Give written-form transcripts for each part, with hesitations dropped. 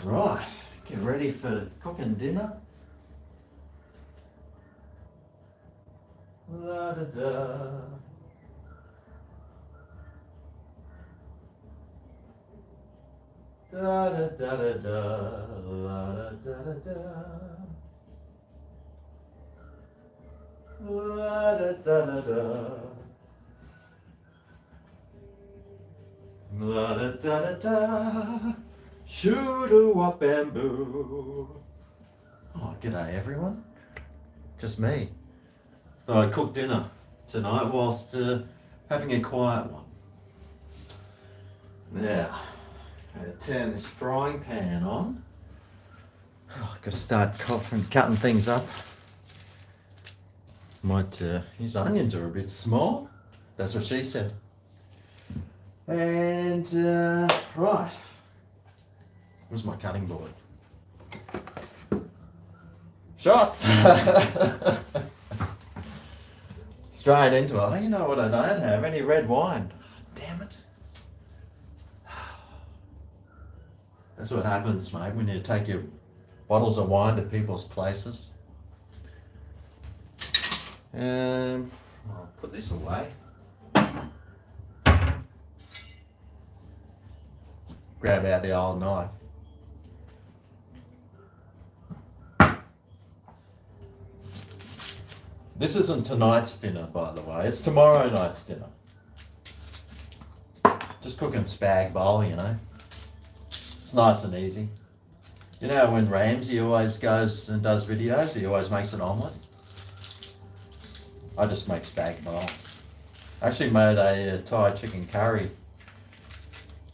Right, get ready for cooking dinner. La da da. Da da da da da, la da da da da. La da da da da. La da da da da. Shoo-doo-wah bamboo. Oh, g'day everyone. Just me. Thought I'd cook dinner tonight whilst having a quiet one. Now, I'm going to turn this frying pan on. Oh, I've got to start cutting things up. Might, these onions are a bit small. That's what she said. And, right. Where's my cutting board? Shots! Straight into it. Oh, you know what I don't have? Any red wine. Damn it. That's what happens, mate, when you take your bottles of wine to people's places. I'll put this away. Grab out the old knife. This isn't tonight's dinner, by the way. It's tomorrow night's dinner. Just cooking spag bowl, you know. It's nice and easy. You know when Ramsay always goes and does videos, he always makes an omelette? I just make spag bowl. I actually made a Thai chicken curry.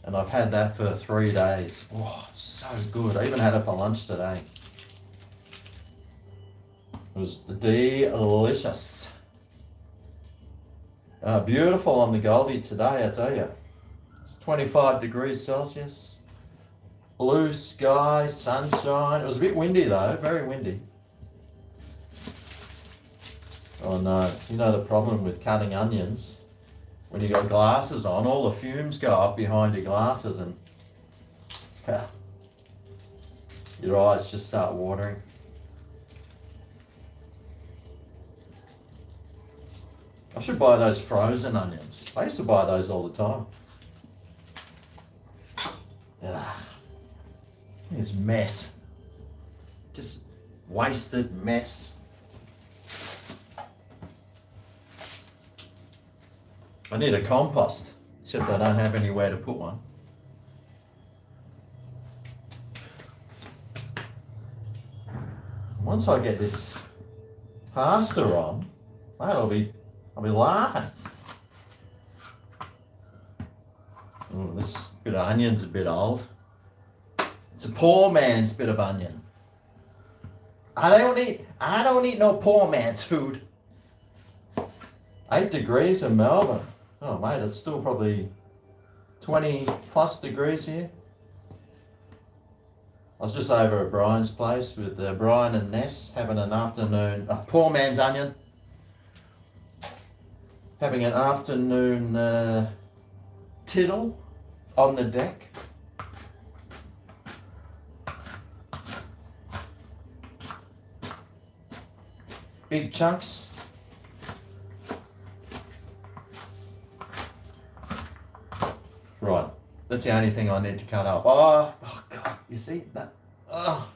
And I've had that for 3 days. Oh, it's so good. I even had it for lunch today. It was delicious. Beautiful on the Goldie today, I tell you. It's 25 degrees Celsius. Blue sky, sunshine. It was a bit windy though, very windy. Oh no, you know the problem with cutting onions? When you got glasses on, all the fumes go up behind your glasses and your eyes just start watering. I should buy those frozen onions. I used to buy those all the time. It's mess. Just wasted mess. I need a compost, except I don't have anywhere to put one. Once I get this pasta on, I'll be laughing. Oh, this bit of onion's a bit old. It's a poor man's bit of onion. I don't eat no poor man's food. 8 degrees in Melbourne. Oh mate, it's still probably 20 plus degrees here. I was just over at Brian's place with Brian and Ness having an afternoon, poor man's onion. Having an afternoon tittle on the deck. Big chunks. Right, that's the only thing I need to cut up. Oh God, you see that? Oh,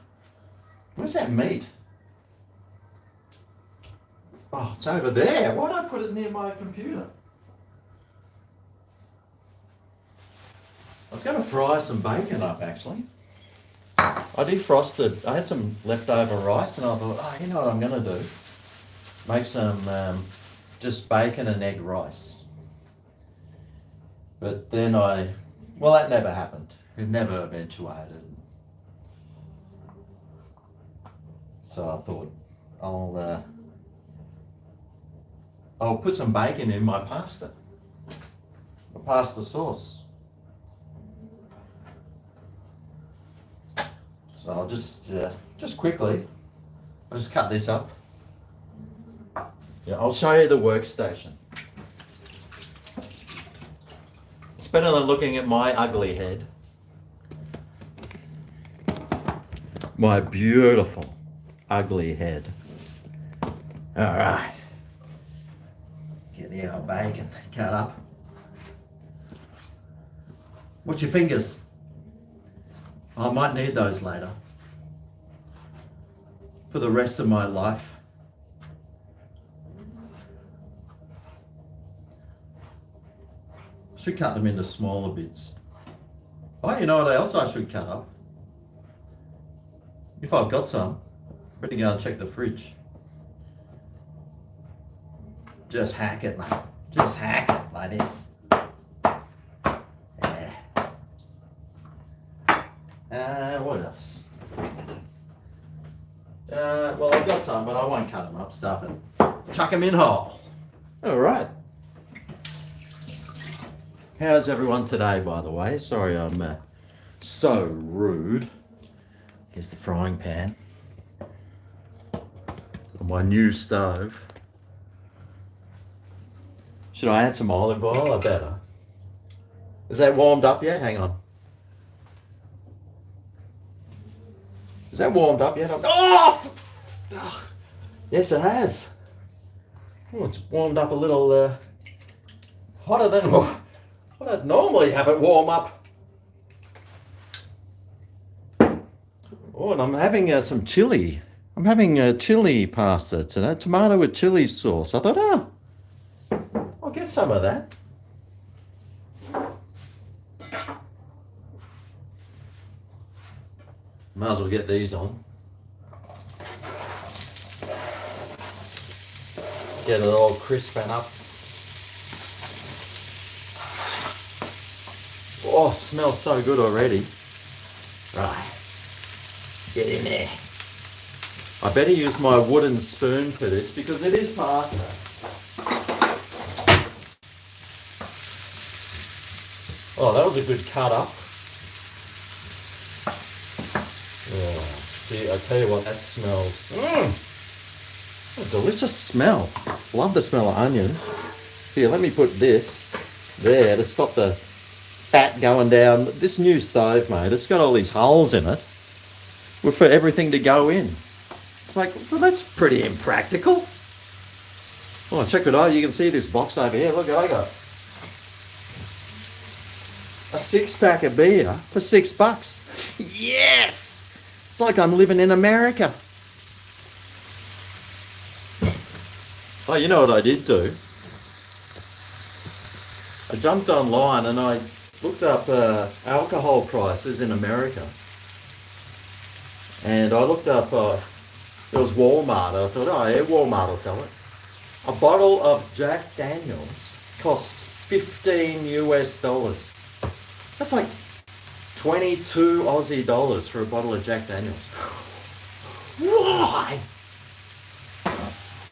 where's that meat? Oh, it's over there. Why don't I put it near my computer? I was going to fry some bacon up, actually. I defrosted. I had some leftover rice, and I thought, you know what I'm going to do? Make some just bacon and egg rice. But then that never happened. It never eventuated. So I thought, I'll put some bacon in my pasta. My pasta sauce. So I'll just quickly, I'll just cut this up. Yeah, I'll show you the workstation. It's better than looking at my ugly head. my beautiful, ugly head. All right. Get the old bacon cut up. Watch your fingers. I might need those later. For the rest of my life. Should cut them into smaller bits. Oh, you know what else I should cut up? If I've got some, better go and check the fridge. Just hack it, mate. Just hack it like this. Yeah. What else? Well, I've got some, but I won't cut them up. Stuff it. Chuck them in whole. All right. How's everyone today, by the way? Sorry I'm so rude. Here's the frying pan on my new stove. Should I add some olive oil? I better. Is that warmed up yet? Hang on. Is that warmed up yet? Oh! Yes, it has. Oh, it's warmed up a little hotter than what I'd normally have it warm up. Oh, and I'm having some chili. I'm having chili pasta today, tomato with chili sauce. I thought, I'll get some of that. Might as well get these on. Get it all crisp and up. Oh, smells so good already. Right. Get in there. I better use my wooden spoon for this because it is pasta. Oh, that was a good cut up. Oh, gee, I tell you what, that smells. A delicious smell. Love the smell of onions. Here, let me put this there to stop the fat going down. This new stove, mate, it's got all these holes in it for everything to go in. It's like, well, that's pretty impractical. Oh, check it out. You can see this box over here. Look, I got a 6-pack of beer for $6. Yes! It's like I'm living in America. Oh, you know what I did do? I jumped online and I looked up alcohol prices in America. And I looked up, there was Walmart. I thought, oh yeah, Walmart will sell it. A bottle of Jack Daniels costs $15 US. That's like 22 Aussie dollars for a bottle of Jack Daniels. Why?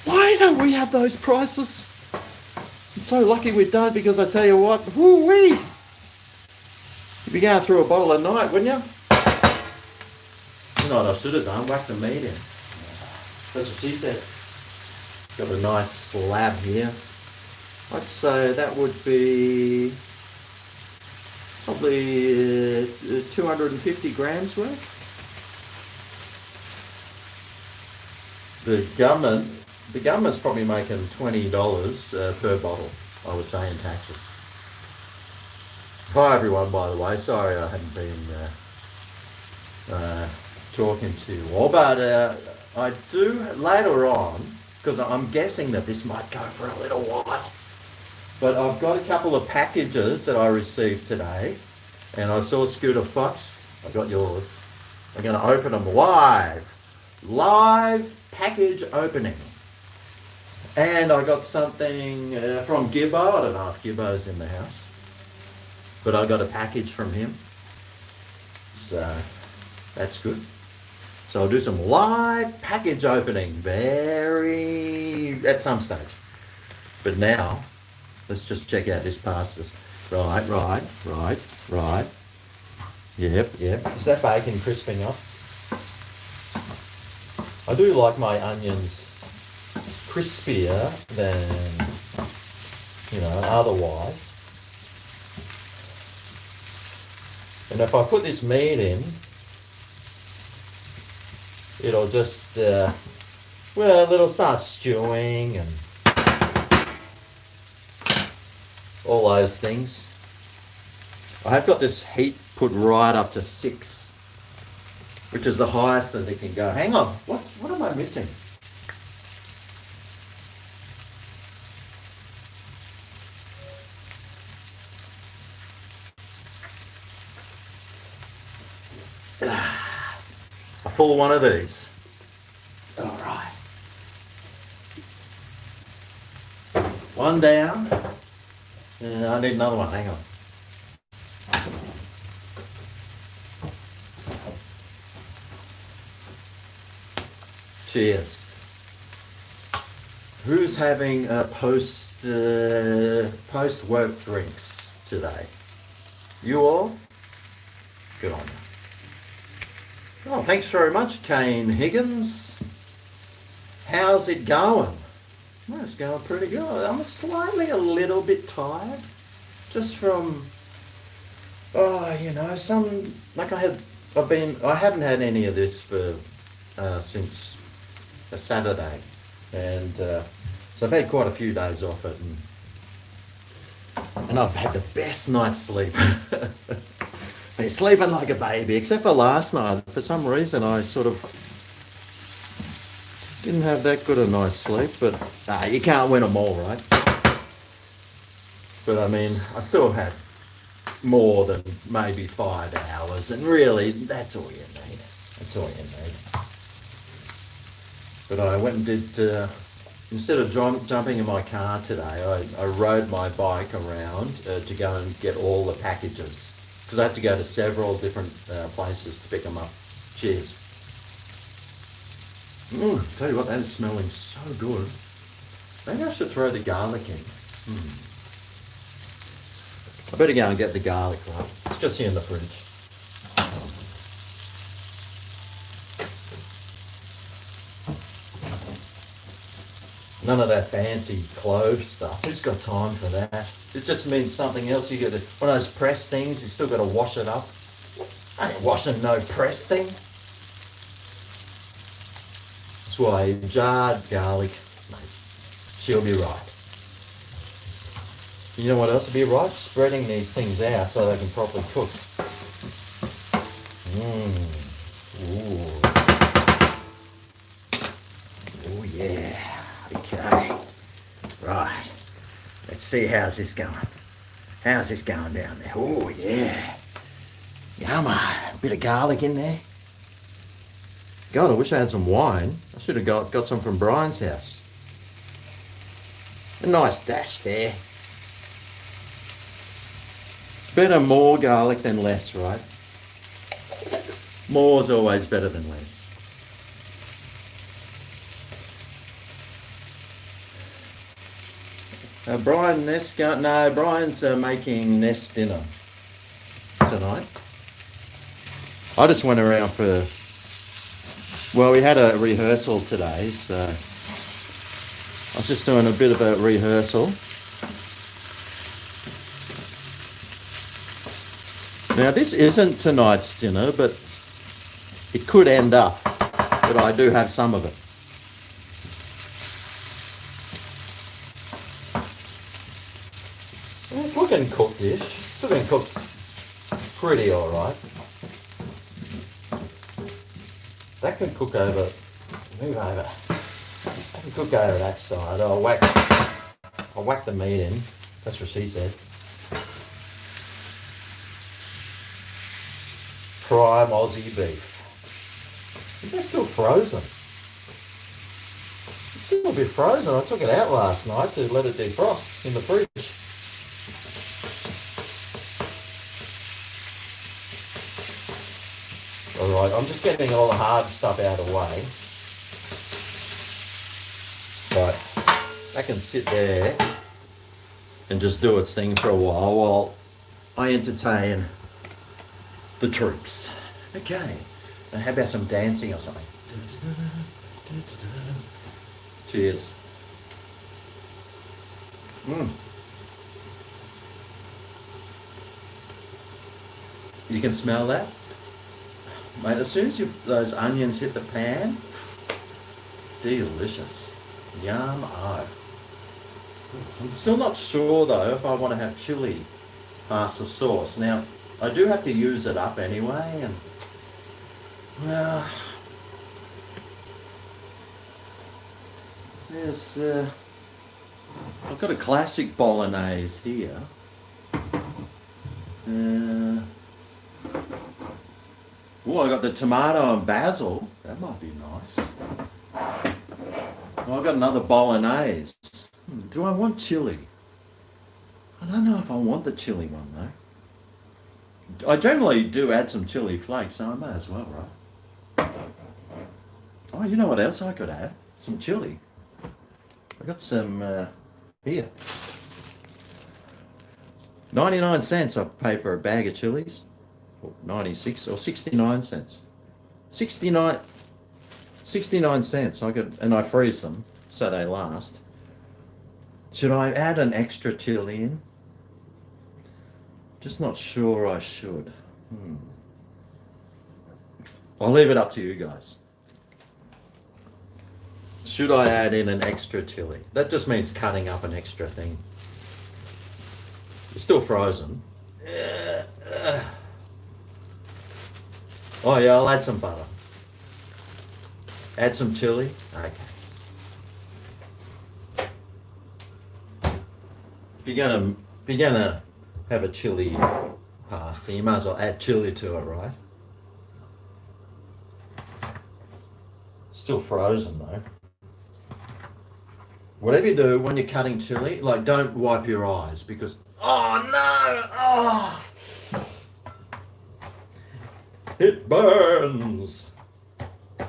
Why don't we have those prices? I'm so lucky we don't, because I tell you what, whoo-wee! You'd be going through a bottle a night, wouldn't you? You know what I should have done? Whack the meat in. That's what she said. Got a nice slab here. I'd say that would be probably 250 grams worth. The government's probably making $20 per bottle, I would say, in taxes. Hi everyone, by the way. Sorry I haven't been talking to you all, but I do later on, because I'm guessing that this might go for a little while. But I've got a couple of packages that I received today, and I saw Scooter Fox. I got yours. I'm going to open them live package opening. And I got something from GregO. I don't know if GregO's in the house, but I got a package from him. So that's good. So I'll do some live package opening at some stage. But now, let's just check out this pastas. Right. Yep. Is that bacon crisping up? I do like my onions crispier than, otherwise. And if I put this meat in, it'll just, well, it'll start stewing and all those things. I have got this heat put right up to 6, which is the highest that it can go. Hang on, what am I missing? A full one of these. All right. One down. I need another one. Hang on. Cheers. Who's having post work drinks today? You all? Good on you. Oh, thanks very much, Kane Higgins. How's it going? Well, it's going pretty good. I'm slightly a little bit tired, just from, I haven't had any of this for since a Saturday, and so I've had quite a few days off it, and I've had the best night's sleep. Been sleeping like a baby, except for last night. For some reason, I sort of didn't have that good a night's sleep, but you can't win them all, right? But I mean, I still had more than maybe 5 hours, and really, that's all you need. That's all you need. But I went and did, instead of jumping in my car today, I rode my bike around to go and get all the packages. Because I had to go to several different places to pick them up. Cheers. Tell you what, that is smelling so good. Maybe I should throw the garlic in. I better go and get the garlic, right? It's just here in the fridge. None of that fancy clove stuff. Who's got time for that? It just means something else. You get one of those press things, you still got to wash it up. I ain't washing no press thing. That's why jarred garlic, mate, she'll be right. You know what else would be right? Spreading these things out so they can properly cook. Ooh. Oh yeah. Okay. Right. Let's see how's this going. How's this going down there? Oh yeah. Yum. A bit of garlic in there. God, I wish I had some wine. I should have got some from Brian's house. A nice dash there. Better more garlic than less, right? More's always better than less. Brian's making Nest dinner tonight. I just went around we had a rehearsal today, so I was just doing a bit of a rehearsal. Now this isn't tonight's dinner, but it could end up that I do have some of it. It's looking cooked-ish. It's looking cooked pretty alright. That can cook over, move over. That can cook over that side. I'll whack the meat in. That's what she said. Prime Aussie beef. Is that still frozen? It's still a bit frozen. I took it out last night to let it defrost in the fridge. Alright, I'm just getting all the hard stuff out of the way. Right, that can sit there and just do its thing for a while I entertain the troops. Okay, now how about some dancing or something? Cheers. You can smell that? Mate, as soon as those onions hit the pan, delicious. Yum-o. I'm still not sure though if I want to have chili pasta sauce. Now, I do have to use it up anyway, and well, there's I've got a classic bolognese here. Oh, I got the tomato and basil. That might be nice. Oh, I've got another bolognese. Do I want chili? I don't know if I want the chili one though. I generally do add some chili flakes, so I may as well, right? Oh, you know what else I could add? Some chili. I got some here. 99 cents I pay for a bag of chilies. Or 96 or 69 cents. 69 cents. And I freeze them so they last. Should I add an extra chili in? Just not sure I should. I'll leave it up to you guys. Should I add in an extra chili? That just means cutting up an extra thing. It's still frozen. Oh yeah, I'll add some butter. Add some chili. Okay. If you're gonna have a chili pasta, you might as well add chili to it, right? Still frozen though. Whatever you do when you're cutting chili, like don't wipe your eyes because oh no! Oh, it burns. I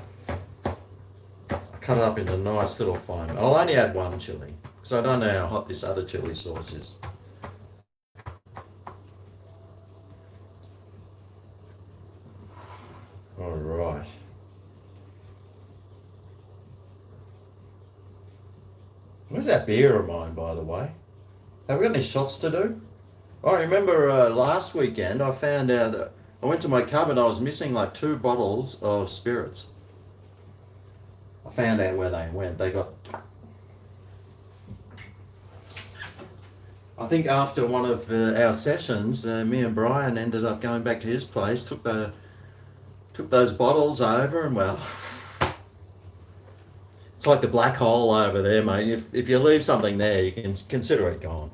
cut it up into nice little fine. I'll only add one chili because I don't know how hot this other chili sauce is. All right. Where's that beer of mine, by the way? Have we got any shots to do? I remember last weekend I found out that I went to my cupboard and I was missing like 2 bottles of spirits. I found out where they went. They got... I think after one of our sessions, me and Brian ended up going back to his place, took those bottles over and well... It's like the black hole over there, mate. If you leave something there, you can consider it gone.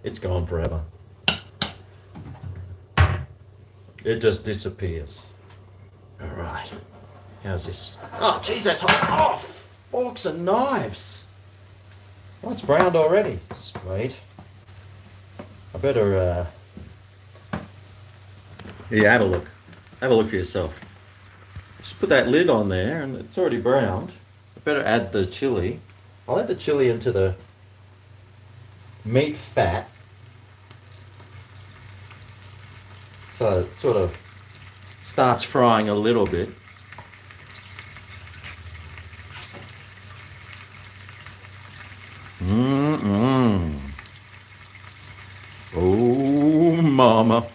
It's gone forever. It just disappears. All right. How's this? Oh, jeez, that's hot. Oh, forks and knives. Oh, it's browned already. Sweet. I better... Yeah, have a look. Have a look for yourself. Just put that lid on there and it's already browned. Better add the chili. I'll add the chili into the meat fat so it sort of starts frying a little bit. Oh, mama.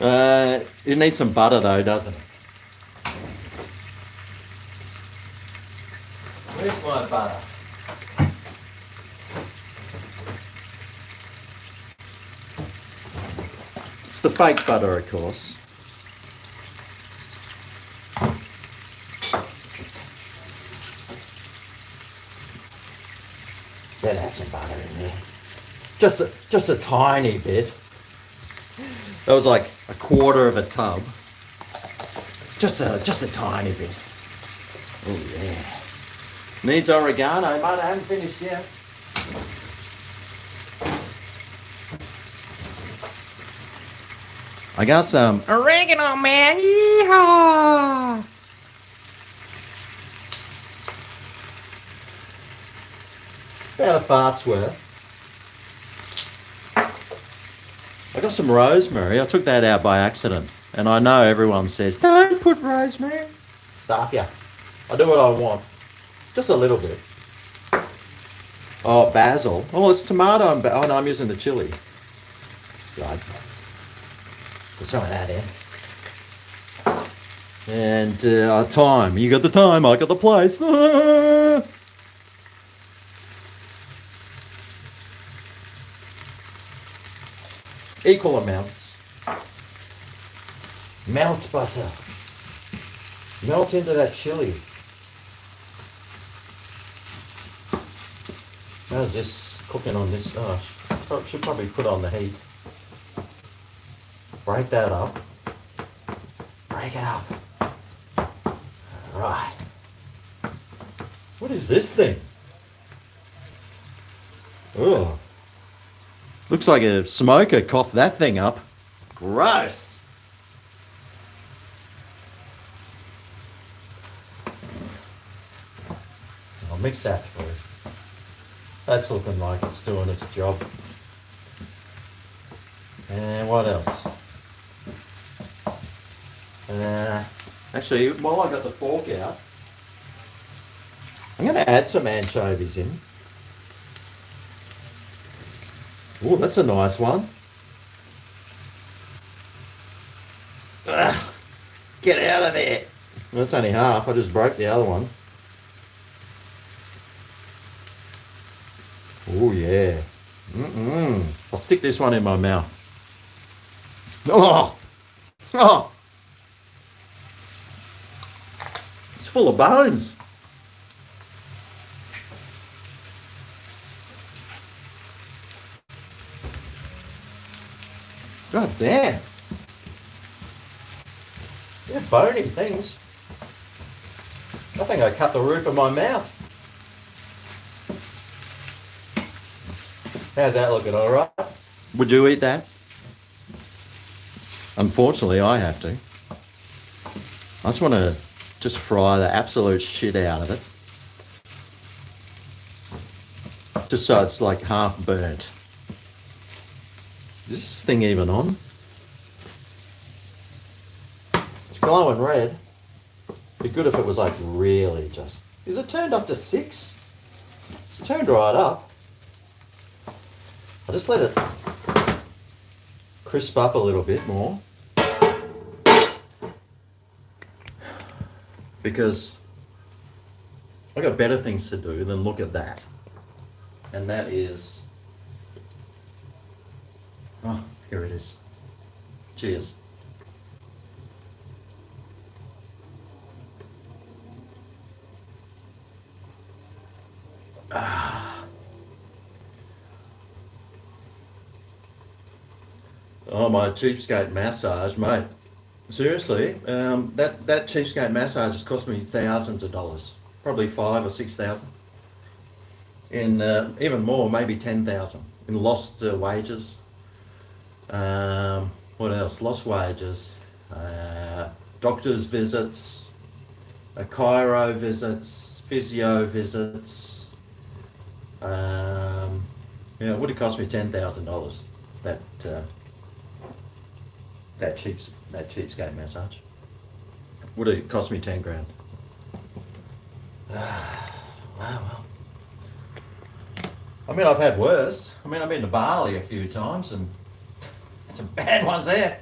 It needs some butter though, doesn't it? Where's my butter? It's the fake butter, of course. Better have some butter in there. Just a tiny bit. That was like a quarter of a tub. Just a tiny bit. Oh yeah. Needs oregano, mate. I haven't finished yet. I got some oregano, man. Yeehaw! About a fart's worth. I got some rosemary. I took that out by accident. And I know everyone says, don't put rosemary. Stuff ya. I do what I want. Just a little bit. Oh, basil. Oh, it's tomato and oh no, I'm using the chili. Right. Put some of that in. And time. You got the time, I got the place. Equal amounts. Melt butter. Melt into that chili. How's this cooking on this? Oh, should probably put on the heat. Break that up. Break it up. Right. What is this thing? Oh. Looks like a smoker coughed that thing up. Gross. I'll mix that through. That's looking like it's doing its job. And what else? Actually, while I got the fork out, I'm going to add some anchovies in. Oh, that's a nice one. Ugh, get out of there. Well, that's only half. I just broke the other one. Oh, yeah. I'll stick this one in my mouth. Oh! Oh! It's full of bones. God damn. They're bony things. I think I cut the roof of my mouth. How's that looking, all right? Would you eat that? Unfortunately, I have to. I just want to fry the absolute shit out of it. Just so it's like half burnt. Is this thing even on? It's glowing red. Be good if it was like really just... Is it turned up to 6? It's turned right up. I'll just let it crisp up a little bit more. Because I've got better things to do than look at that. And that is... Oh, here it is. Cheers. Oh, my cheapskate massage, mate. Seriously, that cheapskate massage has cost me thousands of dollars. Probably 5 or 6,000. In even more, maybe 10,000 in lost wages. What else? Lost wages, doctor's visits, chiro visits, physio visits. Yeah, it would have cost me $10,000. That cheapskate massage would have cost me 10 grand. Well. I mean, I've had worse. I mean, I've been to Bali a few times and some bad ones there.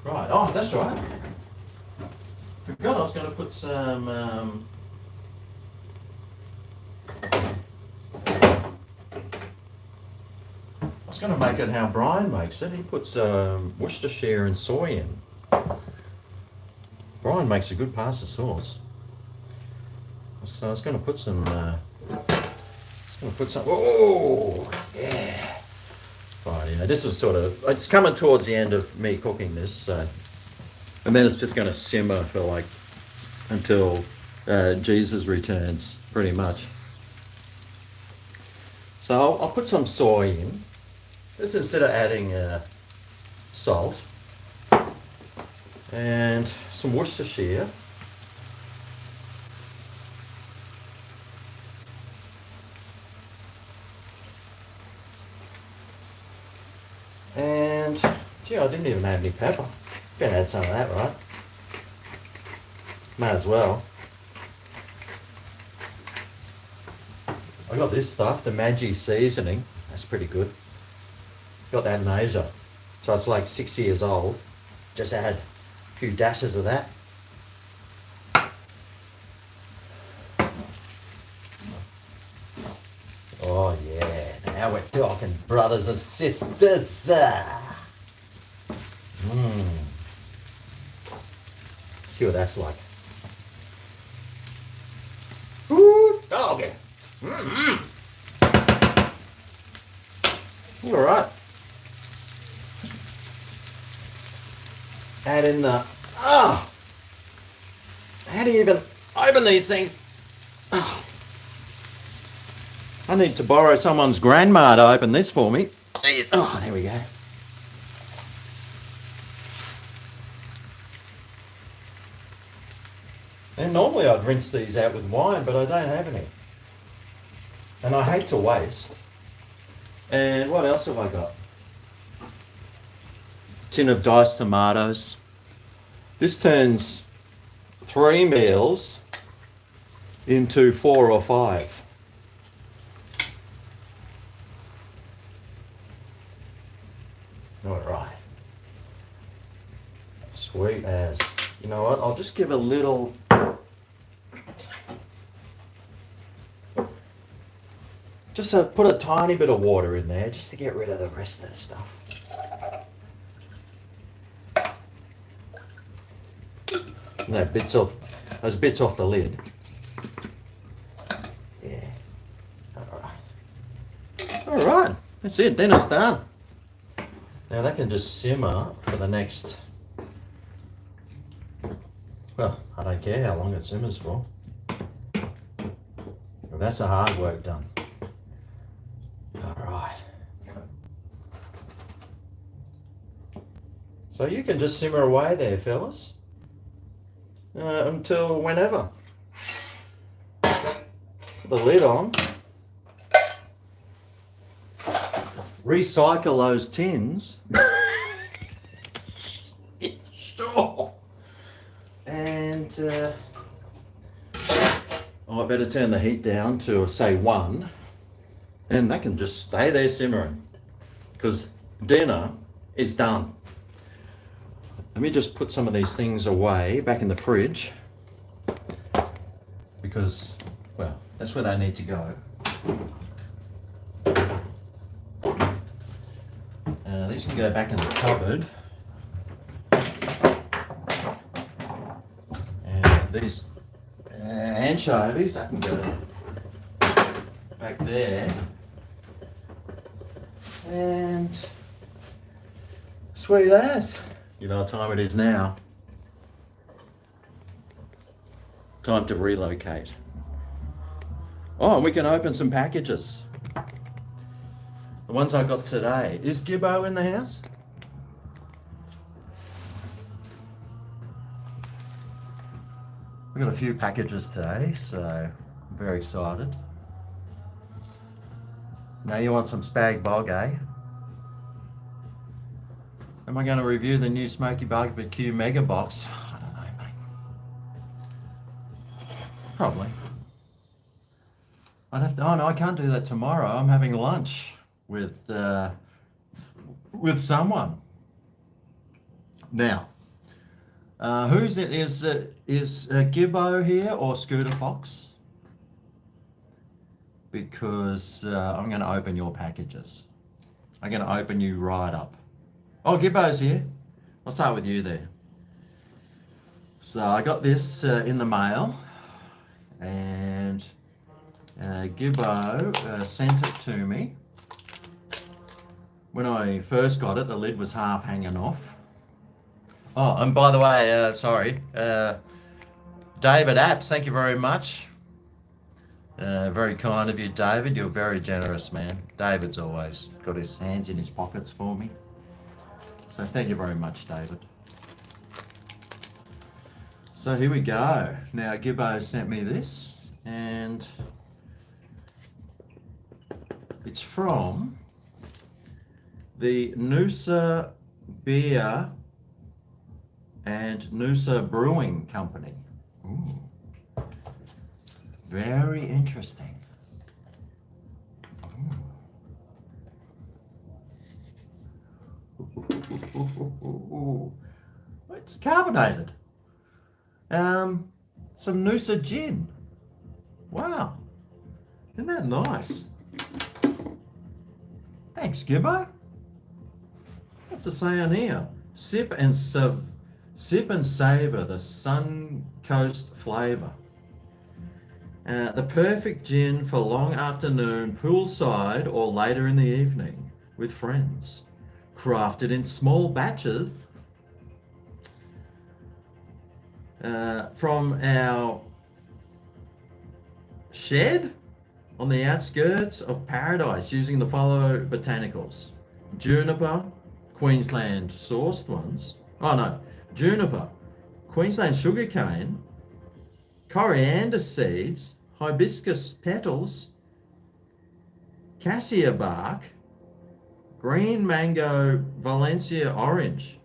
Right, oh, that's right. Forgot I was going to put some... I was going to make it how Brian makes it. He puts Worcestershire and soy in. Brian makes a good pasta sauce. So I was going to put some... Whoa! Yeah! Right, yeah, this is sort of... It's coming towards the end of me cooking this, so... And then it's just going to simmer for like... until Jesus returns, pretty much. So I'll put some soy in. This instead of adding salt. And some Worcestershire. And, gee, I didn't even have any pepper. Gonna add some of that, right? Might as well. I got this stuff, the Maggi seasoning. That's pretty good. Got that in Asia. So it's like 6 years old. Just add a few dashes of that. Oh yeah, now we're talking brothers and sisters. See what that's like. Ooh, dog. All right. Add in the. How do you even open these things? I need to borrow someone's grandma to open this for me. Oh, there we go. And normally I'd rinse these out with wine, but I don't have any. And I hate to waste. And what else have I got? Tin of diced tomatoes. This turns 3 meals into 4 or 5. All right. Sweet as. You know what? I'll just give a little. Just put a tiny bit of water in there just to get rid of the rest of the stuff. No, those bits off the lid. Yeah. All right. That's it. Dinner's done. Now that can just simmer for the next. Well, I don't care how long it simmers for. Well, that's the hard work done. All right. So you can just simmer away there, fellas, until whenever. Put the lid on. Recycle those tins. Sure. And I better turn the heat down to say 1, and that can just stay there simmering because dinner is done. Let me just put some of these things away back in the fridge because, well, that's where they need to go. These can go back in the cupboard. And these anchovies, that can go back there. And sweet as. You know what time it is now. Time to relocate. Oh, and we can open some packages. The ones I got today. Is Gibbo in the house? We got a few packages today, so I'm very excited. Now you want some spag bog, eh? Am I going to review the new Smoky Barbecue Mega Box? I don't know, mate. Probably. I'd have to. Oh no, I can't do that tomorrow. I'm having lunch with someone. Now, who's it? Is Gibbo here or Scooter Fox? Because I'm going to open your packages. I'm going to open you right up. Oh, Gibbo's here. I'll start with you there. So I got this in the mail, and Gibbo sent it to me. When I first got it, the lid was half hanging off. Oh, and by the way, sorry, David Apps, thank you very much. Very kind of you, David. You're very generous, man. David's always got his hands in his pockets for me. So thank you very much, David. So here we go. Now Gibbo sent me this, and it's from the Noosa Beer and Noosa Brewing Company. Ooh. Very interesting. Ooh. it's carbonated. Some Noosa gin. Wow. Isn't that nice? Thanks, Gibbo. What's it say on here? Sip and savor the Sun Coast flavour. The perfect gin for long afternoon, poolside, or later in the evening with friends. Crafted in small batches from our shed on the outskirts of paradise using the follow botanicals. Juniper, Queensland sourced ones. Oh no, juniper, Queensland sugarcane, coriander seeds, hibiscus petals, cassia bark, green mango Valencia orange.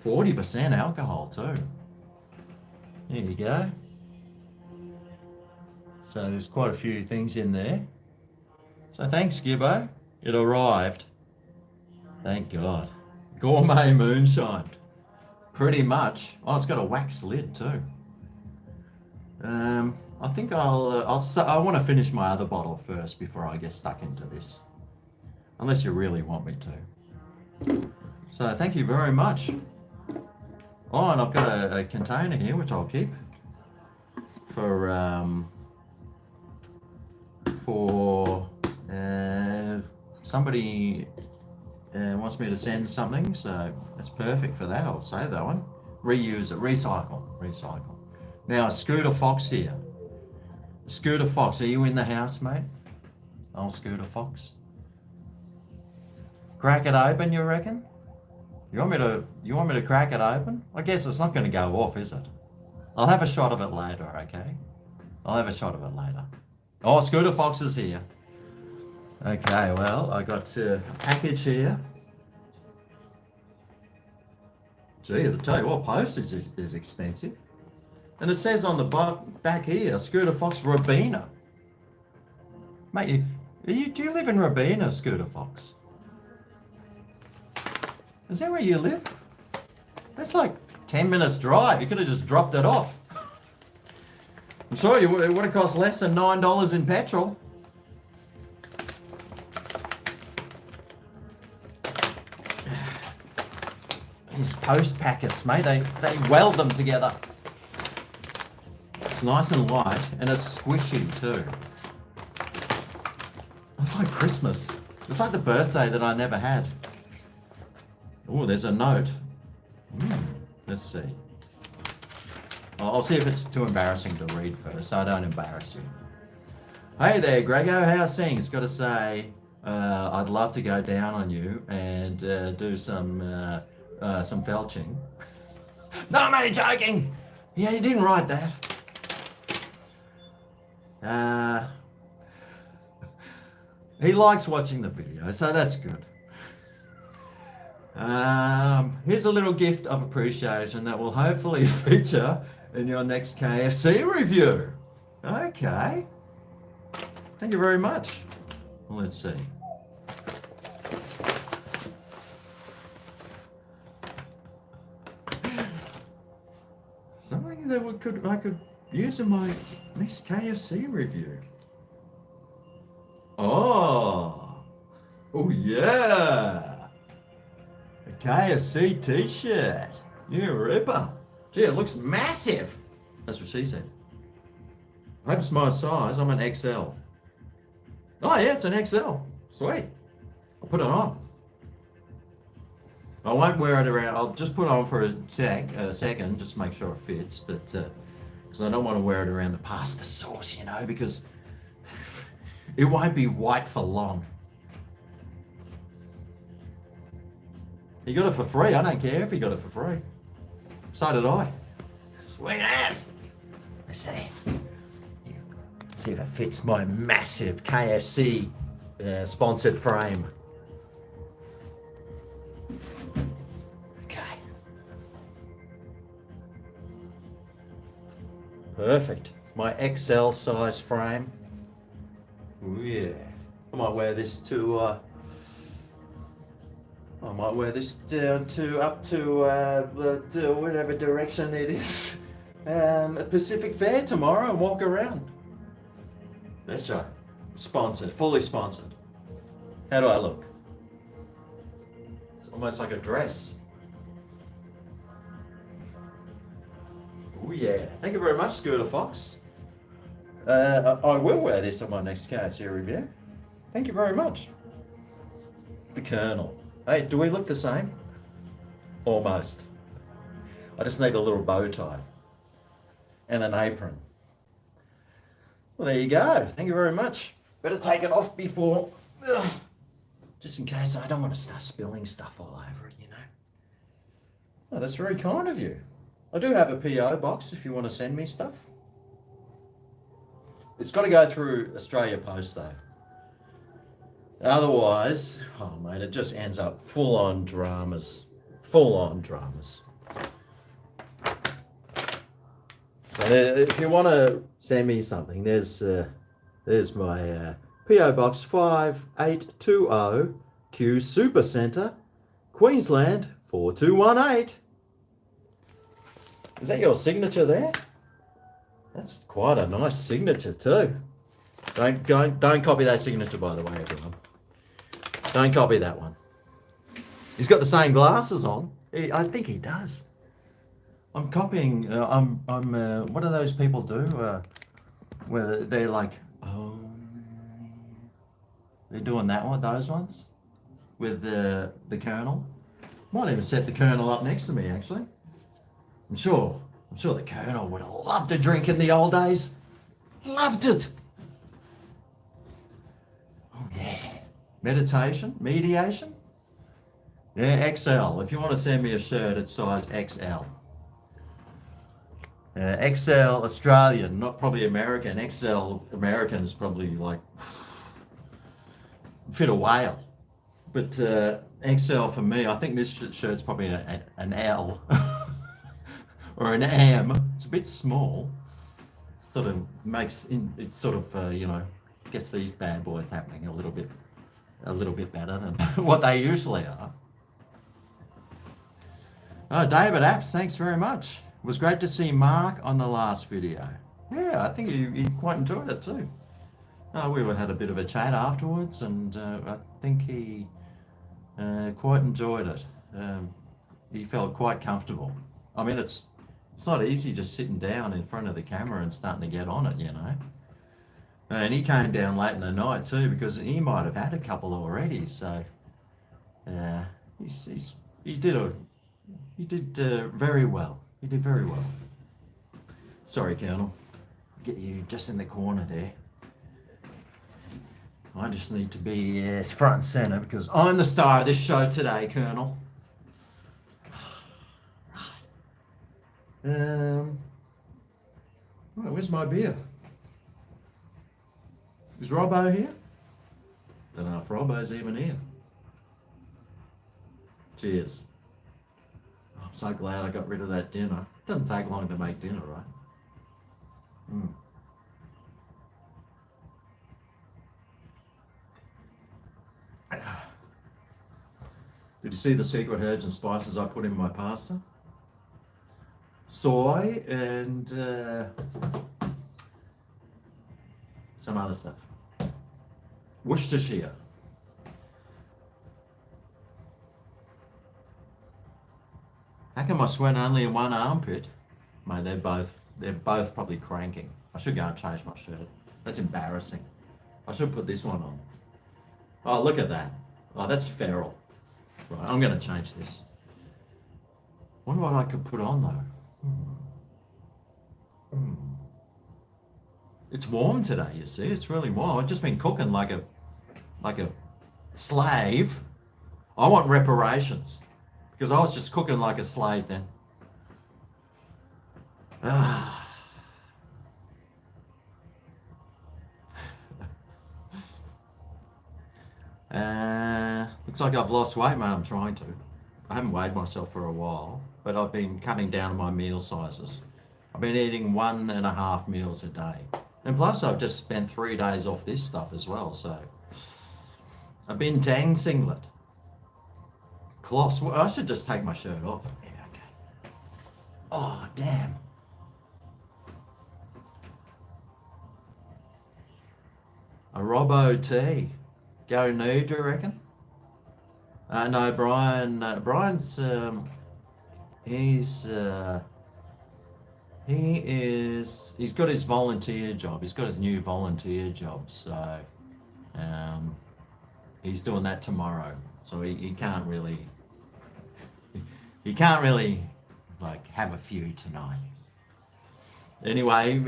40% alcohol too. There you go. So there's quite a few things in there. So thanks, Gibbo. It arrived. Thank God. Gourmet moonshine. Pretty much. Oh, it's got a wax lid too. I think I want to finish my other bottle first before I get stuck into this. Unless you really want me to. So thank you very much. Oh, and I've got a container here which I'll keep for somebody wants me to send something, so it's perfect for that. I'll save that one. Reuse it, recycle. Now, Scooter Fox here. Scooter Fox, are you in the house, mate? Oh, Scooter Fox. Crack it open, you reckon? You want me to crack it open? I guess it's not going to go off, is it? I'll have a shot of it later, okay? I'll have a shot of it later. Oh, Scooter Fox is here. Okay, well, I got a package here. Gee, I'll tell you what, postage is expensive. And it says on the back here, Scooter Fox Robina. Mate, do you live in Robina, Scooter Fox? Is that where you live? That's like 10 minutes drive. You could have just dropped it off. I'm sorry, it would have cost less than $9 in petrol. These post packets, mate, they weld them together. It's nice and light, and it's squishy too. It's like Christmas. It's like the birthday that I never had. Oh, there's a note. Let's see. I'll see if it's too embarrassing to read first, so I don't embarrass you. Hey there, GregO, how's things? Got to say, I'd love to go down on you and do some felching. No, I'm only joking. Yeah, you didn't write that. He likes watching the video, so that's good. Here's a little gift of appreciation that will hopefully feature in your next KFC review. Okay. Thank you very much. Let's see. Something that I could use in my next KFC review. Oh yeah. A KFC t-shirt. You ripper. Gee, it looks massive. That's what she said. I hope it's my size. I'm an XL. Oh yeah, it's an XL. Sweet. I'll put it on. I won't wear it around. I'll just put it on for a second, just to make sure it fits. But because I don't want to wear it around the pasta sauce, you know, because it won't be white for long. You got it for free. I don't care if you got it for free. So did I. Sweet ass. Let's see. See if it fits my massive KFC sponsored frame. Okay. Perfect. My XL size frame. Ooh, yeah. I might wear this to I might wear this down to whatever direction it is. A Pacific Fair tomorrow and walk around. That's right. Sponsored, fully sponsored. How do I look? It's almost like a dress. Oh yeah. Thank you very much, Scooter Fox. I will wear this on my next KFC review. Thank you very much. The Colonel. Hey, do we look the same? Almost. I just need a little bow tie. And an apron. Well, there you go. Thank you very much. Better take it off before... just in case I don't want to start spilling stuff all over it, you know. Oh, that's very kind of you. I do have a PO box if you want to send me stuff. It's got to go through Australia Post though. Otherwise, oh mate, it just ends up full on dramas. Full on dramas. So if you want to send me something, there's my PO Box 5820 Q Super Centre, Queensland 4218. Is that your signature there? That's quite a nice signature too. Don't copy that signature, by the way, everyone. Don't copy that one. He's got the same glasses on. I think he does. I'm copying. What do those people do? Where they're like, oh, they're doing that one, those ones, with the Colonel. Might even set the Colonel up next to me, actually. I'm sure the Colonel would have loved to drink in the old days. Loved it. Oh yeah. Meditation? Mediation? Yeah, XL. If you want to send me a shirt, it's size XL. XL Australian, not probably American. XL American is probably like fit a whale. But XL for me, I think this shirt's probably an L or an M. It's a bit small. Sort of makes it sort of gets these bad boys happening a little bit better than what they usually are. Oh, David Apps, thanks very much. It was great to see Mark on the last video. Yeah, I think he quite enjoyed it too. We had a bit of a chat afterwards, and I think he quite enjoyed it. He felt quite comfortable. I mean, it's not easy just sitting down in front of the camera and starting to get on it, you know. And he came down late in the night too, because he might have had a couple already. So he did very well. He did very well. Sorry, Colonel. Get you just in the corner there. I just need to be front and center because I'm the star of this show today, Colonel. Right. Where's my beer? Is Robbo here? Don't know if Robbo's even here. Cheers. I'm so glad I got rid of that dinner. It doesn't take long to make dinner, right? Did you see the secret herbs and spices I put in my pasta? Soy and some other stuff. Worcestershire. How come I sweat only in one armpit? Mate, they're both probably cranking. I should go and change my shirt. That's embarrassing. I should put this one on. Oh, look at that. Oh, that's feral. Right, I'm going to change this. Wonder what I could put on though. It's warm today, you see. It's really warm. I've just been cooking like a slave. I want reparations because I was just cooking like a slave then. Looks like I've lost weight, mate. I'm trying to. I haven't weighed myself for a while, but I've been cutting down my meal sizes. I've been eating 1.5 meals a day. And plus I've just spent 3 days off this stuff as well, so I've been tang singlet. cloths. Well, I should just take my shirt off. Yeah, okay. Oh, damn. A Robbo tea. Go nude, do you reckon? No, Brian. Brian's. He's. He's got his volunteer job. He's got his new volunteer job. So, he's doing that tomorrow. So he can't really. He can't really, like, have a few tonight. Anyway,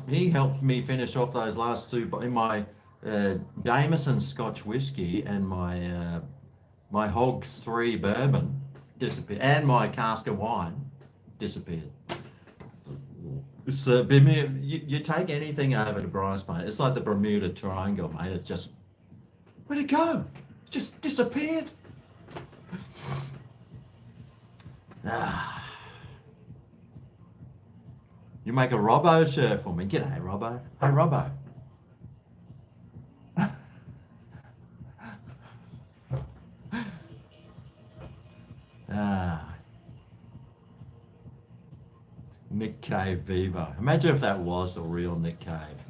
he helped me finish off those last two in my Jameson Scotch whiskey and my Hogs 3 bourbon disappeared, and my cask of wine disappeared. It's Bermuda. You take anything over to Bryce, mate. It's like the Bermuda Triangle, mate. It's just, where'd it go? It just disappeared. You make a Robbo shirt for me. G'day, Robbo. Hey, Robbo. Nick Cave Vivo. Imagine if that was the real Nick Cave.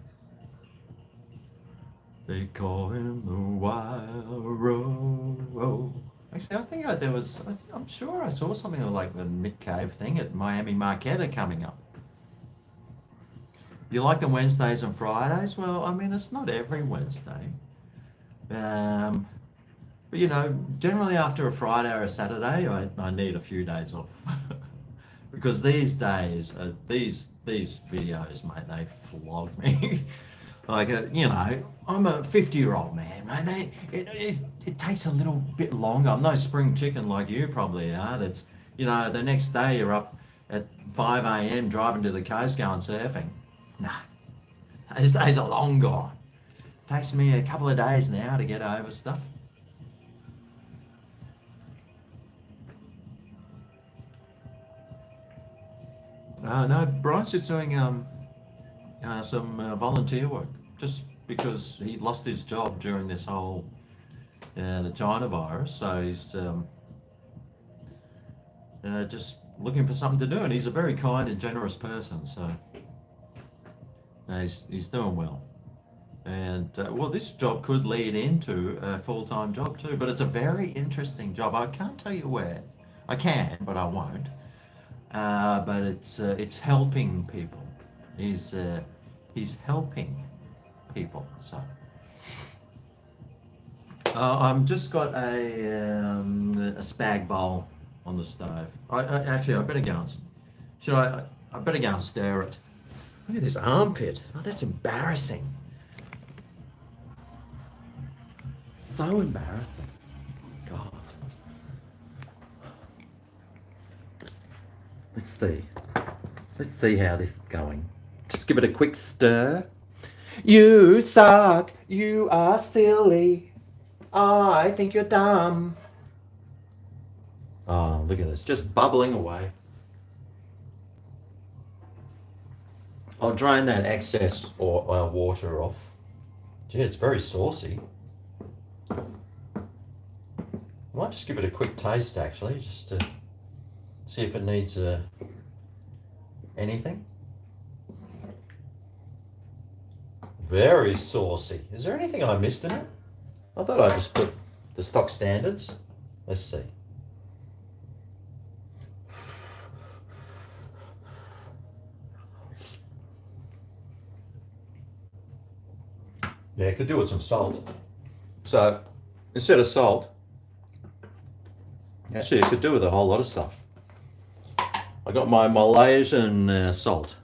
They call him the Wild Road. Actually, I think I'm sure I saw something like the Nick Cave thing at Miami Marquetta coming up. You like the Wednesdays and Fridays? Well, I mean, it's not every Wednesday. But generally after a Friday or a Saturday, I need a few days off. Because these days, these videos, mate, they flog me. Like, I'm a 50-year-old man, mate. It takes a little bit longer. I'm no spring chicken like you probably are. It's, the next day you're up at 5 a.m. driving to the coast going surfing. Nah, those days are long gone. Takes me a couple of days now to get over stuff. No, Brian's just doing some volunteer work, just because he lost his job during this whole the China virus. So he's just looking for something to do, and he's a very kind and generous person. So he's doing well. And this job could lead into a full-time job too, but it's a very interesting job. I can't tell you where. I can, but I won't. But it's helping people. He's helping people. So I'm just got a spag bowl on the stove. I better go and I better go and stare at. Look at this armpit. Oh, that's embarrassing. So embarrassing. God. Let's see how this is going. Just give it a quick stir. You suck. You are silly. I think you're dumb. Oh, look at this. Just bubbling away. I'll drain that excess water off. Gee, it's very saucy. I might just give it a quick taste, actually, just to see if it needs anything. Very saucy. Is there anything I missed in it? I thought I just put the stock standards. Let's see. Yeah, it could do with some salt. So instead of salt, actually it could do with a whole lot of stuff. I got my Malaysian salt,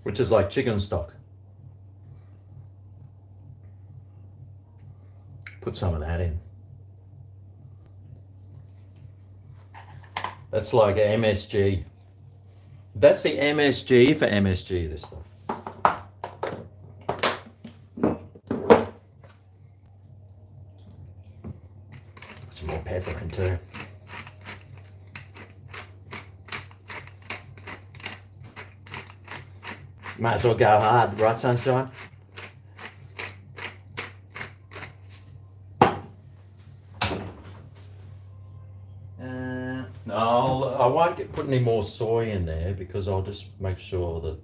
which is like chicken stock. Put some of that in. That's like MSG. That's the MSG for MSG, this stuff. Put some more pepper in too. Might as well go hard, right, sunshine? I won't put any more soy in there because I'll just make sure that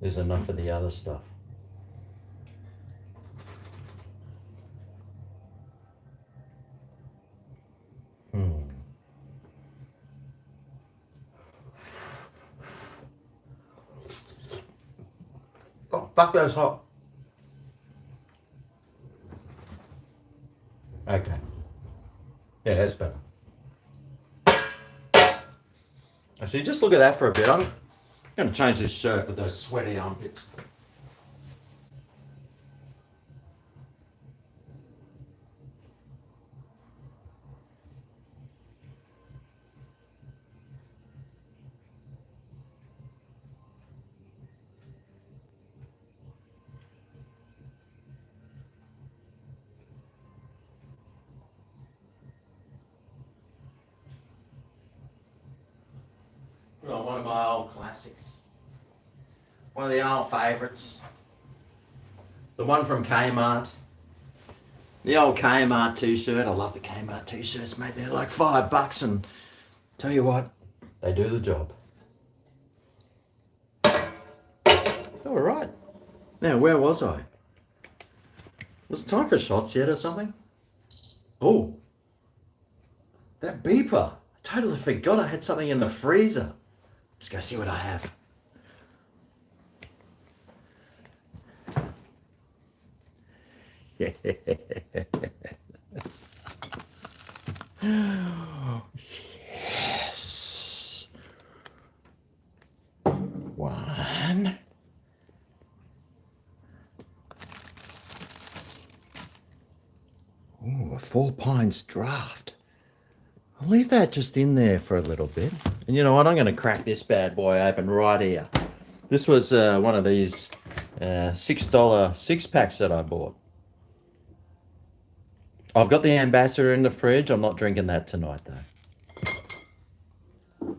there's enough of the other stuff. Oh, fuck, that's hot. Okay. Yeah, that's better. Actually, just look at that for a bit. I'm going to change this shirt with those sweaty armpits. Well, one of my old classics. One of the old favourites. The one from Kmart. The old Kmart t-shirt. I love the Kmart t-shirts, mate. They're like $5 and tell you what, they do the job. All right. Now, where was I? Was it time for shots yet or something? Oh, that beeper. I totally forgot I had something in the freezer. Let's go see what I have. Yes. One. Ooh, a 4 pints draft. I'll leave that just in there for a little bit. And you know what? I'm going to crack this bad boy open right here. This was one of these $6 six-packs that I bought. I've got the Ambassador in the fridge. I'm not drinking that tonight, though.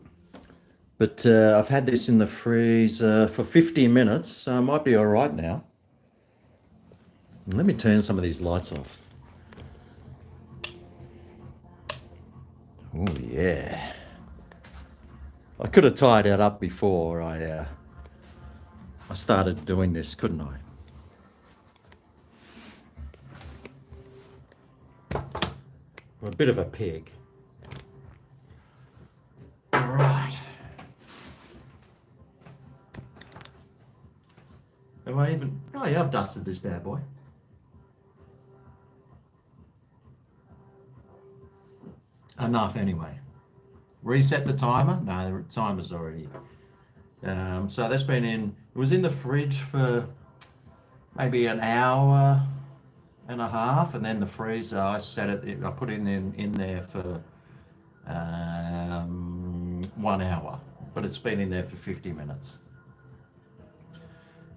But I've had this in the freezer for 50 minutes, so I might be all right now. Let me turn some of these lights off. Oh, yeah. I could have tied it up before I started doing this, couldn't I? I'm a bit of a pig. All right. Have I even... Oh, yeah, I've dusted this bad boy. Enough anyway. Reset the timer. No, the timer's already. So that's been in. It was in the fridge for maybe an hour and a half, and then the freezer. I set it. I put it in there for 1 hour, but it's been in there for 50 minutes.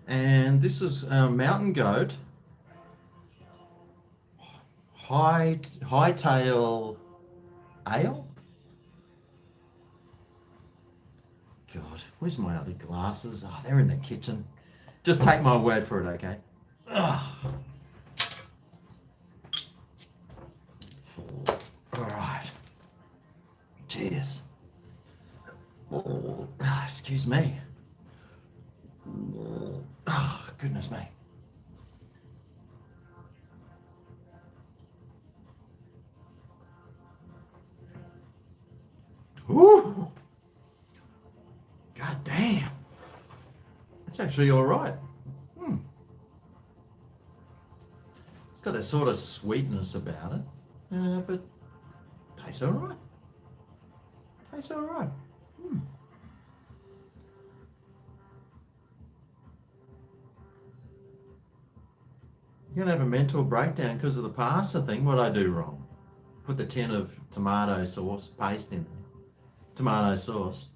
And this is Mountain Goat Hightail Ale. God, where's my other glasses? Oh, they're in the kitchen. Just take my word for it, okay? Ugh. All right. Cheers. Oh, excuse me. Oh, goodness me. Ooh. God damn. That's actually all right. It's got that sort of sweetness about it, but tastes all right. Tastes all right. You're going to have a mental breakdown because of the pasta thing. What did I do wrong? Put the tin of tomato sauce paste in there. Tomato sauce.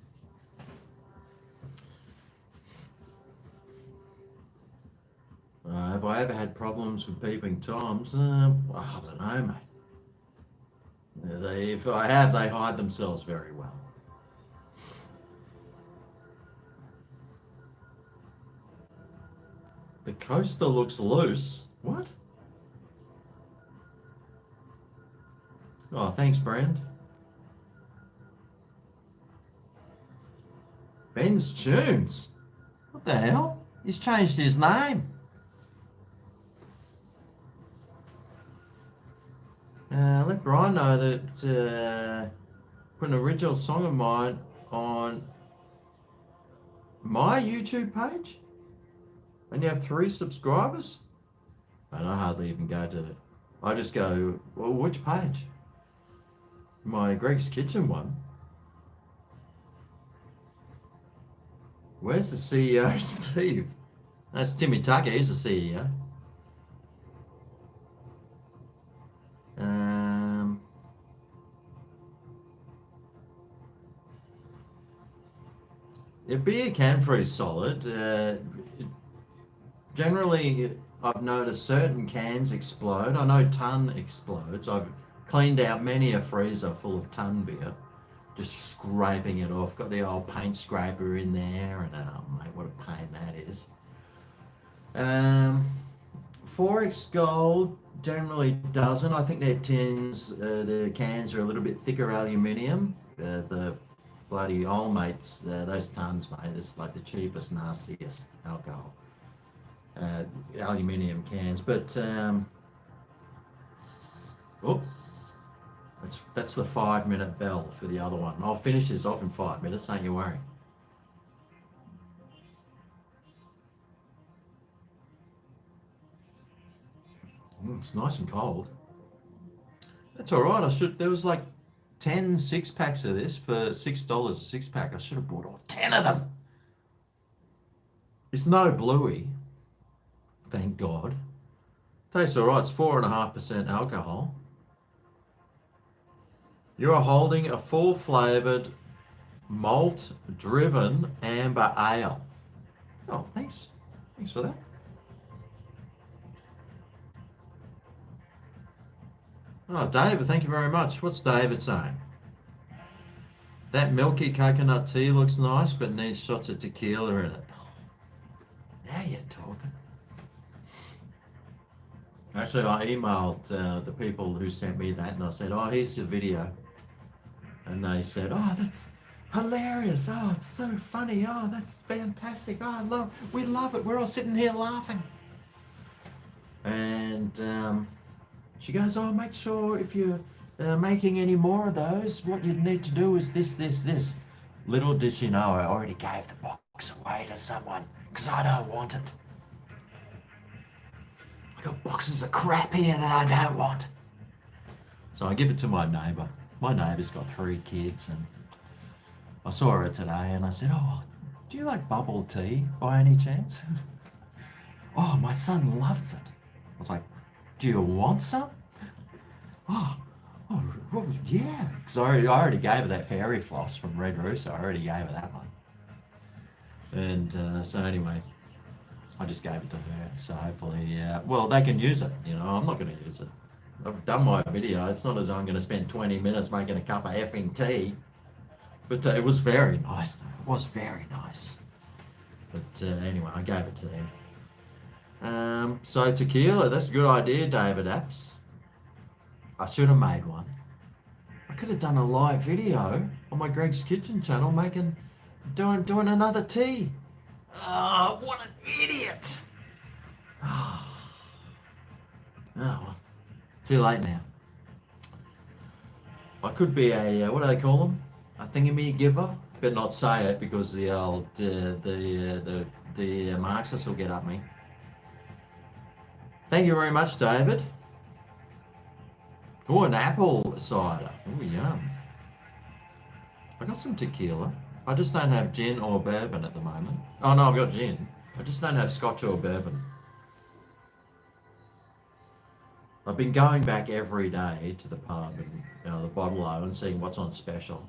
Have I ever had problems with peeping toms? I don't know, mate. If I have, they hide themselves very well. The coaster looks loose. What? Oh, thanks, Brand. Ben's Tunes. What the hell? He's changed his name. Let Brian know that put an original song of mine on my YouTube page and you have 3 subscribers. And I hardly even go to it. I just go, well, which page? My Greg's Kitchen one. Where's the CEO, Steve? That's Timmy Tucker, he's the CEO. The beer can freeze solid. Generally, I've noticed certain cans explode. I know ton explodes. I've cleaned out many a freezer full of ton beer, just scraping it off. Got the old paint scraper in there, and oh mate, what a pain that is. 4X Gold generally doesn't. I think their tins, the cans are a little bit thicker aluminium. The bloody old mates, those tons, mate, it's like the cheapest, nastiest alcohol. Aluminium cans, but oh, that's the 5-minute bell for the other one. I'll finish this off in 5 minutes, don't you worry. It's nice and cold. That's all right. There was like 10 6-packs of this for $6 a 6-pack. I should have bought all 10 of them. It's no bluey, thank God. Tastes all right. It's 4.5% alcohol. You are holding a full flavored, malt driven amber ale. Oh, thanks. Thanks for that. Oh, David, thank you very much. What's David saying? That milky coconut tea looks nice, but needs shots of tequila in it. Now you're talking. Actually, I emailed the people who sent me that, and I said, oh, here's the video. And they said, oh, that's hilarious. Oh, it's so funny. Oh, that's fantastic. Oh, we love it. We're all sitting here laughing. And she goes, oh, make sure if you're making any more of those, what you need to do is this. Little did she know I already gave the box away to someone because I don't want it. I got boxes of crap here that I don't want. So I give it to my neighbour. My neighbour's got 3 kids, and I saw her today and I said, oh, do you like bubble tea by any chance? Oh, my son loves it. I was like, do you want some? Oh, yeah. Because I already gave her that fairy floss from Red Rooster. I already gave her that one. And so anyway, I just gave it to her. So hopefully, well, they can use it. You know, I'm not going to use it. I've done my video. It's not as though I'm going to spend 20 minutes making a cup of effing tea. But it was very nice, though. It was very nice. But anyway, I gave it to them. So tequila, that's a good idea, David Apps. I should have made one. I could have done a live video on my Greg's Kitchen channel doing another tea. Oh, what an idiot. Oh, well, too late now. I could be a, what do they call them? A thingamy giver. Better not say it because the old, the Marxists will get at me. Thank you very much, David. Oh, an apple cider. Oh, yum. I got some tequila. I just don't have gin or bourbon at the moment. Oh, no, I've got gin. I just don't have scotch or bourbon. I've been going back every day to the pub and the bottle-o and seeing what's on special.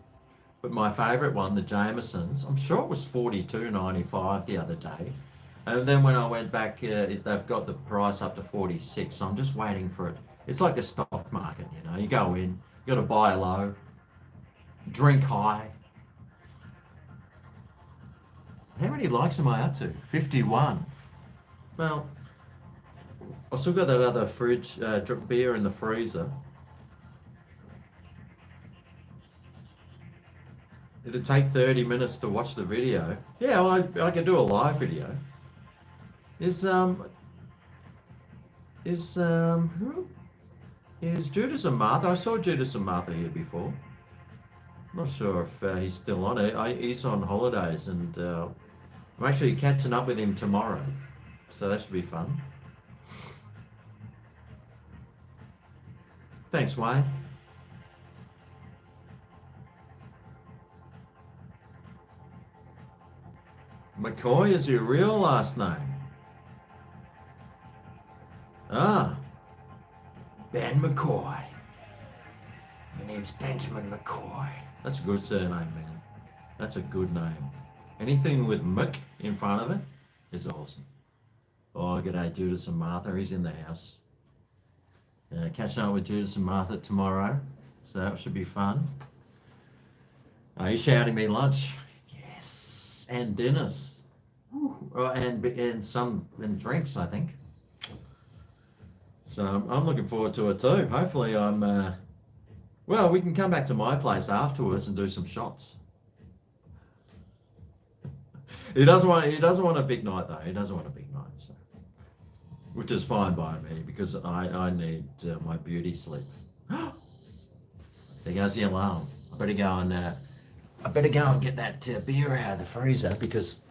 But my favourite one, the Jamesons, I'm sure it was $42.95 the other day. And then when I went back, they've got the price up to 46. So I'm just waiting for it. It's like the stock market, you know. You go in, you got to buy low, drink high. How many likes am I up to? 51. Well, I still got that other fridge beer in the freezer. It'd take 30 minutes to watch the video. Yeah, well, I could do a live video. Is who is Judas and Martha? I saw Judas and Martha here before. Not sure if he's still on it. He's on holidays, and I'm actually catching up with him tomorrow, so that should be fun. Thanks, Wayne. McCoy is your real last name. Ah, Ben McCoy. My name's Benjamin McCoy. That's a good surname, man. That's a good name. Anything with Mick in front of it is awesome. Oh, g'day, Judas and Martha. He's in the house. Catching up with Judas and Martha tomorrow, so that should be fun. He's shouting me lunch. Yes, and dinners. And some drinks, I think. So I'm looking forward to it too. Hopefully well, we can come back to my place afterwards and do some shots. He doesn't want a big night though. He doesn't want a big night, so, which is fine by me because I need my beauty sleep. There goes the alarm. I better go and get that beer out of the freezer because,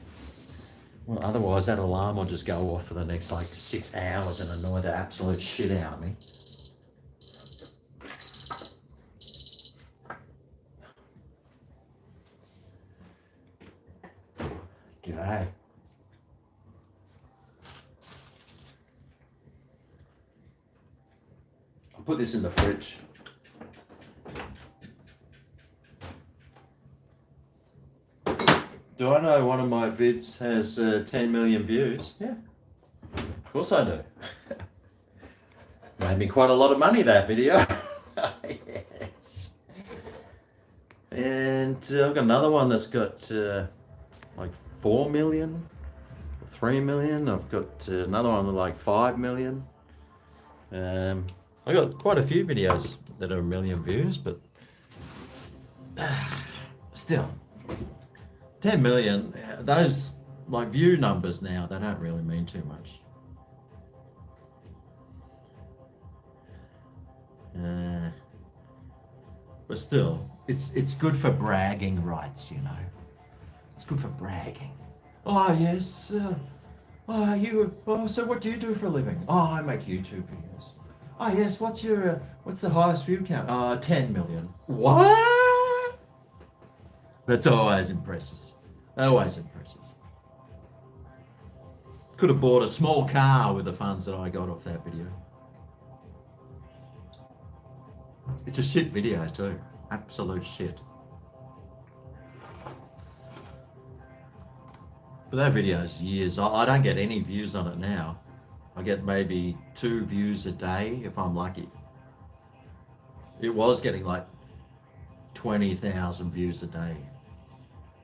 well, otherwise that alarm will just go off for the next like 6 hours and annoy the absolute shit out of me. G'day. I'll put this in the fridge. Do I know one of my vids has 10 million views? Yeah, of course I do. Made me quite a lot of money, that video. Yes. And I've got another one that's got like 4 million, 3 million. I've got another one with like 5 million. I got quite a few videos that are 1 million views, but still. 10 million, those like view numbers now, they don't really mean too much. But still, it's good for bragging rights, you know. It's good for bragging. Oh yes, so what do you do for a living? Oh, I make YouTube videos. Oh yes, what's the highest view count? 10 million. What? That's always impresses. Always impresses. Could have bought a small car with the funds that I got off that video. It's a shit video too. Absolute shit. But that video's years. I don't get any views on it now. I get maybe 2 views a day if I'm lucky. It was getting like 20,000 views a day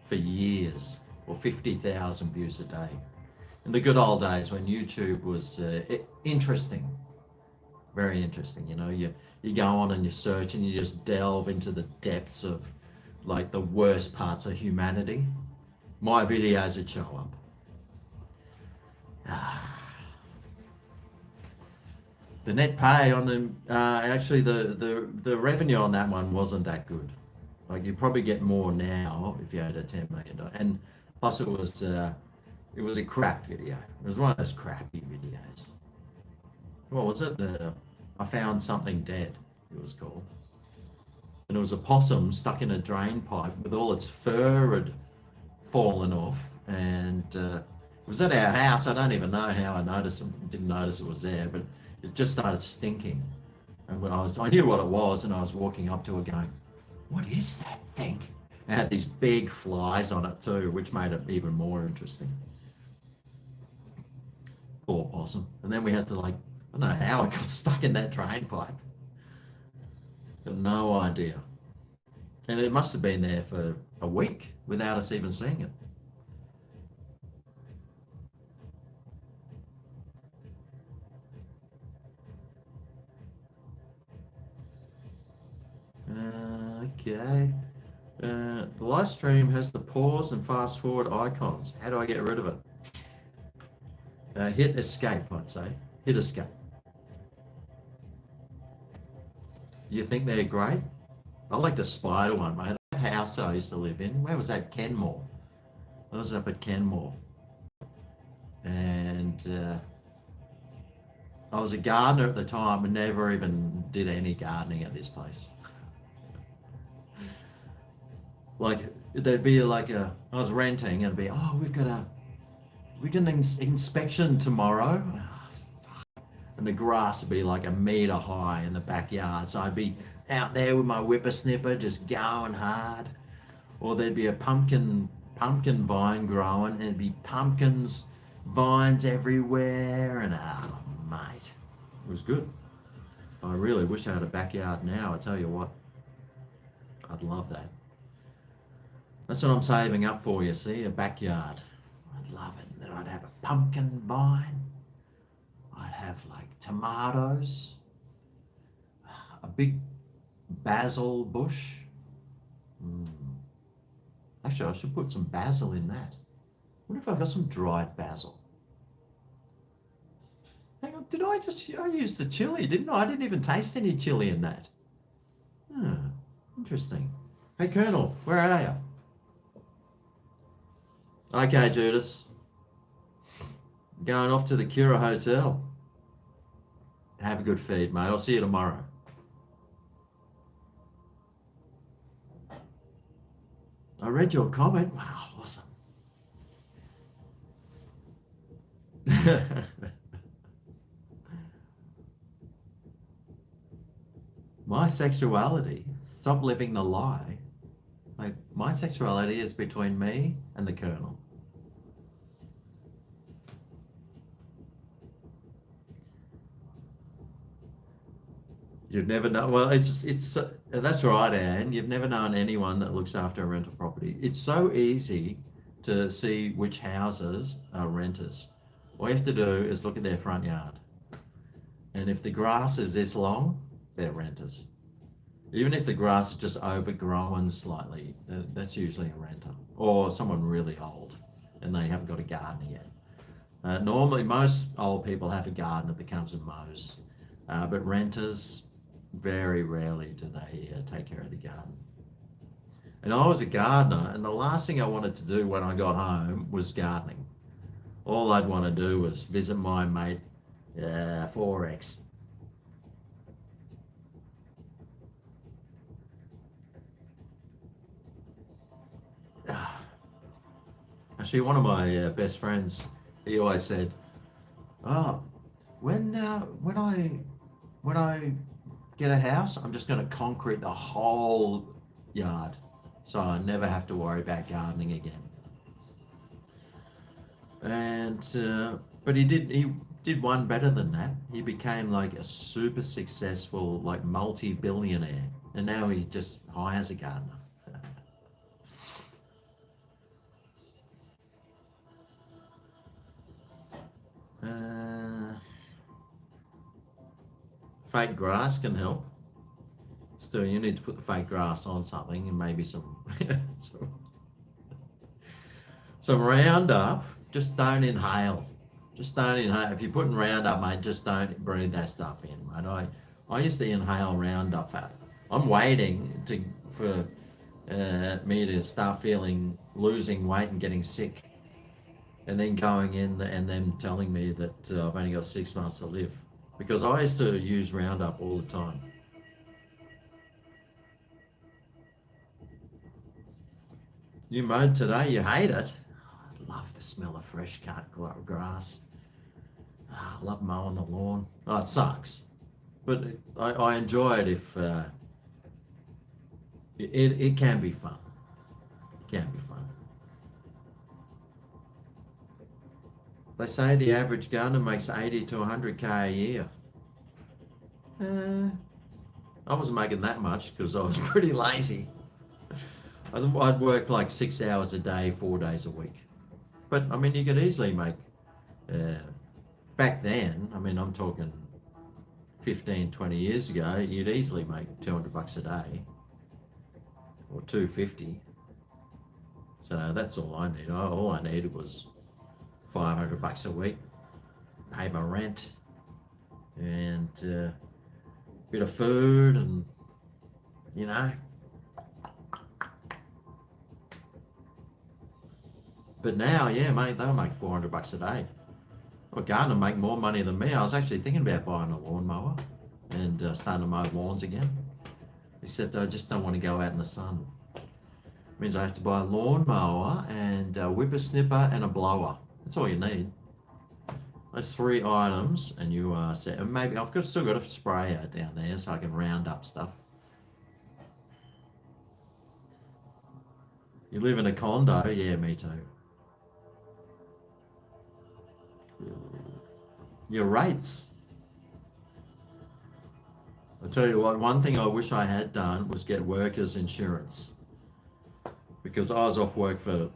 for years, or 50,000 views a day. In the good old days when YouTube was interesting, very interesting. You know, you go on and you search and you just delve into the depths of like the worst parts of humanity. My videos would show up. The net pay on them, actually the revenue on that one wasn't that good. Like you probably get more now if you had a $10 million, and plus it was a crap video. It was one of those crappy videos. What was it? I found something dead. It was called, and it was a possum stuck in a drain pipe with all its fur had fallen off, and it was at our house. I don't even know how I didn't notice it was there, but it just started stinking. And when I knew what it was, and I was walking up to it going, what is that thing? It had these big flies on it too, which made it even more interesting. Poor possum. And then we had to I don't know how it got stuck in that drain pipe. Got no idea. And it must have been there for a week without us even seeing it. Okay. The live stream has the pause and fast forward icons. How do I get rid of it? Hit escape, I'd say. Hit escape. You think they're great? I like the spider one, mate. That house I used to live in. Where was that? Kenmore. I was up at Kenmore. And I was a gardener at the time and never even did any gardening at this place. Like, there'd be like I was renting and it'd be, oh, we got an inspection tomorrow. And the grass would be like a meter high in the backyard. So I'd be out there with my whippersnipper just going hard. Or there'd be a pumpkin vine growing and it'd be pumpkins, vines everywhere. And mate, it was good. I really wish I had a backyard now. I tell you what, I'd love that. That's what I'm saving up for, you see, a backyard. I'd love it. And then I'd have a pumpkin vine. I'd have like tomatoes, a big basil bush. Actually, I should put some basil in that. What if I got some dried basil? Hang on, I used the chili, didn't I? I didn't even taste any chili in that. Interesting. Hey, Colonel, where are you? Okay, Judas. Going off to the Cura Hotel. Have a good feed, mate. I'll see you tomorrow. I read your comment. Wow, awesome. My sexuality, stop living the lie. Like, my sexuality is between me and the Colonel. You've never known. Well, it's that's right, Anne. You've never known anyone that looks after a rental property. It's so easy to see which houses are renters. All you have to do is look at their front yard, and if the grass is this long, they're renters. Even if the grass is just overgrown slightly, that's usually a renter or someone really old, and they haven't got a gardener yet. Normally, most old people have a gardener that comes and mows, but renters, very rarely do they take care of the garden. And I was a gardener, and the last thing I wanted to do when I got home was gardening. All I'd want to do was visit my mate, 4X. Actually, one of my best friends, he always said, "Oh, when I get a house, I'm just going to concrete the whole yard, so I never have to worry about gardening again." And but he did one better than that. He became like a super successful, like multi-billionaire, and now he just hires a gardener. Fake grass can help. Still, you need to put the fake grass on something and maybe some some Roundup. Just don't inhale. Just don't inhale. If you're putting Roundup, mate, just don't breathe that stuff in, mate. I used to inhale Roundup. I'm waiting for me to start losing weight and getting sick, and then going in and them telling me that I've only got 6 months to live, because I used to use Roundup all the time. You mowed today, you hate it. I love the smell of fresh cut grass. I love mowing the lawn. Oh, it sucks, but I enjoy it if it can be fun. It can be fun. They say the average gardener makes 80 to 100K a year. I wasn't making that much because I was pretty lazy. I'd work like 6 hours a day, 4 days a week. But I mean, you could easily make, back then, I mean, I'm talking 15, 20 years ago, you'd easily make $200 a day or $250. So that's all I need. All I needed was $500 a week, pay my rent, and a bit of food, and you know. But now, yeah, mate, they'll make $400 a day. Well, Gardner make more money than me. I was actually thinking about buying a lawnmower and starting to mow lawns again. Except I just don't want to go out in the sun. It means I have to buy a lawnmower and a whippersnipper and a blower. That's all you need. Those 3 items and you are set. And maybe still got a sprayer down there so I can round up stuff. You live in a condo? Yeah, me too. Your rates. I tell you what, one thing I wish I had done was get workers' insurance. Because I was off work for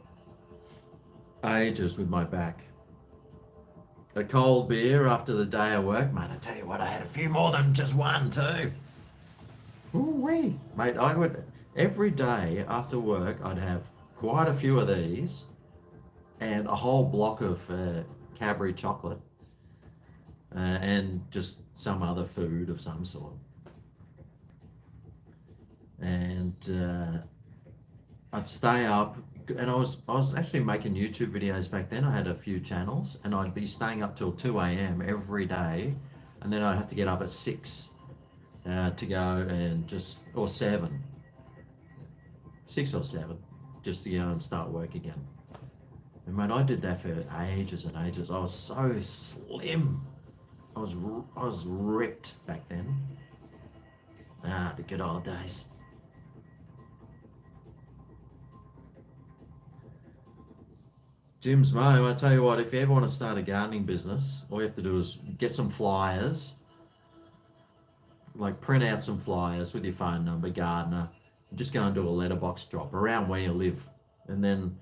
ages with my back. A cold beer after the day of work, mate, I tell you what, I had a few more than just one too. Ooh-wee. Mate, I would, every day after work, I'd have quite a few of these and a whole block of Cadbury chocolate and just some other food of some sort. And I'd stay up, and I was actually making YouTube videos back then. I had a few channels, and I'd be staying up till 2 a.m. every day, and then I'd have to get up at 6 to go and or 7, 6 or 7, just to go and start work again. And mate, I did that for ages and ages. I was so slim. I was ripped back then. The good old days. Jim's Mo, I tell you what, if you ever want to start a gardening business, all you have to do is get some flyers, like print out some flyers with your phone number, gardener, and just go and do a letterbox drop around where you live. And then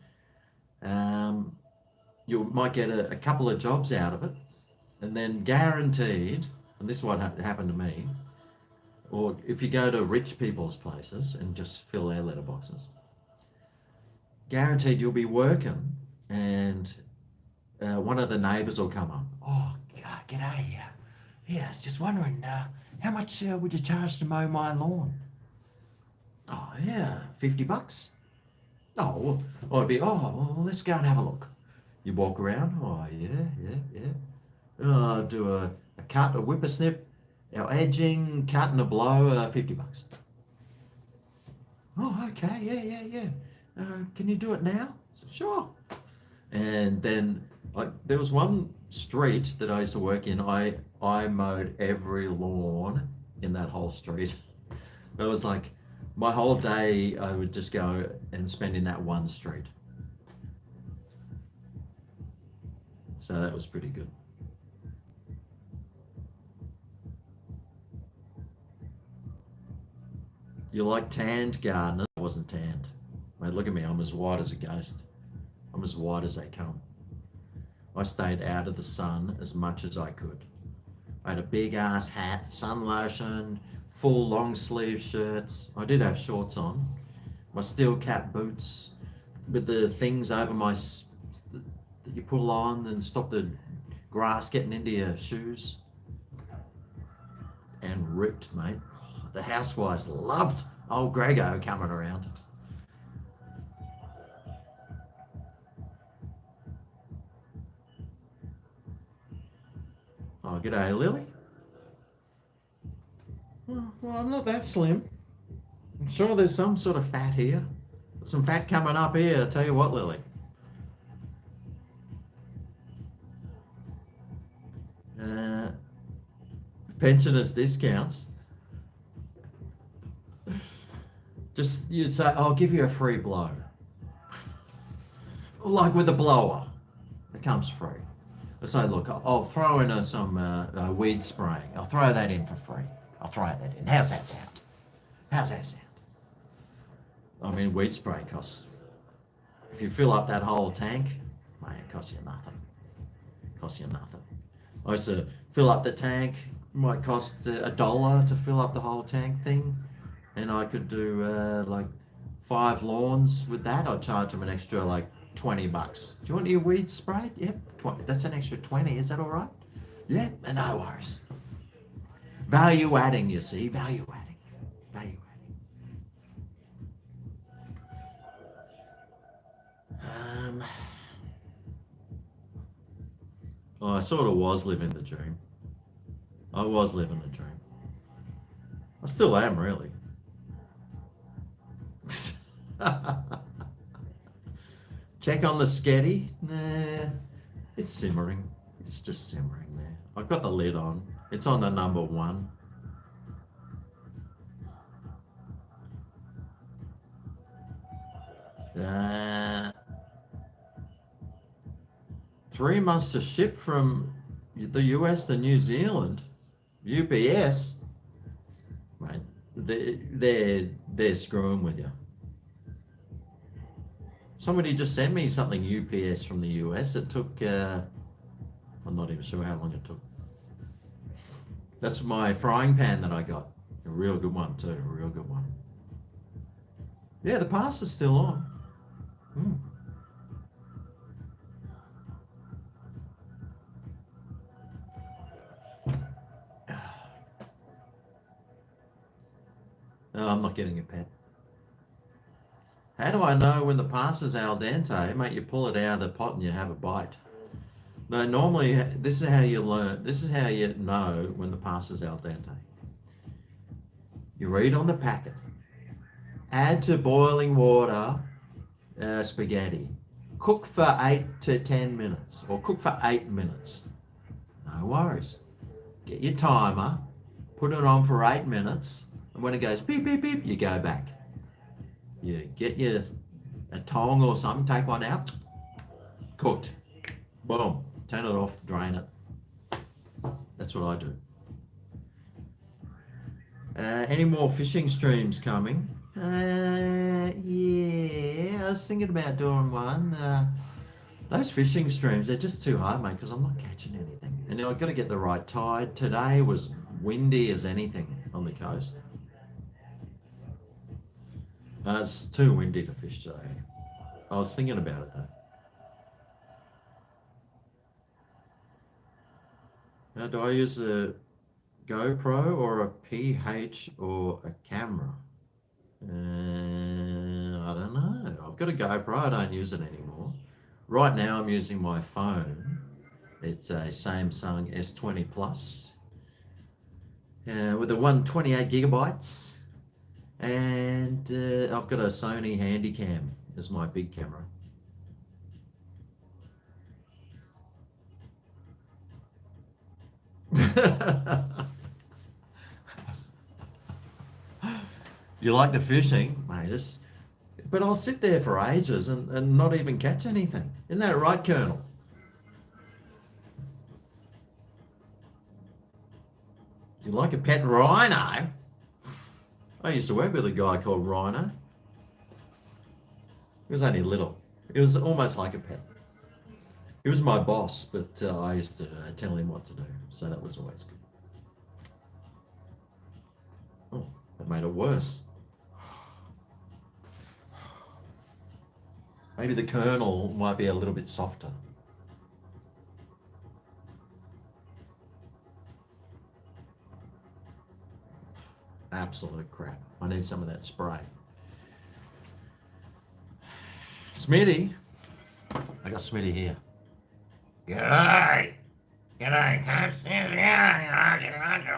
you might get a couple of jobs out of it, and then guaranteed, and this is what happened to me, or if you go to rich people's places and just fill their letterboxes, guaranteed you'll be working, and one of the neighbours will come up. Oh, g'day. Yeah, I was just wondering, how much would you charge to mow my lawn? Oh, yeah, $50. Oh, well, I'd be, well, let's go and have a look. You walk around. Oh, yeah. Do a cut, a whippersnip, our edging, cut and a blow, $50. Oh, okay, yeah. Can you do it now? I said, sure. And then there was one street that I used to work in. I mowed every lawn in that whole street. It was like my whole day I would just go and spend in that one street. So that was pretty good. You like tanned gardeners? I wasn't tanned. Mate, look at me. I'm as white as a ghost. I'm as white as they come. I stayed out of the sun as much as I could. I had a big ass hat, sun lotion, full long sleeve shirts. I did have shorts on. My steel cap boots with the things over my that you pull on and stop the grass getting into your shoes. And ripped, mate. The housewives loved old GregO coming around. Oh, g'day, Lily. Well, I'm not that slim. I'm sure there's some sort of fat here. There's some fat coming up here, I tell you what, Lily. Pensioners discounts. Just, you'd say, I'll give you a free blow. Like with the blower. It comes free. I say, look, I'll throw in some weed spraying. I'll throw that in for free. I'll throw that in. How's that sound? I mean, weed spray costs, if you fill up that whole tank, mate, it costs you nothing. I used to fill up the tank. It might cost $1 to fill up the whole tank thing. And I could do like 5 lawns with that, I'd charge them an extra like $20. Do you want your weed sprayed? Yep, 20. That's an extra 20. Is that all right? Yeah, no worries. Value adding, you see, value adding, value adding. I sort of was living the dream. I was living the dream. I still am, really. Check on the sketty. Nah, it's simmering. It's just simmering there. I've got the lid on. It's on the number 1. Uh, 3 months to ship from the US to New Zealand. UPS. Mate, they're screwing with you. Somebody just sent me something UPS from the US. It took, I'm not even sure how long it took. That's my frying pan that I got. A real good one too, a real good one. Yeah, the pasta's still on. No, I'm not getting a pet. How do I know when the pasta's al dente? Mate, you pull it out of the pot and you have a bite. No, normally this is how you learn. This is how you know when the pasta's al dente. You read on the packet. Add to boiling water spaghetti. Cook for 8 to 10 minutes or cook for 8 minutes. No worries. Get your timer, put it on for 8 minutes, and when it goes beep, beep, beep, you go back. You get a tong or something, take one out, cooked. Boom. Turn it off, drain it. That's what I do. Any more fishing streams coming? Yeah, I was thinking about doing one. Those fishing streams, they're just too hard, mate, because I'm not catching anything. And I've got to get the right tide. Today was windy as anything on the coast. It's too windy to fish today. I was thinking about it though. Now, do I use a GoPro or a PH or a camera? I don't know. I've got a GoPro. I don't use it anymore. Right now, I'm using my phone. It's a Samsung S20 Plus with a 128 gigabytes. And I've got a Sony Handycam as my big camera. You like the fishing, mate? But I'll sit there for ages and not even catch anything. Isn't that right, Colonel? You like a pet rhino? I used to work with a guy called Rhino. He was only little. He was almost like a pet. He was my boss, but I used to tell him what to do. So that was always good. Oh, that made it worse. Maybe the Colonel might be a little bit softer. Absolute crap. I need some of that spray. Smitty. I got Smitty here. G'day. G'day, can't stand down.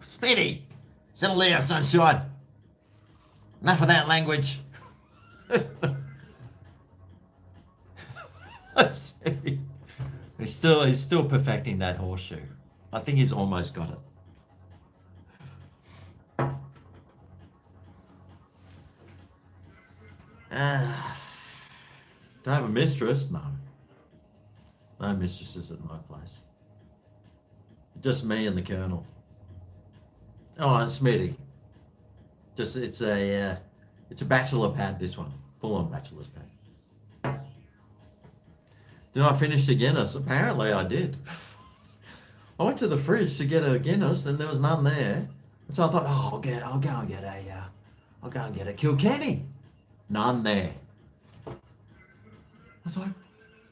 Smitty. Settle there, sunshine. Enough of that language. He's still perfecting that horseshoe. I think he's almost got it. Do I have a mistress? No. No mistresses at my place. Just me and the Colonel. Oh, and Smitty. It's a bachelor pad, this one. Full on bachelor's pad. Did I finish the Guinness? Apparently I did. I went to the fridge to get a Guinness and there was none there. And so I thought, I'll go and get I'll go and get a Kilkenny. None there. I was like,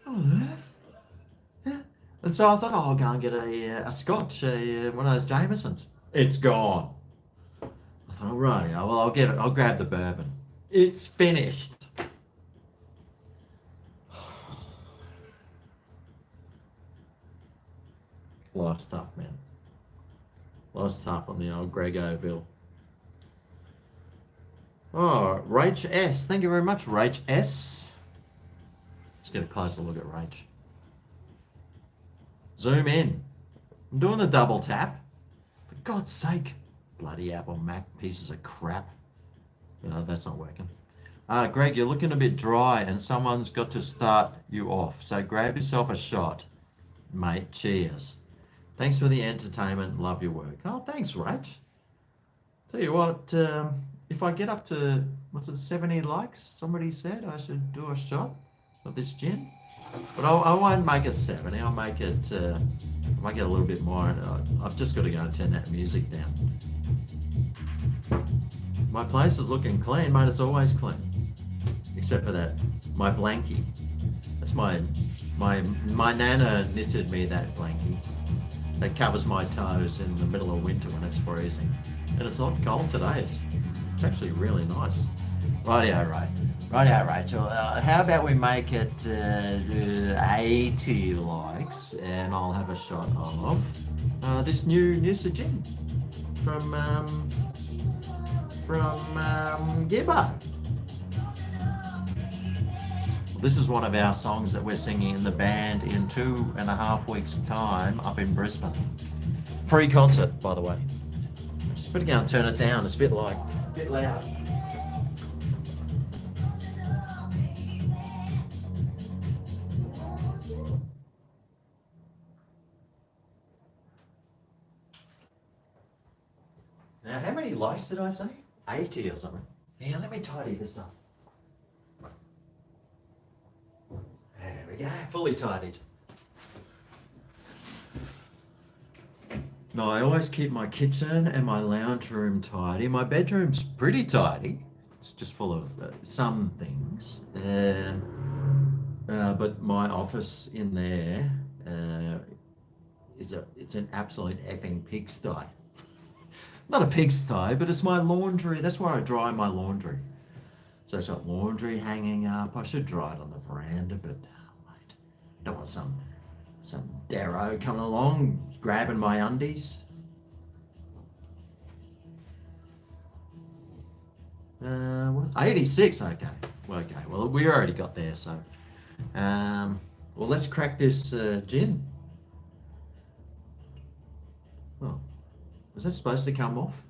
what on earth? Yeah. And so I thought, oh, I'll go and get a Scotch, one of those Jamesons. It's gone. I thought, right, yeah, well, I'll grab the bourbon. It's finished. A lot of stuff, man. A lot of stuff on the old GregOville. Oh, Rach S. Thank you very much, Rach S. Let's get a closer look at Rach. Zoom in. I'm doing the double tap. For God's sake. Bloody Apple Mac pieces of crap. No, that's not working. Greg, you're looking a bit dry and someone's got to start you off. So grab yourself a shot, mate. Cheers. Thanks for the entertainment. Love your work. Oh, thanks, Rach. Tell you what, if I get up to, 70 likes, somebody said I should do a shot of this gin. But I won't make it 70. I'll make it a little bit more. I've just got to go and turn that music down. My place is looking clean, mate. It's always clean, except for that my blankie. That's my nana knitted me that blankie. That covers my toes in the middle of winter when it's freezing, and it's not cold today. It's actually really nice. Rightio, Rachel. How about we make it 80 likes, and I'll have a shot of this new gin from Gibbo. This is one of our songs that we're singing in the band in 2.5 weeks' time up in Brisbane. Free concert, by the way. Just better go and turn it down. It's a bit loud. Now, how many likes did I say? 80 or something. Yeah, let me tidy this up. There we go, fully tidied. No, I always keep my kitchen and my lounge room tidy. My bedroom's pretty tidy. It's just full of some things. But my office in there it's an absolute effing pigsty. Not a pigsty, but it's my laundry. That's where I dry my laundry. So it's got laundry hanging up. I should dry it on the veranda, but mate, don't want some Darrow coming along, grabbing my undies. 86, okay. Well, we already got there, so. Well, let's crack this gin. Oh, was that supposed to come off?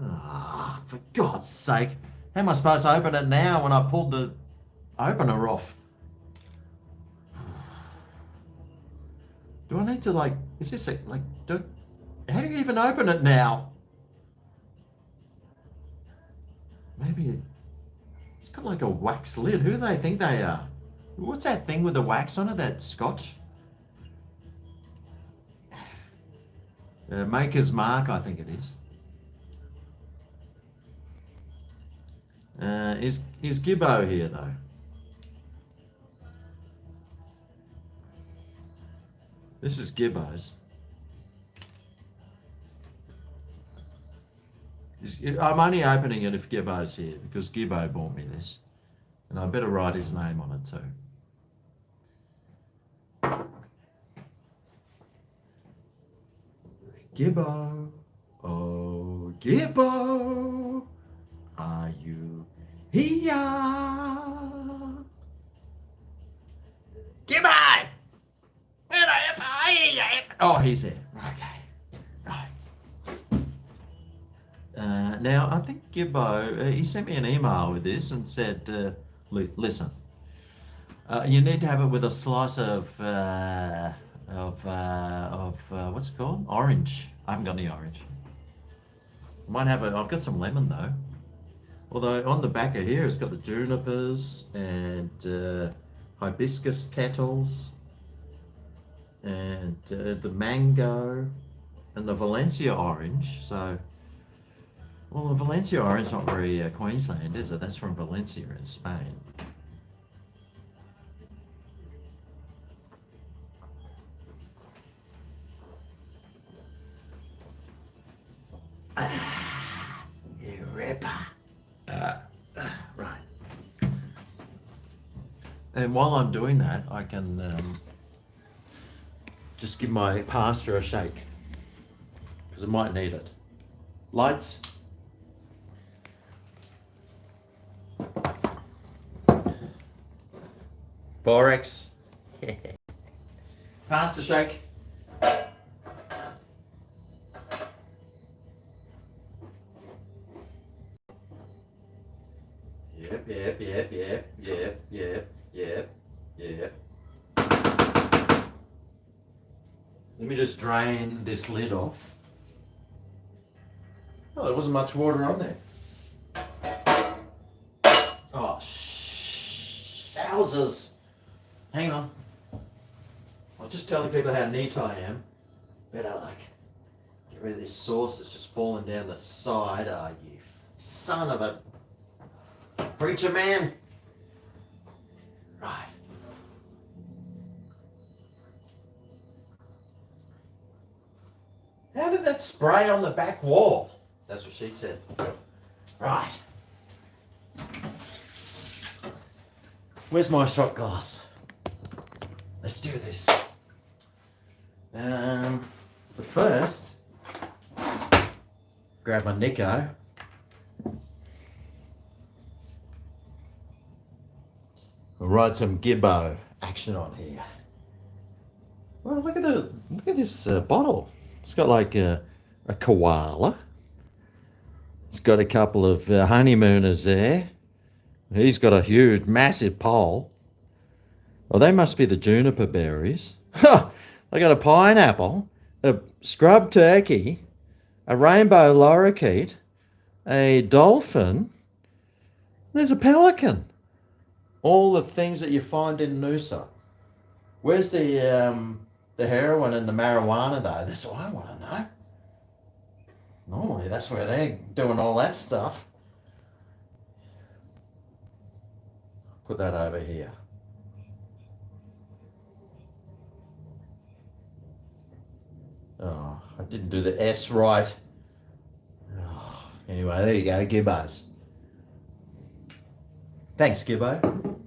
Ah, for God's sake. How am I supposed to open it now when I pulled the opener off? Do I need to is this how do you even open it now? Maybe it's got like a wax lid. Who do they think they are? What's that thing with the wax on it, that scotch? Maker's Mark, I think it is. Is Gibbo here though? This is Gibbo's. I'm only opening it if Gibbo's here because Gibbo bought me this. And I better write his name on it too. Gibbo, oh Gibbo, are you here? Gibbo! Where the F are you? Oh, he's there. Okay. Right. Now, I think Gibbo, he sent me an email with this and said, listen, you need to have it with a slice of what's it called? Orange. I haven't got any orange. Might have it. I've got some lemon though. Although on the back of here, it's got the junipers and hibiscus petals and the mango and the Valencia orange. So Well, the Valencia orange not very Queensland, is it? That's from Valencia in Spain. You ripper. Right. And while I'm doing that, I can just give my pasta a shake, because I might need it. Lights. Borax. Pasta shake. Yep. Let me just drain this lid off. Oh, there wasn't much water on there. Oh, showzers. Hang on. I'll just tell the people how neat I am. Better get rid of this sauce that's just falling down the side. Ah, you son of a preacher man. Right. How did that spray on the back wall? That's what she said. Right. Where's my shot glass? Let's do this. But first, grab my GregO. We'll write some GIBO action on here. Well, look at this bottle. It's got like a koala. It's got a couple of honeymooners there. He's got a huge, massive pole. Well, they must be the juniper berries. They got a pineapple, a scrub turkey, a rainbow lorikeet, a dolphin. There's a pelican. All the things that you find in Noosa. Where's the heroin and the marijuana though? That's what I want to know. Normally that's where they're doing all that stuff. Put that over here. Oh, I didn't do the S right. Oh, anyway, there you go, Gibbos. Thanks, Gibbo.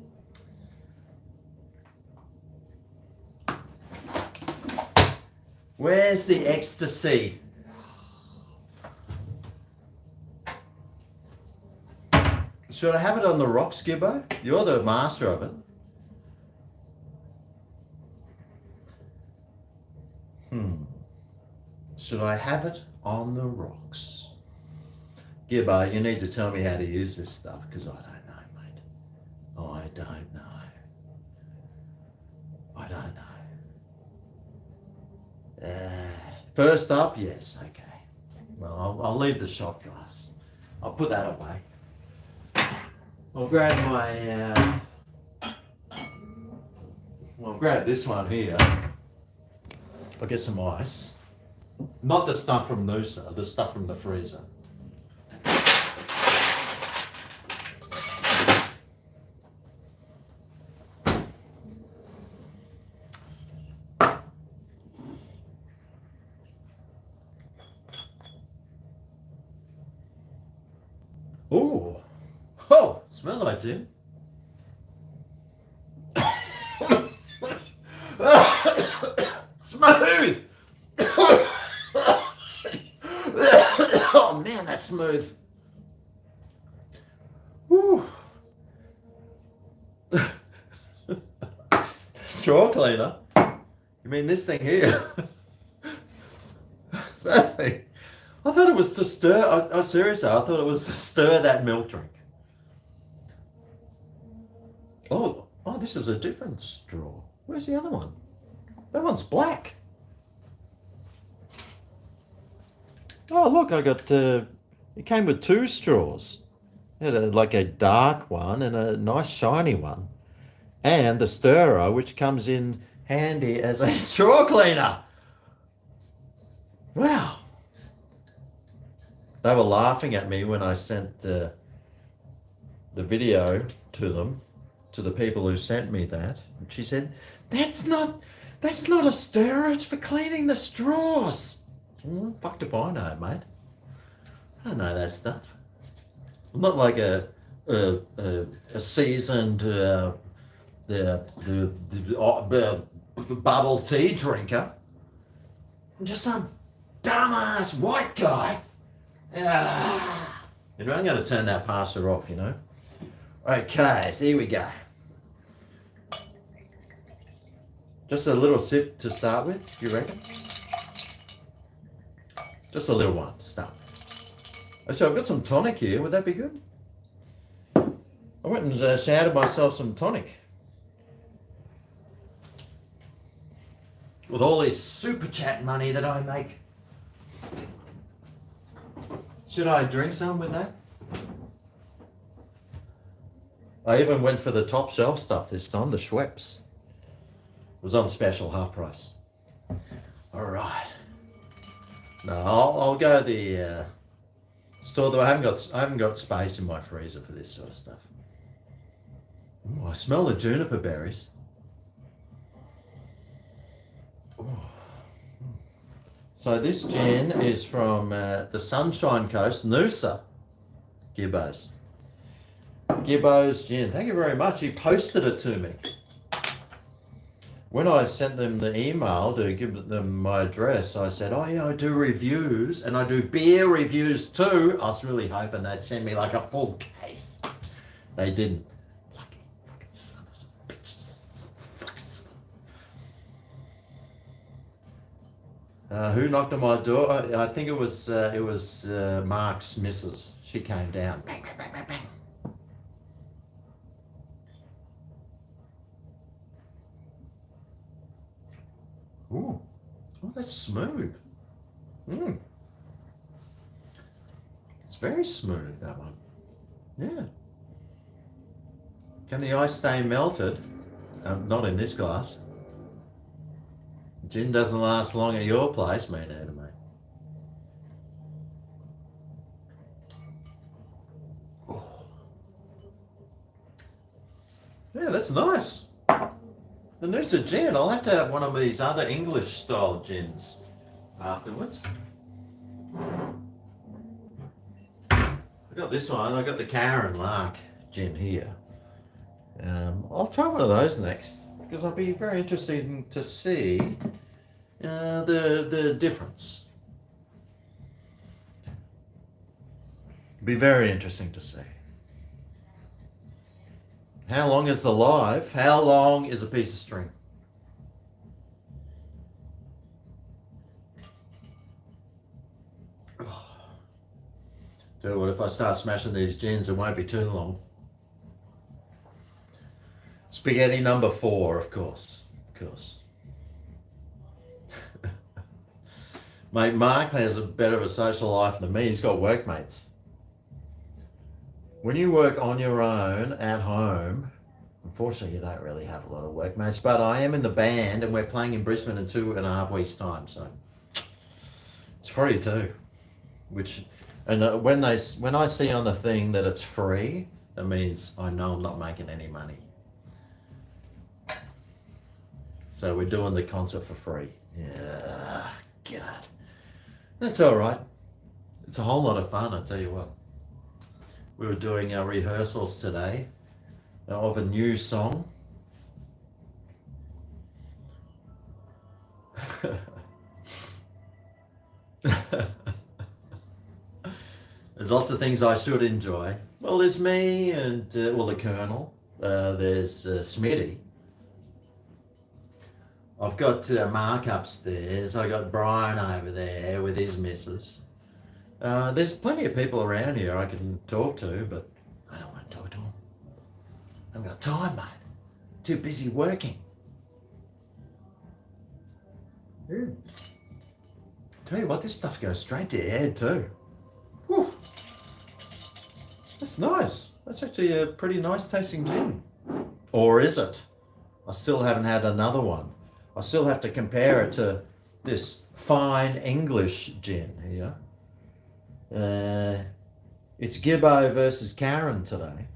Where's the ecstasy? Should I have it on the rocks, Gibbo? You're the master of it. Should I have it on the rocks? Gibbo, you need to tell me how to use this stuff, because I don't know, mate. I don't know. First up, yes, okay. Well, I'll leave the shot glass. I'll put that away. I'll grab my, I'll grab this one here. I'll get some ice. Not the stuff from Noosa, the stuff from the freezer. Ooh. Oh, smells like gin. Smooth! Oh man, that's smooth. Woo. Straw cleaner? You mean this thing here? That thing. I thought it was to stir. Oh, seriously, I thought it was to stir that milk drink. Oh, this is a different straw. Where's the other one? That one's black. Oh, look, I got, it came with two straws. It had like a dark one and a nice shiny one. And the stirrer, which comes in handy as a straw cleaner. Wow. They were laughing at me when I sent the video to them, to the people who sent me that. And she said, that's not a stirrer, it's for cleaning the straws. Well, fucked if I know, mate. I don't know that stuff. I'm not like a seasoned bubble tea drinker. I'm just some dumbass white guy. You know, I'm going to turn that passer off, you know. Okay, so here we go. Just a little sip to start with, you reckon? Just a little one to start with. Actually, I've got some tonic here. Would that be good? I went and showered myself some tonic. With all this super chat money that I make. Should I drink some with that? I even went for the top shelf stuff this time, the Schweppes. It was on special, half price. All right. No, I'll go the store though. I haven't got space in my freezer for this sort of stuff. Ooh, I smell the juniper berries. Ooh. So this gin is from the Sunshine Coast, Noosa, Gibbo's. Gibbo's gin. Thank you very much. He posted it to me. When I sent them the email to give them my address, I said, oh yeah, I do reviews and I do beer reviews too. I was really hoping they'd send me like a full case. They didn't. Lucky fucking son of a bitch. Who knocked on my door? I think it was Mark's missus. She came down. Bang, bang, bang, bang, bang. Ooh. Oh, that's smooth. It's very smooth, that one. Yeah. Can the ice stay melted? Not in this glass. Gin doesn't last long at your place, mate, mate. Oh. Yeah, that's nice. The Noosa gin. I'll have to have one of these other English style gins afterwards. I got this one. I got the Karen Lark gin here. I'll try one of those next because I'll be very interested to see the difference. Be very interesting to see. How long is alive? How long is a piece of string? Oh. Tell you what, if I start smashing these gins, it won't be too long. Spaghetti number 4, of course. Of course. Mate, Mark has a better of a social life than me. He's got workmates. When you work on your own at home, unfortunately you don't really have a lot of workmates, but I am in the band and we're playing in Brisbane in 2.5 weeks' time, so it's free too. When I see on the thing that it's free, that means I know I'm not making any money. So we're doing the concert for free. Yeah, God, that's all right. It's a whole lot of fun, I tell you what. We were doing our rehearsals today of a new song. There's lots of things I should enjoy. Well, there's me and, the Colonel. There's Smitty. I've got Mark upstairs. I got Brian over there with his missus. There's plenty of people around here I can talk to, but I don't want to talk to them. I haven't got time, mate. Too busy working. Yeah. Tell you what, this stuff goes straight to your head too. Whew. That's nice. That's actually a pretty nice tasting gin. Or is it? I still haven't had another one. I still have to compare it to this fine English gin here. It's GregO versus Karen today.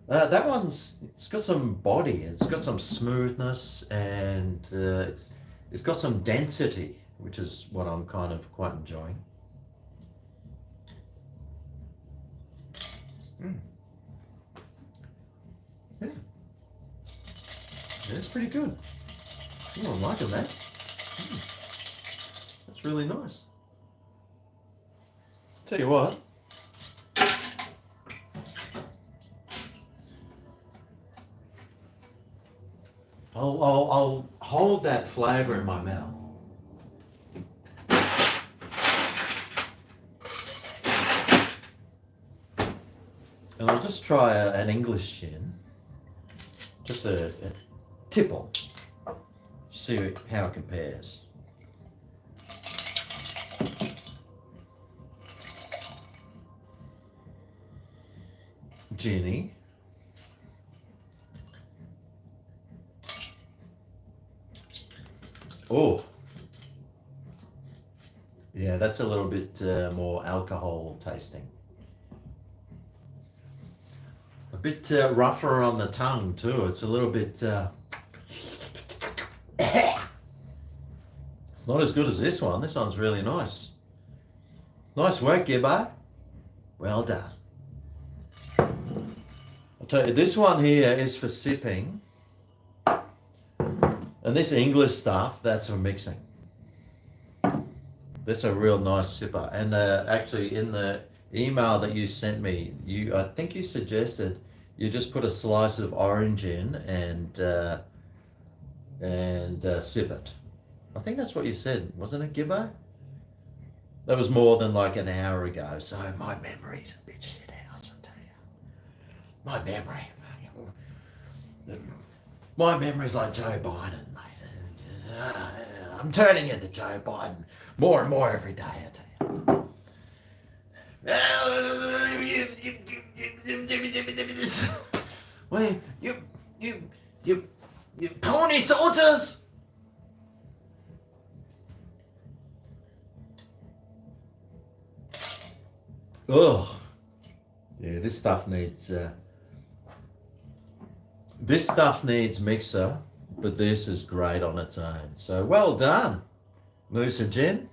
That one's, it's got some body, it's got some smoothness, and it's got some density, which is what I'm kind of quite enjoying. Yeah. Yeah, it's pretty good. I'm liking that. That's really nice. Tell you what. I'll hold that flavour in my mouth. And I'll just try an English gin. Just a tipple. See how it compares. Ginny. Oh, yeah, that's a little bit more alcohol tasting. A bit rougher on the tongue too. It's a little bit. It's not as good as this one. This one's really nice. Nice work, GregO. Well done. I'll tell you, this one here is for sipping. And this English stuff, that's for mixing. That's a real nice sipper. And actually, in the email that you sent me, I think you suggested you just put a slice of orange in and sip it. I think that's what you said, wasn't it, GregO? That was more than like an hour ago, so my memory's a bit shit house, I tell you. My memory's like Joe Biden. I'm turning into Joe Biden more and more every day, I tell you. Well, you pony soldiers! Ugh. Yeah, this stuff needs mixer. But this is great on its own. So well done, Musa Jen.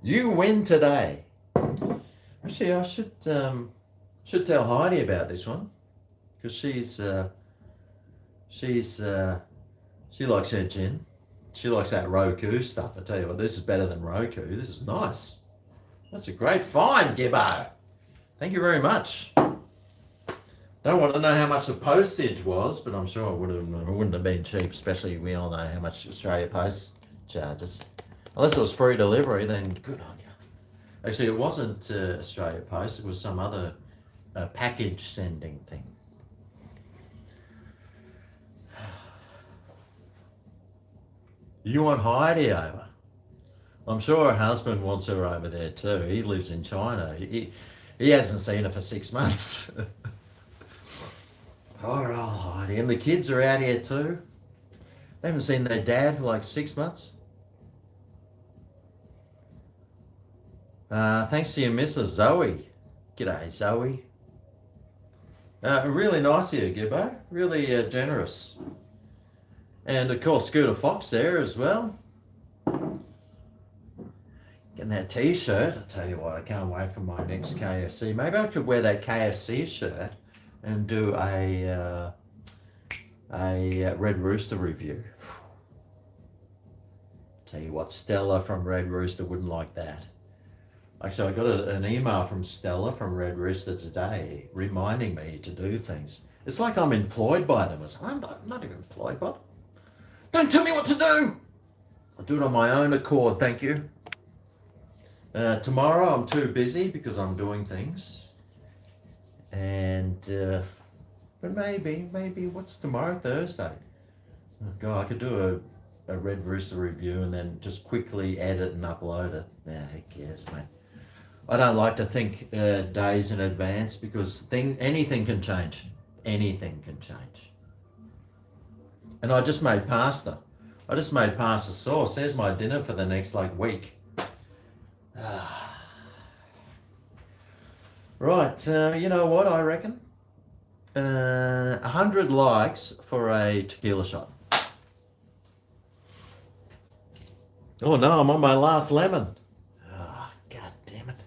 You win today. Actually, I should tell Heidi about this one because she likes her gin. She likes that Roku stuff. I tell you what, this is better than Roku. This is nice. That's a great find, GregO. Thank you very much. Don't want to know how much the postage was, but I'm sure it wouldn't have been cheap, especially we all know how much Australia Post charges. Unless it was free delivery, then good on you. Actually, it wasn't Australia Post, it was some other package sending thing. You want Heidi over? I'm sure her husband wants her over there too. He lives in China. He hasn't seen her for 6 months. Poor old Heidi. And the kids are out here too. They haven't seen their dad for like 6 months. Thanks to your Mrs. Zoe. G'day, Zoe. Really nice of you, GregO. Really generous. And of course, Scooter Fox there as well. Getting that t-shirt. I tell you what, I can't wait for my next KFC. Maybe I could wear that KFC shirt and do a Red Rooster review. Tell you what, Stella from Red Rooster wouldn't like that. Actually, I got an email from Stella from Red Rooster today reminding me to do things. It's like I'm employed by them. I'm not even employed by them. Don't tell me what to do! I'll do it on my own accord, thank you. Tomorrow I'm too busy because I'm doing things. And, but maybe, what's tomorrow? Thursday? Oh God, I could do a Red Rooster review and then just quickly edit and upload it. Yeah, who cares, mate? I don't like to think days in advance because anything can change. Anything can change. And I just made pasta. I just made pasta sauce. There's my dinner for the next week. Right, you know what I reckon? 100 likes for a tequila shot. Oh no, I'm on my last lemon. Oh, God damn it.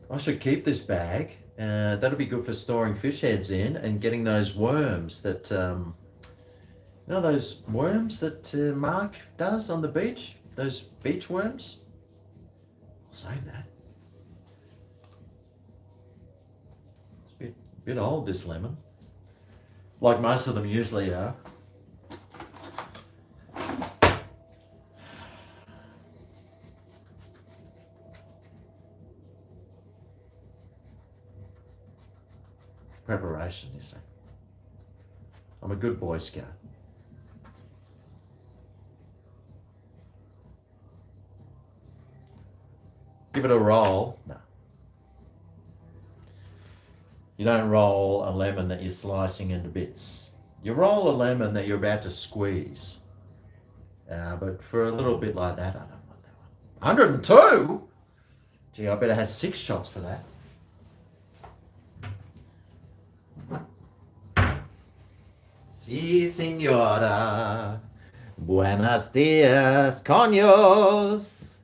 I should keep this bag. That'll be good for storing fish heads in and getting those worms that, those worms that Mark does on the beach? Those beach worms? I'll save that. It's a bit old, this lemon. Like most of them usually are. Preparation, you see. I'm a good Boy Scout. Give it a roll. No. You don't roll a lemon that you're slicing into bits. You roll a lemon that you're about to squeeze. But for a little bit like that, I don't want that one. 102? Gee, I better have 6 shots for that. Sí, señora. Buenos dias, coños.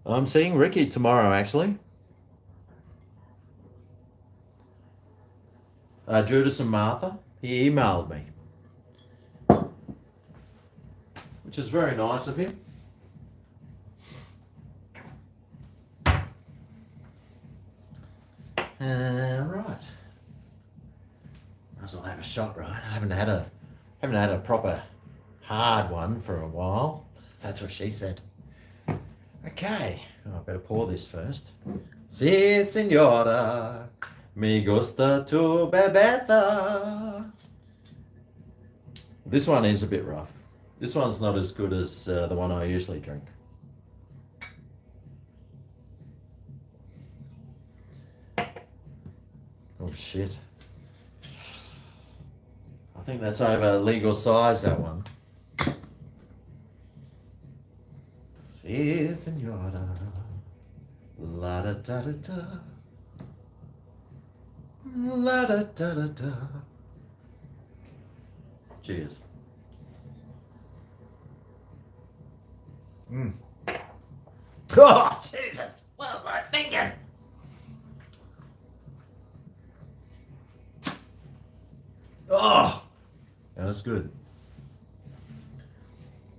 I'm seeing Ricky tomorrow, actually. Judas and Martha. He emailed me, which is very nice of him. Right. Might as well have a shot, right? I haven't had a proper hard one for a while. That's what she said. Okay, I better pour this first. Si, señora, me gusta tu bebeza. This one is a bit rough. This one's not as good as the one I usually drink. Oh shit. I think that's over legal size, that one. Si, señora. La da da da da. La da da da da. Cheers. Oh, Jesus. What am I thinking? Oh, that's good.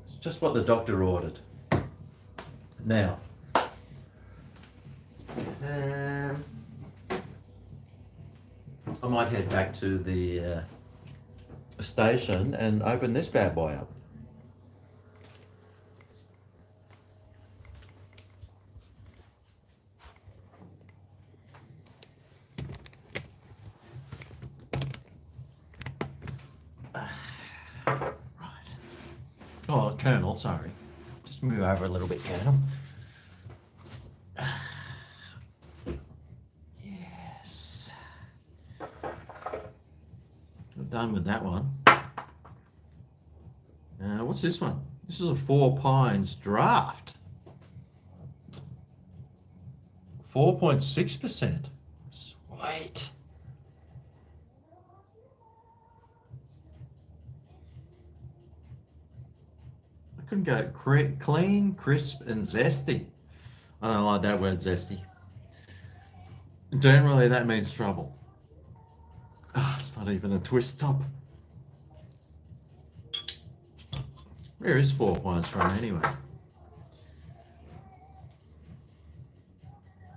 It's just what the doctor ordered. Now, I might head back to the station and open this bad boy up. Oh, Colonel, sorry. Just move over a little bit, Colonel. Yes. I'm done with that one. What's this one? This is a Four Pines draft. 4.6%. Sweet. Couldn't go clean, crisp, and zesty. I don't like that word, zesty. Generally, that means trouble. It's not even a twist top. Where is Four Pines from, anyway?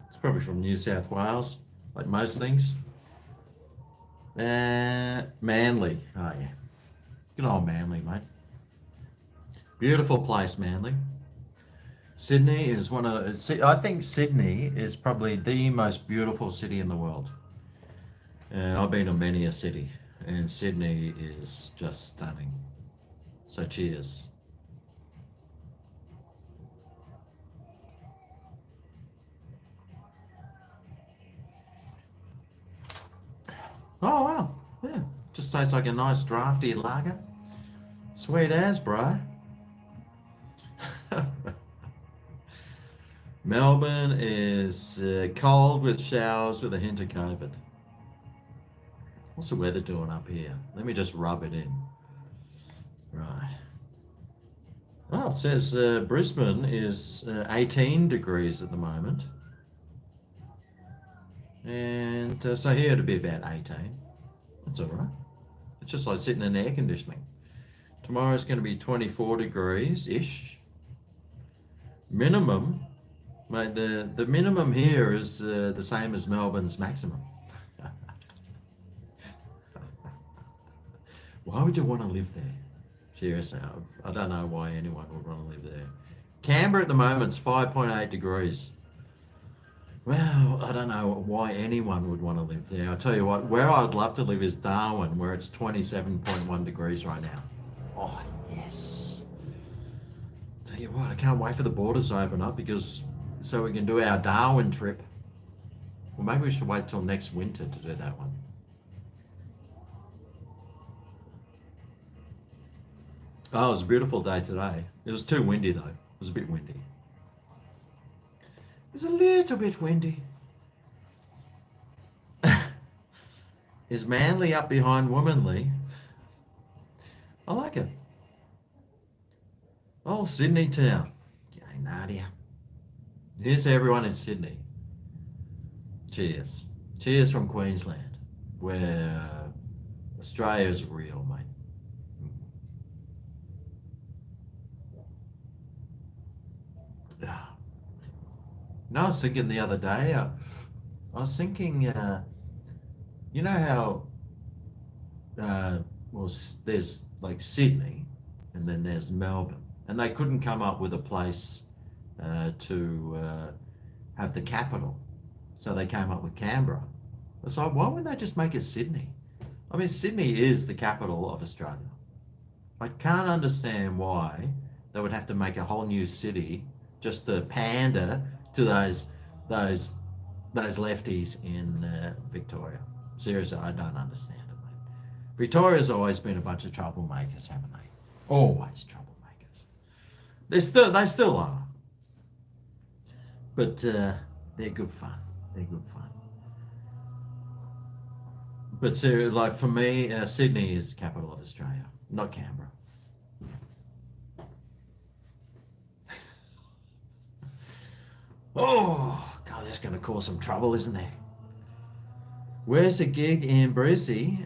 It's probably from New South Wales, like most things. Manly. Oh, yeah. Good old Manly, mate. Beautiful place, Manly. Sydney is I think Sydney is probably the most beautiful city in the world. And I've been to many a city, and Sydney is just stunning. So cheers. Oh, wow. Yeah. Just tastes like a nice drafty lager. Sweet as, bro. Melbourne is cold with showers with a hint of COVID. What's the weather doing up here? Let me just rub it in. Right. Oh, it says Brisbane is 18 degrees at the moment. And so here it'll be about 18. That's all right. It's just like sitting in air conditioning. Tomorrow's going to be 24 degrees-ish. Minimum, mate, the minimum here is the same as Melbourne's maximum. Why would you want to live there? Seriously, I don't know why anyone would want to live there. Canberra at the moment's 5.8 degrees. Well, I don't know why anyone would want to live there. I'll tell you what, where I'd love to live is Darwin, where it's 27.1 degrees right now. Oh, yes. Tell you what, I can't wait for the borders to open up so we can do our Darwin trip. Well, maybe we should wait till next winter to do that one. Oh, it was a beautiful day today. It was too windy though. It was a bit windy. It was a little bit windy. Is manly up behind womanly? I like it. Oh, Sydney town. G'day, Nadia. Here's everyone in Sydney. Cheers. Cheers from Queensland, where Australia's real, mate. No, I was thinking the other day, I was thinking, you know how, there's like Sydney and then there's Melbourne, and they couldn't come up with a place to have the capital, so they came up with Canberra. It's like, why wouldn't they just make it Sydney? I mean, Sydney is the capital of Australia. I can't understand why they would have to make a whole new city just to pander to those lefties in Victoria. Seriously, I don't understand it, mate. Victoria's always been a bunch of troublemakers, haven't they? Always troublemakers. They still are. But they're good fun. They're good fun. But seriously, like for me, Sydney is the capital of Australia, not Canberra. Oh, God, that's going to cause some trouble, isn't there? Where's the gig in Brizzy?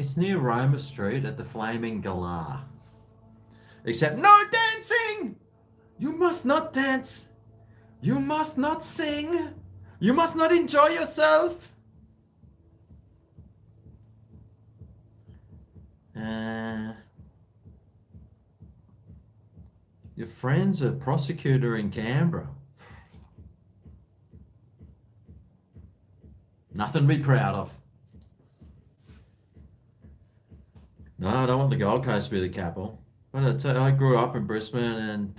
It's near Roma Street at the Flaming Galah. Except no dancing! You must not dance. You must not sing. You must not enjoy yourself. Your friend's a prosecutor in Canberra. Nothing to be proud of. No, I don't want the Gold Coast to be the capital. But I grew up in Brisbane, and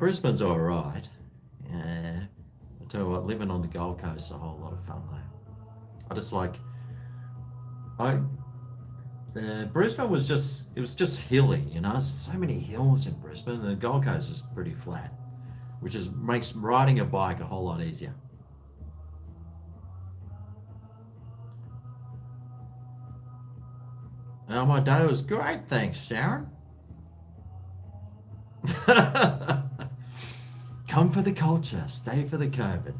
Brisbane's all right. I tell you what, living on the Gold Coast is a whole lot of fun though. I just like, Brisbane was just hilly, you know. So many hills in Brisbane, and the Gold Coast is pretty flat, which makes riding a bike a whole lot easier. Oh, my day was great, thanks, Sharon. Come for the culture, stay for the COVID.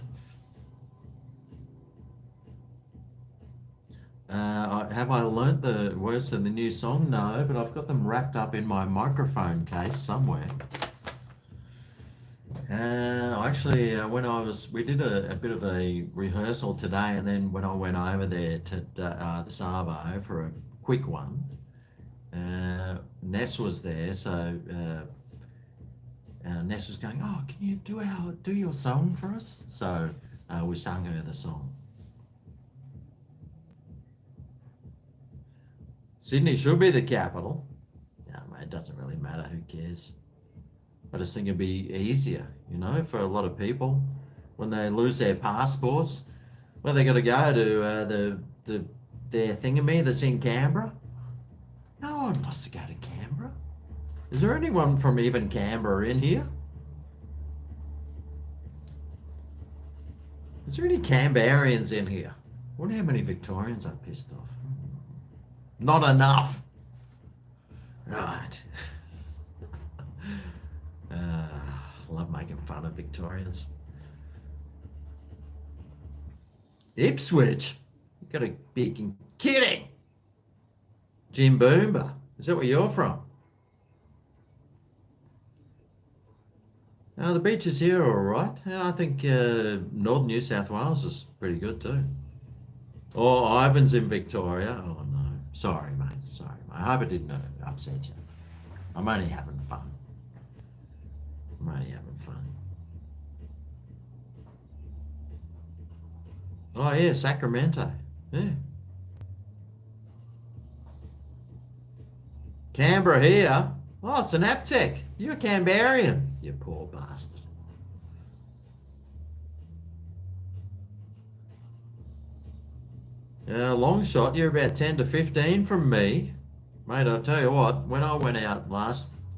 Have I learnt the words of the new song? No, but I've got them wrapped up in my microphone case somewhere. Actually, we did a bit of a rehearsal today, and then when I went over there to the Savo for a quick one, Ness was there, so Ness was going, "Oh, can you do your song for us?" So we sang her the song. Sydney should be the capital. Yeah, mate, it doesn't really matter. Who cares? I just think it'd be easier, you know, for a lot of people when they lose their passports. Well, they got to go to their thingamy that's in Canberra. No one wants to go to Canberra. Is there anyone from even Canberra in here? Is there any Canberrians in here? I wonder how many Victorians I pissed off. Not enough. Right. Love making fun of Victorians. Ipswich? You gotta be kidding. Jimboomba. Is that where you're from? The beaches here are alright. I think northern New South Wales is pretty good too. Oh, Ivan's in Victoria. Oh no. Sorry, mate. Sorry, mate. I hope it didn't upset you. I'm only having fun. I'm only having fun. Oh yeah, Sacramento. Yeah. Canberra here. Oh, Synaptech. You're a Canberrian. You poor bastard. Long shot, you're about 10 to 15 from me. Mate, I'll tell you what, when I went out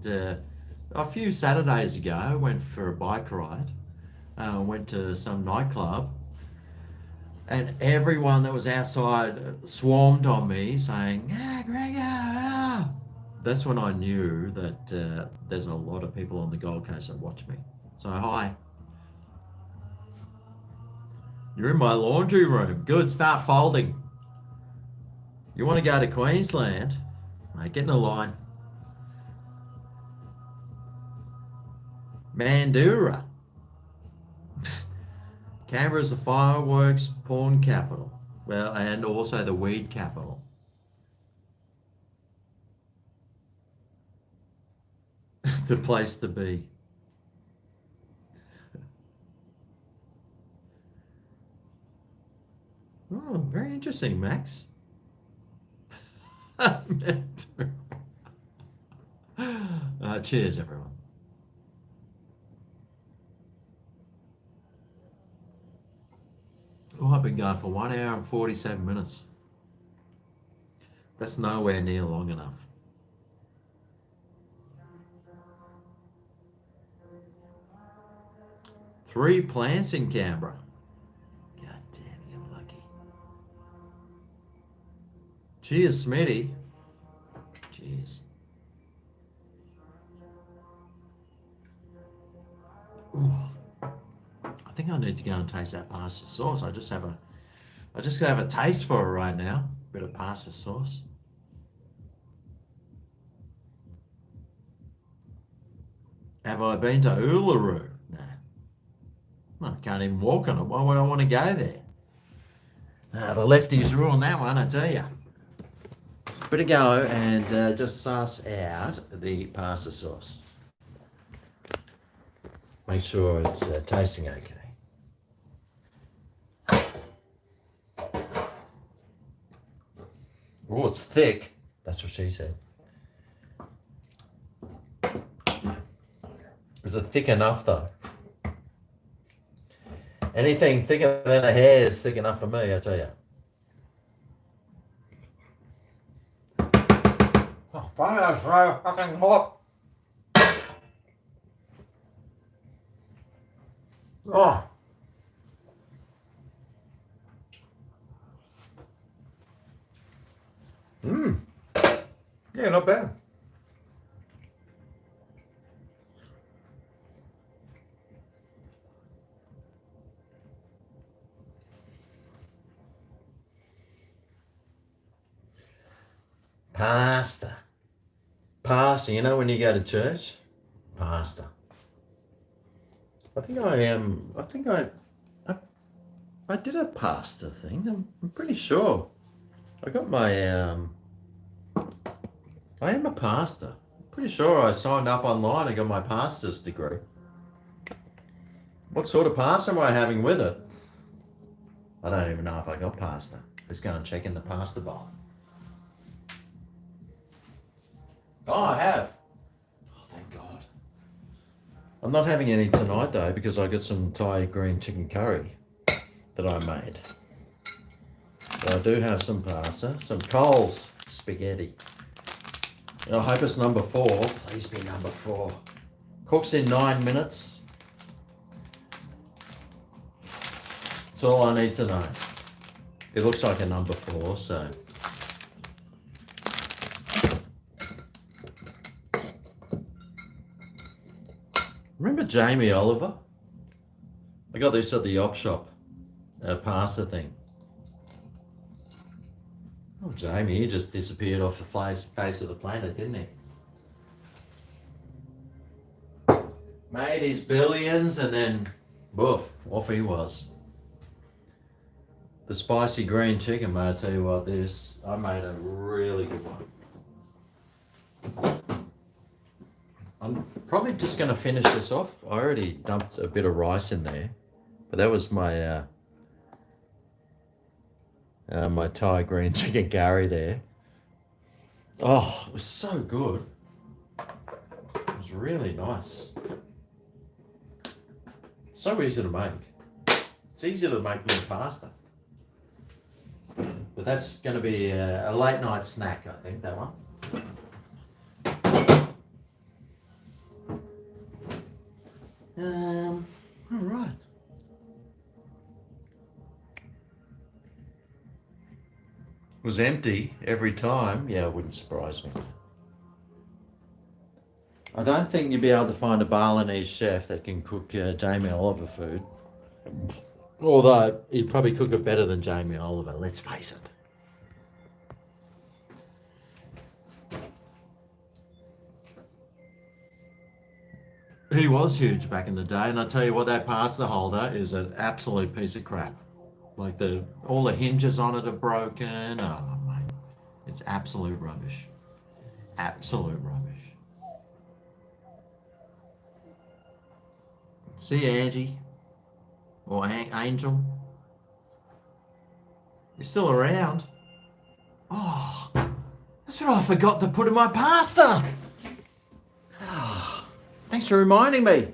a few Saturdays ago, I went for a bike ride. Went to some nightclub. And everyone that was outside swarmed on me saying, GregO. That's when I knew that there's a lot of people on the Gold Coast that watch me. So hi. You're in my laundry room. Good, start folding. You want to go to Queensland? Mate, get in the line. Mandurah. Canberra's the fireworks porn capital. Well, and also the weed capital. The place to be. Oh, very interesting, Max. Cheers, everyone. Oh, I've been going for 1 hour and 47 minutes. That's nowhere near long enough. Three plants in Canberra. God damn, you're lucky. Cheers, Smitty. Cheers. Ooh. I think I need to go and taste that pasta sauce. I just have a taste for it right now. Bit of pasta sauce. Have I been to Uluru? No. I can't even walk on it. Why would I want to go there? The lefties ruin that one, I tell you. Better go and just suss out the pasta sauce. Make sure it's tasting okay. Oh, it's thick. That's what she said. Is it thick enough though? Anything thicker than a hair is thick enough for me, I tell you. Oh, that's so fucking hot. Oh. Yeah, not bad. Pasta, you know when you go to church? Pasta. I did a pasta thing. I'm pretty sure. I got my, I am a pastor. I'm pretty sure I signed up online and got my pastor's degree. What sort of pasta am I having with it? I don't even know if I got pasta. Let's go and check in the pasta bowl. Oh, I have. Oh, thank God. I'm not having any tonight though because I got some Thai green chicken curry that I made. But I do have some pasta, some Coles spaghetti. I hope it's number 4. Please be number 4. Cooks in 9 minutes. That's all I need to know. It looks like a number 4, so. Remember Jamie Oliver? I got this at the op shop, a pasta thing. Oh, Jamie, he just disappeared off the face of the planet, didn't he? Made his billions and then, woof, off he was. The spicy green chicken, mate, I tell you what, I made a really good one. I'm probably just going to finish this off. I already dumped a bit of rice in there, but that was my my Thai green chicken curry there. Oh, it was so good. It was really nice. It's so easy to make. It's easier to make than pasta. But that's going to be a late night snack, I think, that one. All right. It was empty every time. Yeah, it wouldn't surprise me. I don't think you'd be able to find a Balinese chef that can cook Jamie Oliver food. Although, he'd probably cook it better than Jamie Oliver, let's face it. He was huge back in the day, and I tell you what, that pasta holder is an absolute piece of crap. Like all the hinges on it are broken. Oh, mate, it's absolute rubbish. Absolute rubbish. See you, Angie. Or Angel. You're still around. Oh, that's what I forgot to put in my pasta. Oh, thanks for reminding me.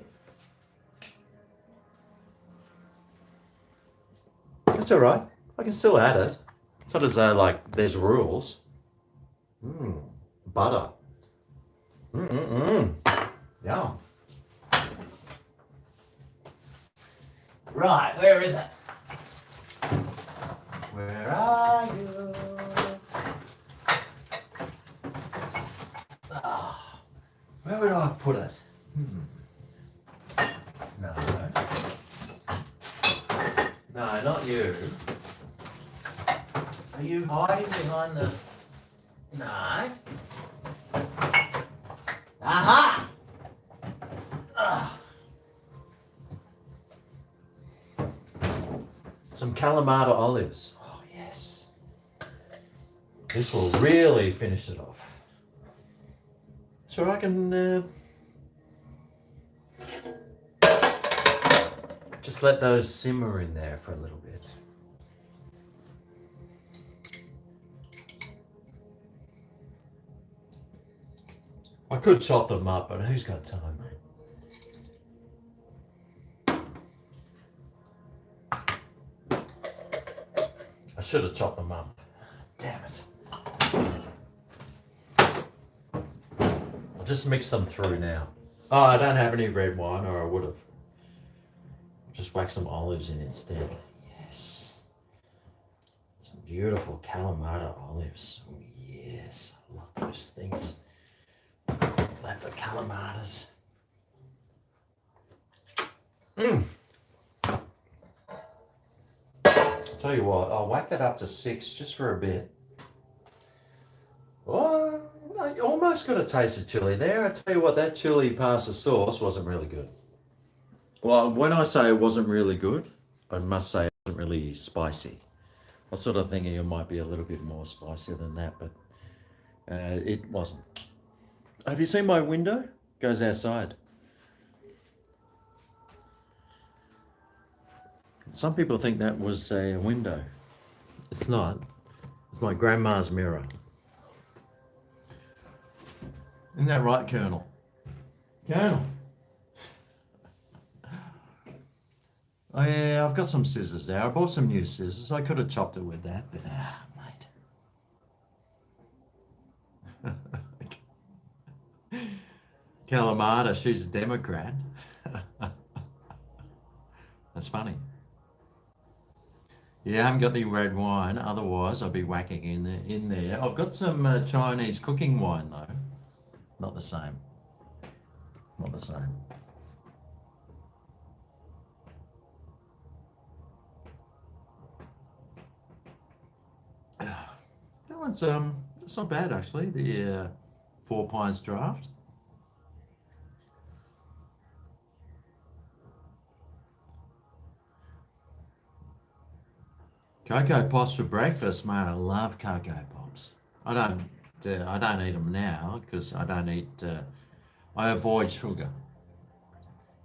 That's all right. I can still add it. It's not as though, like, there's rules. Butter. Yum. Right, where is it? Where are you? Oh, where would I put it? No. No, not you. Are you hiding behind the... No. Aha! Some Kalamata olives. Oh, yes. This will really finish it off. So I can just let those simmer in there for a little bit. I could chop them up, but who's got time, mate? I should have chopped them up. Damn it. I'll just mix them through now. Oh, I don't have any red wine, or I would have. Just whack some olives in instead. Yes. Some beautiful Kalamata olives. Oh, yes. I love those things. Love the Kalamatas. Tell you what, I'll whack that up to 6 just for a bit. Oh, I almost got a taste of chili there. I tell you what, that chili pasta sauce wasn't really good. Well, when I say it wasn't really good, I must say it wasn't really spicy. I was sort of thinking it might be a little bit more spicy than that, but it wasn't. Have you seen my window? It goes outside. Some people think that was a window. It's not. It's my grandma's mirror. Isn't that right, Colonel? Colonel. Oh yeah, I've got some scissors there. I bought some new scissors. I could have chopped it with that, but mate. Kalamata, she's a Democrat. That's funny. Yeah, I haven't got any red wine. Otherwise, I'll be whacking in there. I've got some Chinese cooking wine though. Not the same. Not the same. That one's it's not bad actually. The 4 pints draft. Cocoa Pops for breakfast, mate. I love Cocoa Pops. I don't eat them now because I don't eat. I avoid sugar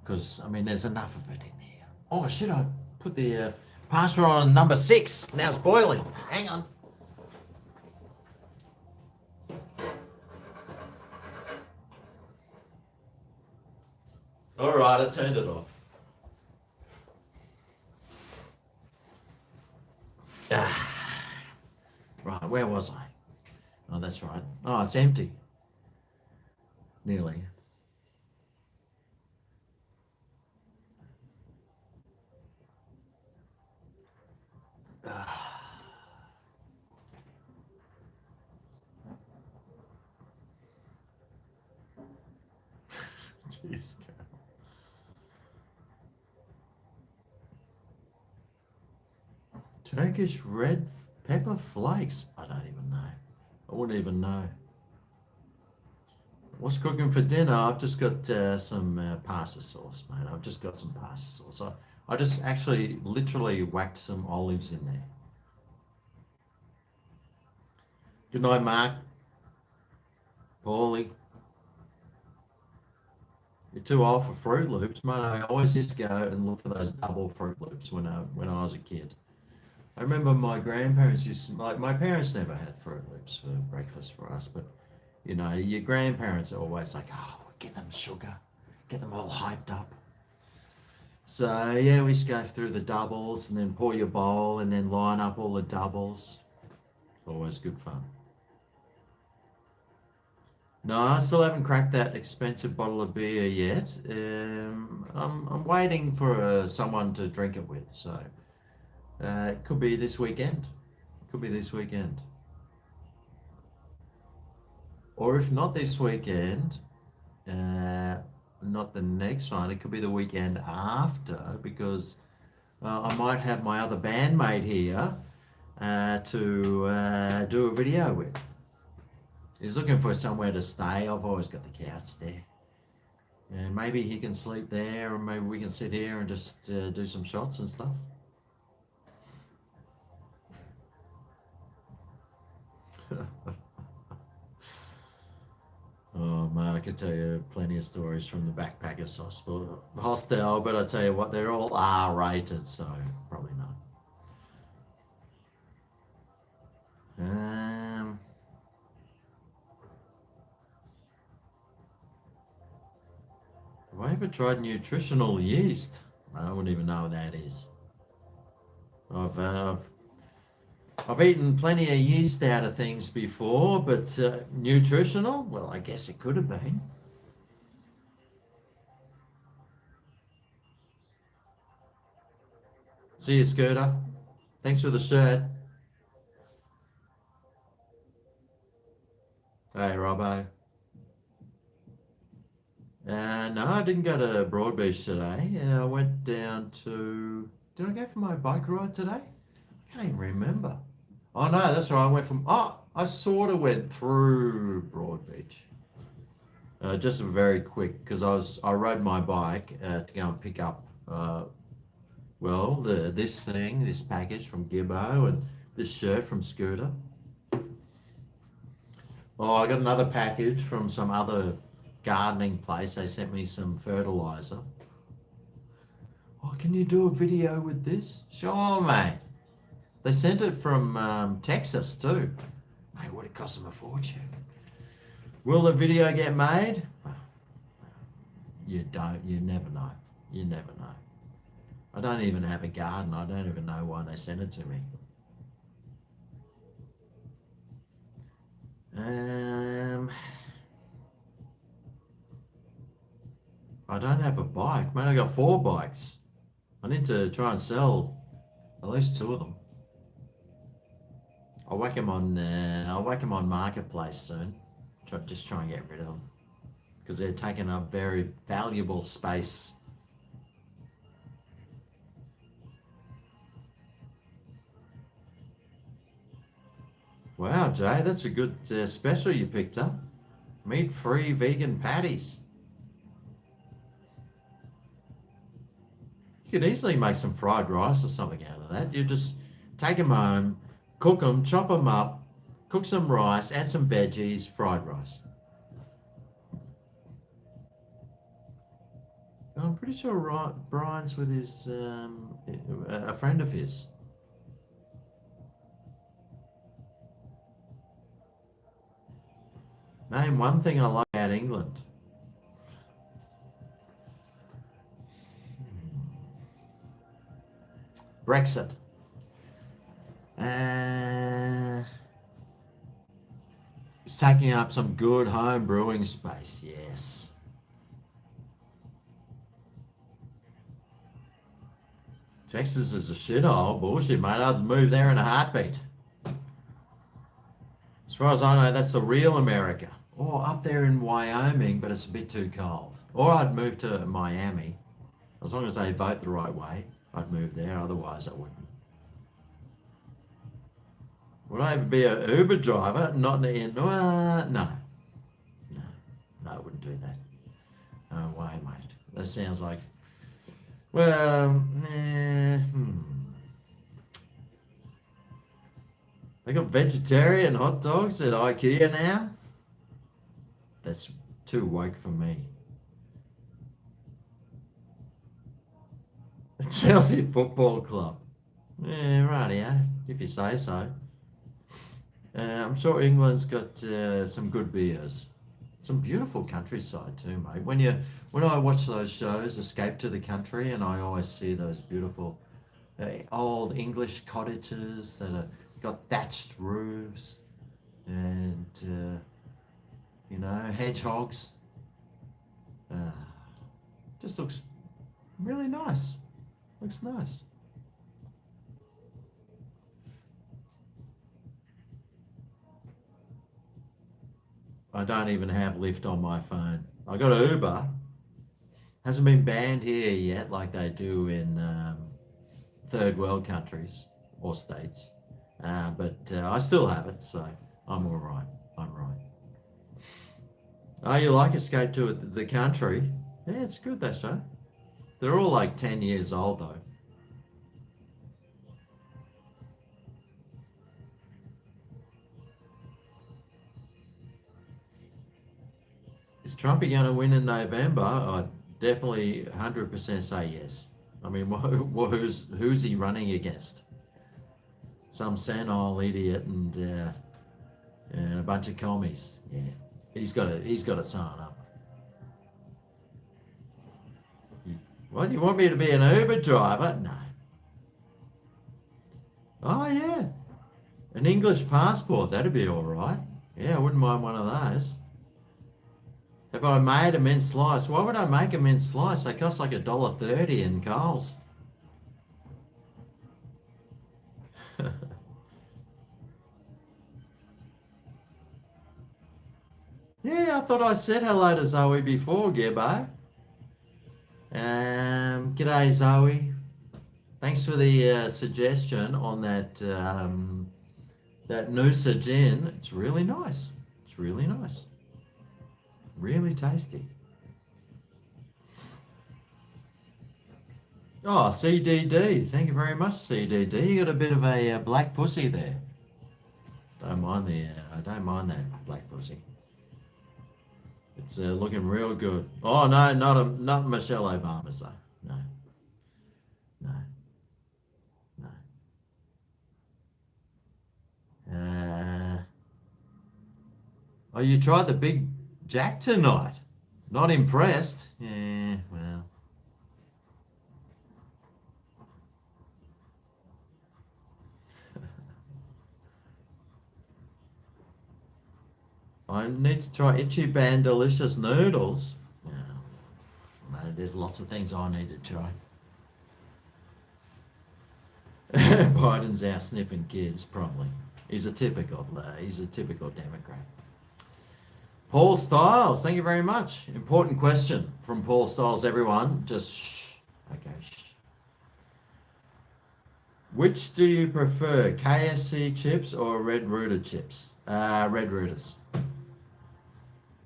because I mean there's enough of it in here. Oh shit! I put the pasta on number 6. Now it's boiling. Hang on. All right, I turned it off. Ah, right, where was I? Oh, that's right. Oh, it's empty. Nearly. Jeez. Turkish red pepper flakes. I don't even know. I wouldn't even know. What's cooking for dinner? I've just got some pasta sauce, mate. I've just got some pasta sauce. I just actually literally whacked some olives in there. Good night, Mark. Paulie. You're too old for Fruit Loops, mate. I always used to go and look for those double Fruit Loops when I was a kid. I remember my grandparents used to, like, my parents never had Fruit Loops for breakfast for us, but you know, your grandparents are always like, oh, get them sugar, get them all hyped up. So yeah, we used to go through the doubles and then pour your bowl and then line up all the doubles. Always good fun. No, I still haven't cracked that expensive bottle of beer yet. I'm waiting for someone to drink it with, so it could be this weekend. Could be this weekend. Or if not this weekend, uh, not the next one, it could be the weekend after because I might have my other bandmate here to do a video with. He's looking for somewhere to stay. I've always got the couch there. And maybe he can sleep there, or maybe we can sit here and just do some shots and stuff. Oh man, I could tell you plenty of stories from the backpackers hostel, but I tell you what, they're all R-rated, so probably not. Um, have I ever tried nutritional yeast? I wouldn't even know what that is. I've uh, I've eaten plenty of yeast out of things before, but nutritional? Well, I guess it could have been. See you, Scooter. Thanks for the shirt. Hey, Robbo. No, I didn't go to Broadbeach today. I went down to. Did I go for my bike ride today? I can't even remember. Oh no, that's right. I went from. Oh, I sort of went through Broadbeach. Just very quick because I rode my bike to go and pick up this package from Gibbo and this shirt from Scooter. Oh, I got another package from some other gardening place. They sent me some fertilizer. Oh, can you do a video with this? Sure, mate. They sent it from Texas too. Mate, would it cost them a fortune? Will the video get made? You don't. You never know. You never know. I don't even have a garden. I don't even know why they sent it to me. I don't have a bike. Man, I got 4 bikes. I need to try and sell at least 2 of them. I'll whack them on. I'll whack them on Marketplace soon. Just try and get rid of them because they're taking up very valuable space. Wow, Jay, that's a good special you picked up. Meat-free vegan patties. You could easily make some fried rice or something out of that. You just take them home, cook them, chop them up, cook some rice, add some veggies, fried rice. I'm pretty sure Brian's with his a friend of his. Name one thing I like about England. Brexit. It's taking up some good home brewing space, yes. Texas is a shithole. Bullshit, mate. I'd move there in a heartbeat. As far as I know, that's the real America. Or up there in Wyoming, but it's a bit too cold. Or I'd move to Miami. As long as they vote the right way, I'd move there. Otherwise, I wouldn't. Would I ever be an Uber driver? Not in... no. No, I wouldn't do that. No way, mate. That sounds like... Well, They got vegetarian hot dogs at IKEA now? That's too woke for me. Chelsea Football Club. Yeah, right, yeah, if you say so. I'm sure England's got some good beers. Some beautiful countryside too, mate. When I watch those shows, Escape to the Country, and I always see those beautiful old English cottages that are got thatched roofs and hedgehogs. Just looks really nice. Looks nice. I don't even have Lyft on my phone. I got Uber. Hasn't been banned here yet, like they do in third world countries or states. But I still have it, so I'm all right. I'm right. Oh, you like Escape to the Country? Yeah, it's good, that show. They're all like 10 years old, though. Is Trumpy going to win in November? I'd definitely 100% say yes. I mean, who's he running against? Some senile idiot and a bunch of commies. Yeah, he's got to sign up. What, you want me to be an Uber driver? No. Oh yeah, an English passport, that'd be all right. Yeah, I wouldn't mind one of those. If I made a mint slice, why would I make a mint slice? They cost like $1.30 in Coles. Yeah, I thought I said hello to Zoe before, Gibbo. G'day, Zoe. Thanks for the suggestion on that Noosa gin. It's really nice. It's really nice. Really tasty. Oh, CDD. Thank you very much, CDD. You got a bit of a black pussy there. Don't mind I don't mind that black pussy. It's looking real good. Oh no, not Michelle Obama, so no, no, no. Oh, you tried the Big Jack tonight? Not impressed? Yeah, well. I need to try Ichiban Delicious Noodles. Yeah. No, there's lots of things I need to try. Biden's out sniffing kids, probably. He's a typical Democrat. Paul Styles, thank you very much. Important question from Paul Styles, everyone. Just shh. Okay, shh. Which do you prefer, KFC chips or Red Rooter chips? Red Rooters.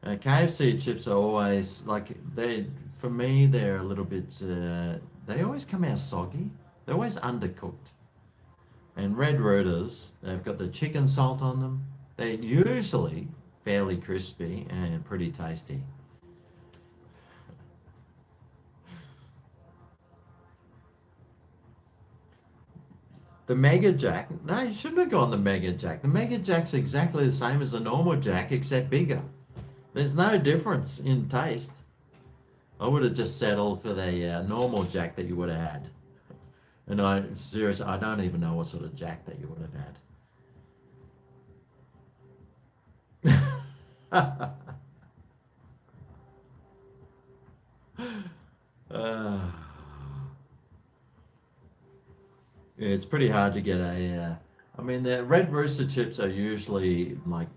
KFC chips are always like for me, they're a little bit. They always come out soggy. They're always undercooked. And Red Rooters, they've got the chicken salt on them. They're usually fairly crispy and pretty tasty. The Mega Jack, no, you shouldn't have gone the Mega Jack. The Mega Jack's exactly the same as the normal Jack, except bigger. There's no difference in taste. I would have just settled for the normal Jack that you would have had. And seriously, I don't even know what sort of Jack that you would have had. It's pretty hard to get I mean, the Red Rooster chips are usually like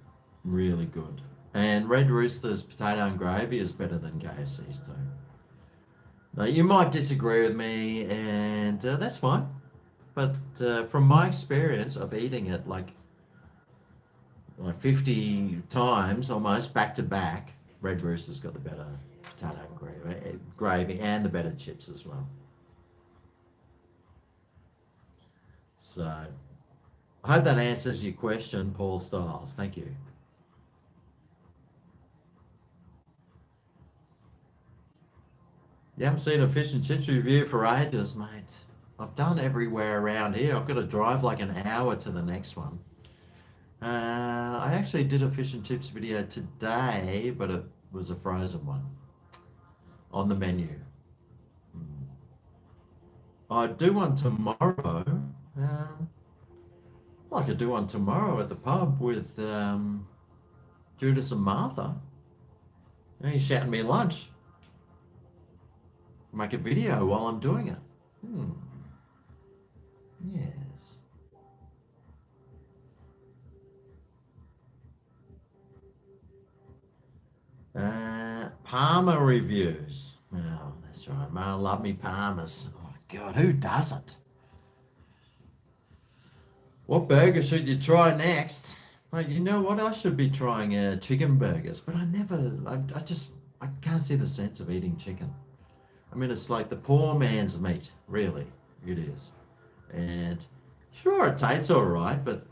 really good. And Red Rooster's potato and gravy is better than KFC's too. Now, you might disagree with me, and that's fine. But from my experience of eating it like 50 times almost back to back, Red Rooster's got the better potato and gravy and the better chips as well. So I hope that answers your question, Paul Styles. Thank you. You haven't seen a fish and chips review for ages, mate. I've done everywhere around here. I've got to drive like an hour to the next one. I actually did a fish and chips video today, but it was a frozen one on the menu. I do one tomorrow. I could do one tomorrow at the pub with Judas and Martha. He's shouting me lunch. Make a video while I'm doing it. Yes. Palmer reviews. Oh, that's right. I love me Palmers. Oh, God, who doesn't? What burger should you try next? Well, you know what? I should be trying chicken burgers, but I can't see the sense of eating chicken. I mean, it's like the poor man's meat, really. It is. And sure, it tastes all right, but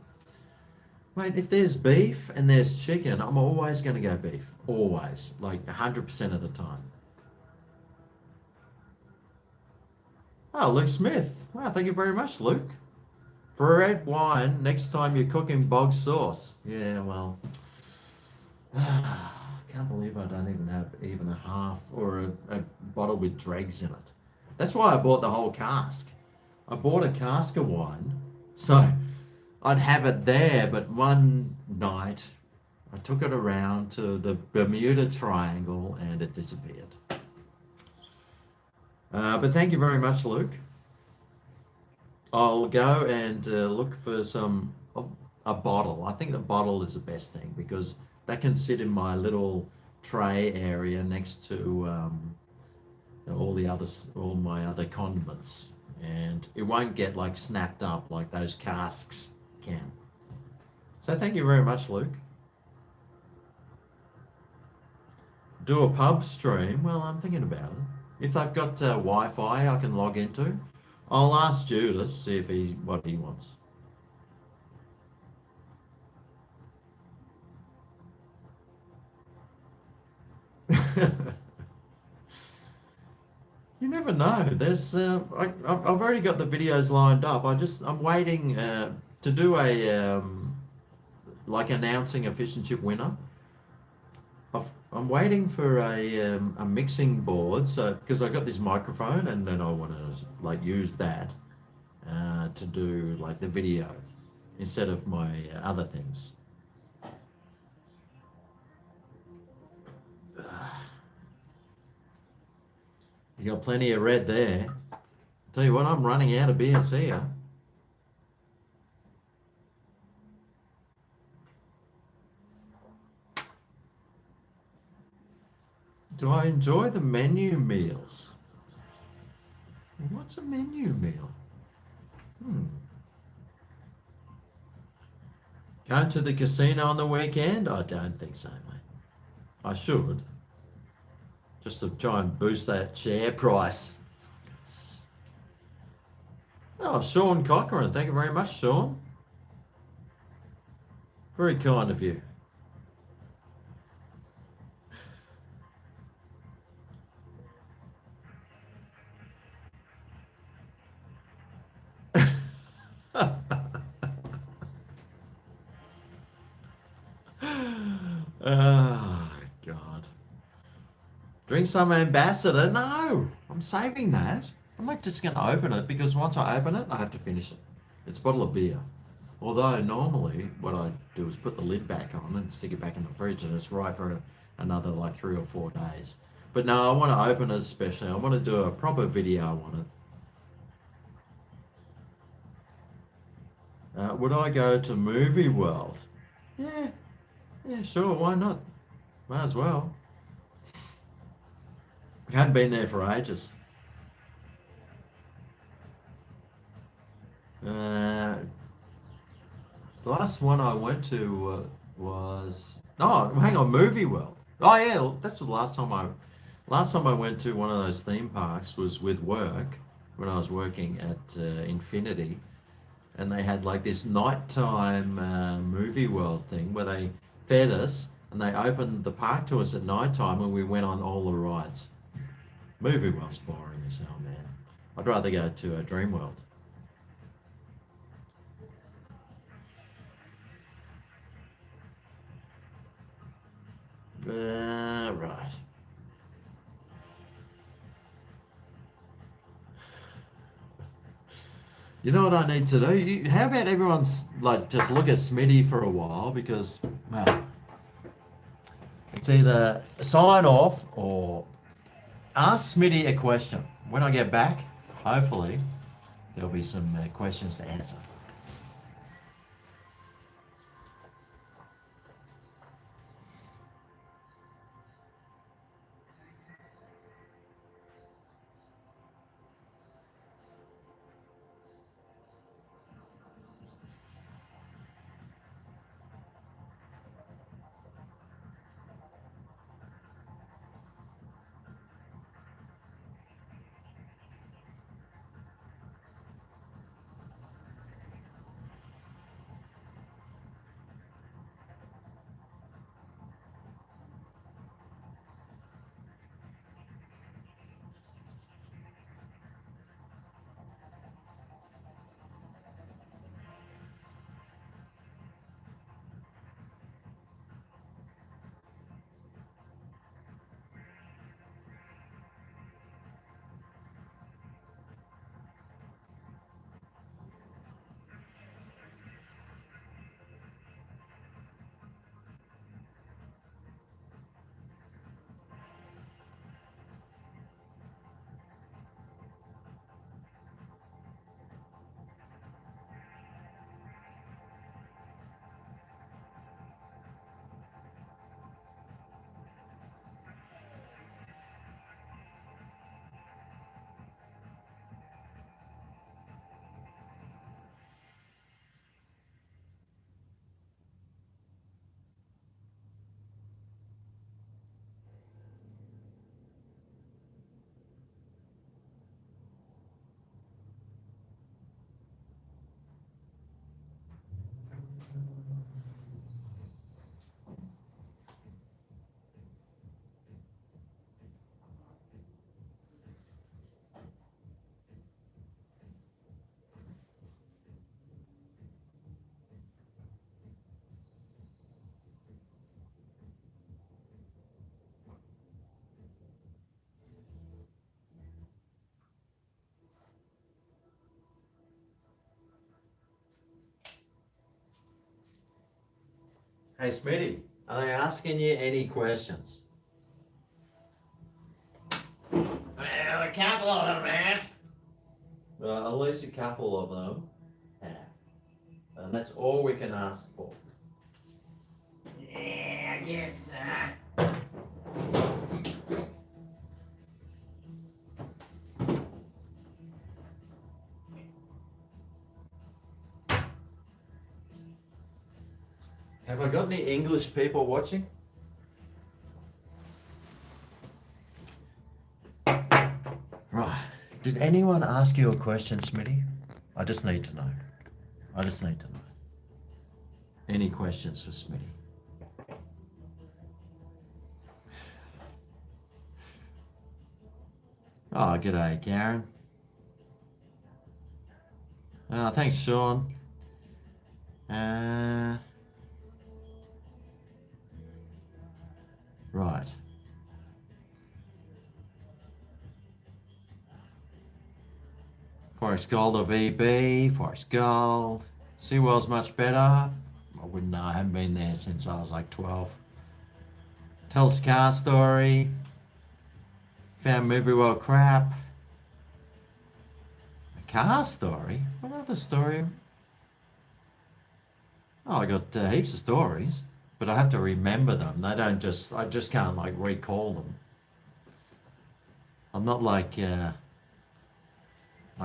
mate, if there's beef and there's chicken, I'm always going to go beef. Always. Like 100% of the time. Oh, Luke Smith. Wow, thank you very much, Luke. For red wine, next time you're cooking bog sauce. Yeah, well, I can't believe I don't even have even a half or a bottle with dregs in it. That's why I bought the whole cask. I bought a cask of wine, so I'd have it there, but one night I took it around to the Bermuda Triangle and it disappeared. But thank you very much, Luke. I'll go and look for a bottle. I think the bottle is the best thing because that can sit in my little tray area next to all my other condiments, and it won't get like snapped up like those casks can. So thank you very much, Luke. Do a pub stream? Well, I'm thinking about it. If they've got Wi-Fi I can log into, I'll ask Judas, see if what he wants. You never know. There's I've already got the videos lined up. I'm waiting to do a like announcing a fish and chip winner. I'm waiting for a mixing board, so because I got this microphone and then I want to like use that to do like the video instead of my other things. You got plenty of red there. Tell you what, I'm running out of beers here. Do I enjoy the menu meals? What's a menu meal? Going to the casino on the weekend? I don't think so, mate. I should. Just to try and boost that share price. Oh, Sean Cochran. Thank you very much, Sean. Very kind of you. Oh, God. Drink some Ambassador? No, I'm saving that. I'm not just going to open it because once I open it, I have to finish it. It's a bottle of beer. Although normally what I do is put the lid back on and stick it back in the fridge and it's right for another like 3 or 4 days. But no, I want to open it especially. I want to do a proper video on it. Would I go to Movie World? Yeah, sure, why not? Might as well. I hadn't been there for ages. The last one I went to was no, hang on, Movie World. Oh yeah, that's the last time I went to one of those theme parks was with work when I was working at Infinity, and they had like this nighttime Movie World thing where they fed us and they opened the park to us at nighttime and we went on all the rides. Movie World's boring as hell, man. I'd rather go to a Dream World. Right. You know what I need to do? How about everyone's like just look at Smitty for a while because well, it's either sign off or ask Smitty a question. When I get back, hopefully there'll be some questions to answer. Hey Smitty, are they asking you any questions? Well, a couple of them have. At least a couple of them have. And that's all we can ask for. Yeah, I guess. Have I got any English people watching? Right. Did anyone ask you a question, Smitty? I just need to know. I just need to know. Any questions for Smitty? Oh, g'day, Karen. Thanks, Sean. Right. Forest Gold or VB, Forest Gold. SeaWorld's much better. I wouldn't know, I haven't been there since I was like 12. Tell us a car story. Found Movie World crap. A car story? What other story? Oh, I got heaps of stories, but I have to remember them. They don't just, I just can't like recall them. I'm not like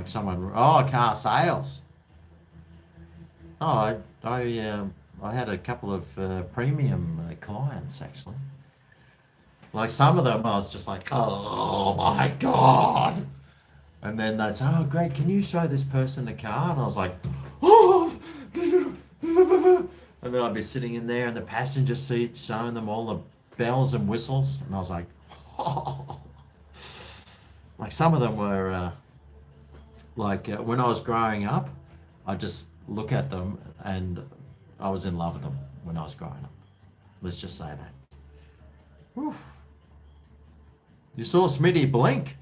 someone, car sales. Oh, I had a couple of premium clients actually. Like some of them I was just like, oh my God. And then they'd say, oh Greg, can you show this person the car? And I was like, oh. And then I'd be sitting in there in the passenger seat showing them all the bells and whistles. And I was like, oh. Like some of them were when I was growing up, I just look at them and I was in love with them when I was growing up. Let's just say that. Whew. You saw Smitty blink.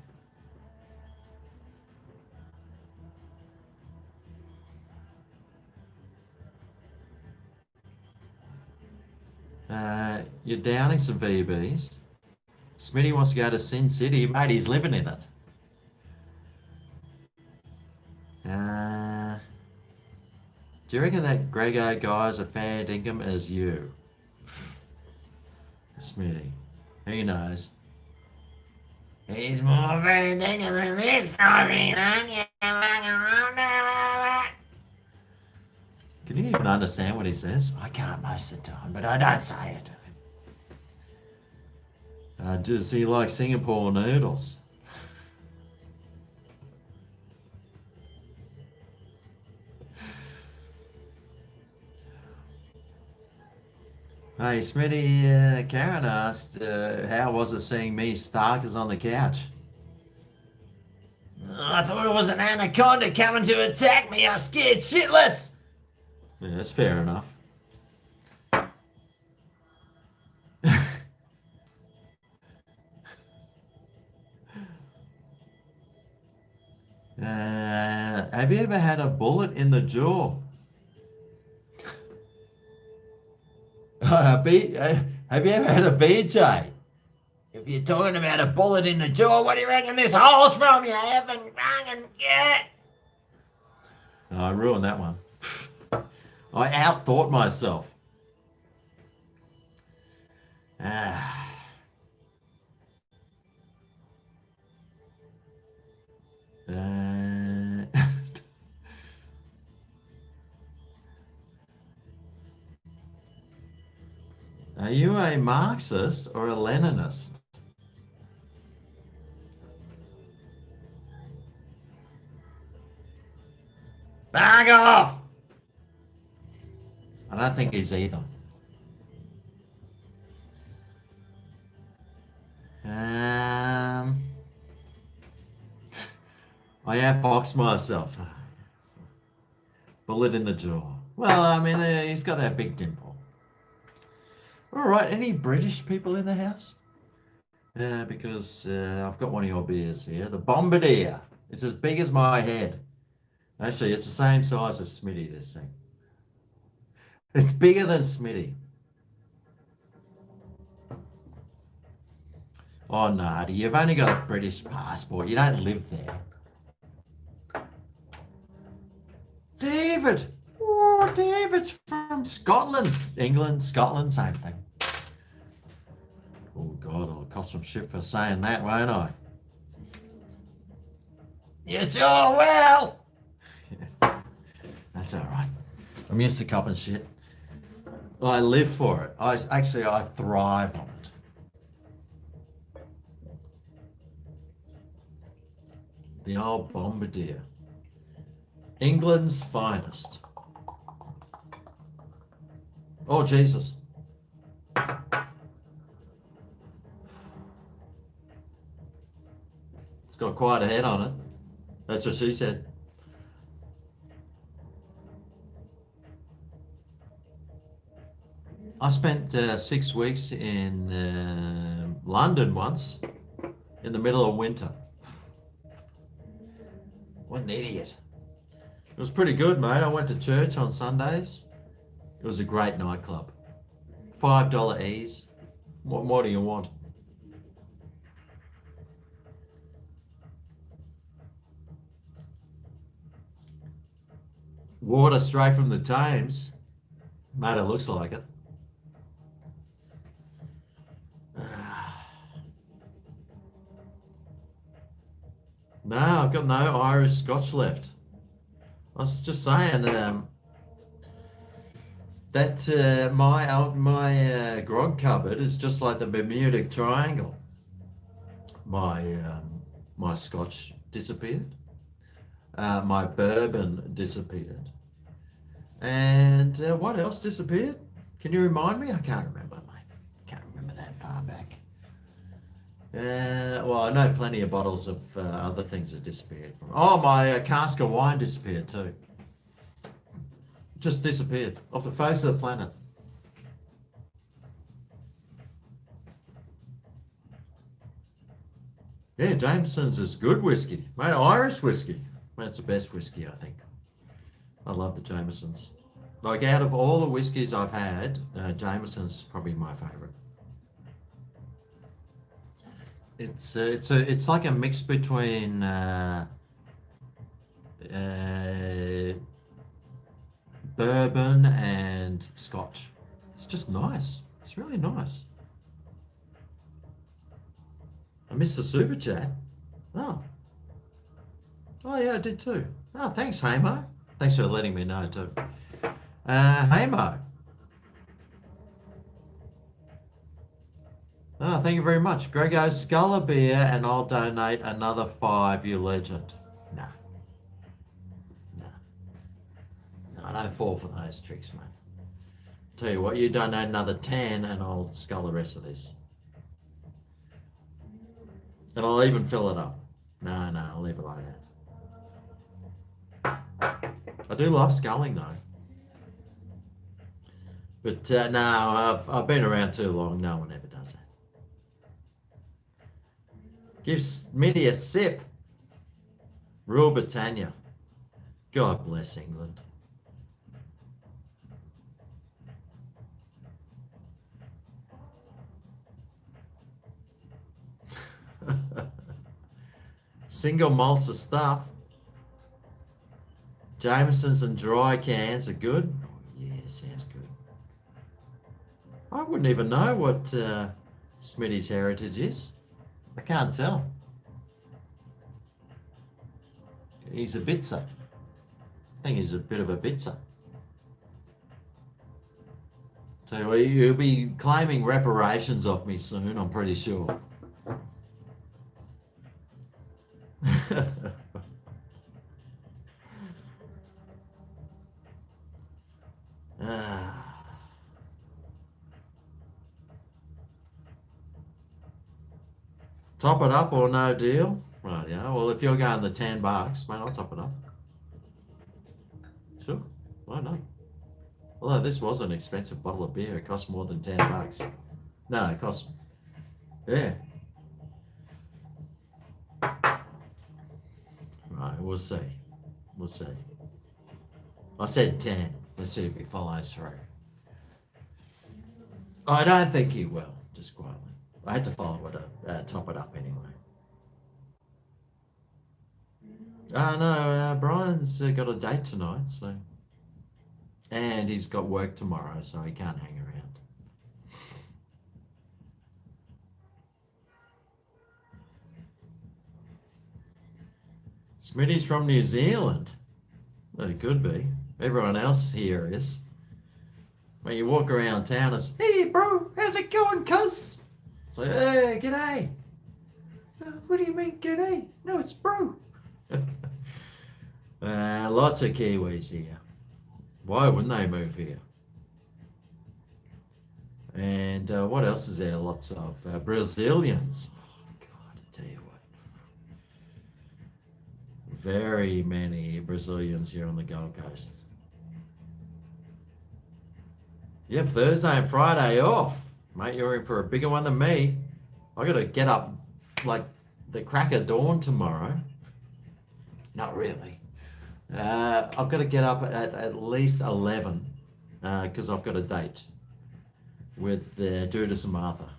You're downing some VBs. Smitty wants to go to Sin City. Mate, he's living in it. Do you reckon that GregO guy is a fair dinkum as you? Smitty. Who knows? He's more fair dinkum than this, Aussie, don't you? Can you even understand what he says? I can't most of the time, but I don't say it. Does he like Singapore noodles? Hey, Smitty, Karen asked, how was it seeing me starkers on the couch? I thought it was an anaconda coming to attack me. I was scared shitless. Yeah, that's fair enough. Have you ever had a bullet in the jaw? Have you ever had a BJ? If you're talking about a bullet in the jaw, what do you reckon this hole's from, you effing fucking get? Oh, I ruined that one. I outthought myself. Are you a Marxist or a Leninist? Back off! I don't think he's either. I outfoxed myself. Bullet in the jaw. Well, I mean, he's got that big dimple. All right, any British people in the house? Because I've got one of your beers here. The Bombardier. It's as big as my head. Actually, it's the same size as Smitty, this thing. It's bigger than Smitty. Oh, Nardi, you've only got a British passport. You don't live there. David! Oh, David's from Scotland. England, Scotland, same thing. Oh, God, I'll cost some shit for saying that, won't I? You sure will! That's all right. I'm used to copping shit. I live for it. I thrive on it. The old Bombardier. England's finest. Oh, Jesus. It's got quite a head on it. That's what she said. I spent 6 weeks in London once in the middle of winter. What an idiot. It was pretty good, mate. I went to church on Sundays. It was a great nightclub. $5 ease. What more do you want? Water straight from the Thames. Mate, it looks like it. No, I've got no Irish Scotch left. I was just saying that my grog cupboard is just like the Bermuda Triangle. My Scotch disappeared. My bourbon disappeared. And what else disappeared? Can you remind me? I can't remember, mate. Can't remember that far back. Well, I know plenty of bottles of other things that disappeared. Oh, my cask of wine disappeared too. Just disappeared off the face of the planet. Yeah, Jameson's is good whiskey. Mate, Irish whiskey. That's the best whiskey, I think. I love the Jamesons. Like, out of all the whiskies I've had, Jameson's is probably my favourite. It's like a mix between bourbon and Scotch. It's just nice. It's really nice. I missed the super chat. Oh. Oh yeah, I did too. Oh, thanks, Hamo. Thanks for letting me know too. Hamo. Oh, thank you very much. GregO, scull a beer and I'll donate another 5, you legend. No. No. No, I don't fall for those tricks, mate. Tell you what, you donate another 10 and I'll scull the rest of this. And I'll even fill it up. No, I'll leave it like that. I do love sculling though. But no, I've been around too long. No one ever does that. Give Smitty a sip. Rule Britannia. God bless England. Single malts of stuff. Jameson's and dry cans are good. Oh, yeah, sounds good. I wouldn't even know what Smitty's heritage is. I can't tell. He's a bitzer. I think he's a bit of a bitzer. So you'll be claiming reparations off me soon, I'm pretty sure. Top it up or no deal? Right, yeah. Well, if you're going the $10, mate, I'll top it up. Sure, why not? Although this was an expensive bottle of beer, it cost more than $10. No, it cost, yeah. Right, we'll see. We'll see. I said 10. Let's see if he follows through. I don't think he will, just quietly. I had to follow it up, top it up anyway. No, Brian's got a date tonight, so. And he's got work tomorrow, so he can't hang around. Smitty's from New Zealand. Well, he could be. Everyone else here is. When you walk around town, it's, hey, bro, how's it going, cuz? It's like, hey, g'day. What do you mean, g'day? No, it's bro. Lots of Kiwis here. Why wouldn't they move here? And what else is there? Lots of Brazilians. Oh, God, I tell you what. Very many Brazilians here on the Gold Coast. You have Thursday and Friday off. Mate, you're in for a bigger one than me. I got to get up like the crack of dawn tomorrow. Not really. I've got to get up at least 11 because I've got a date with Judas and Martha.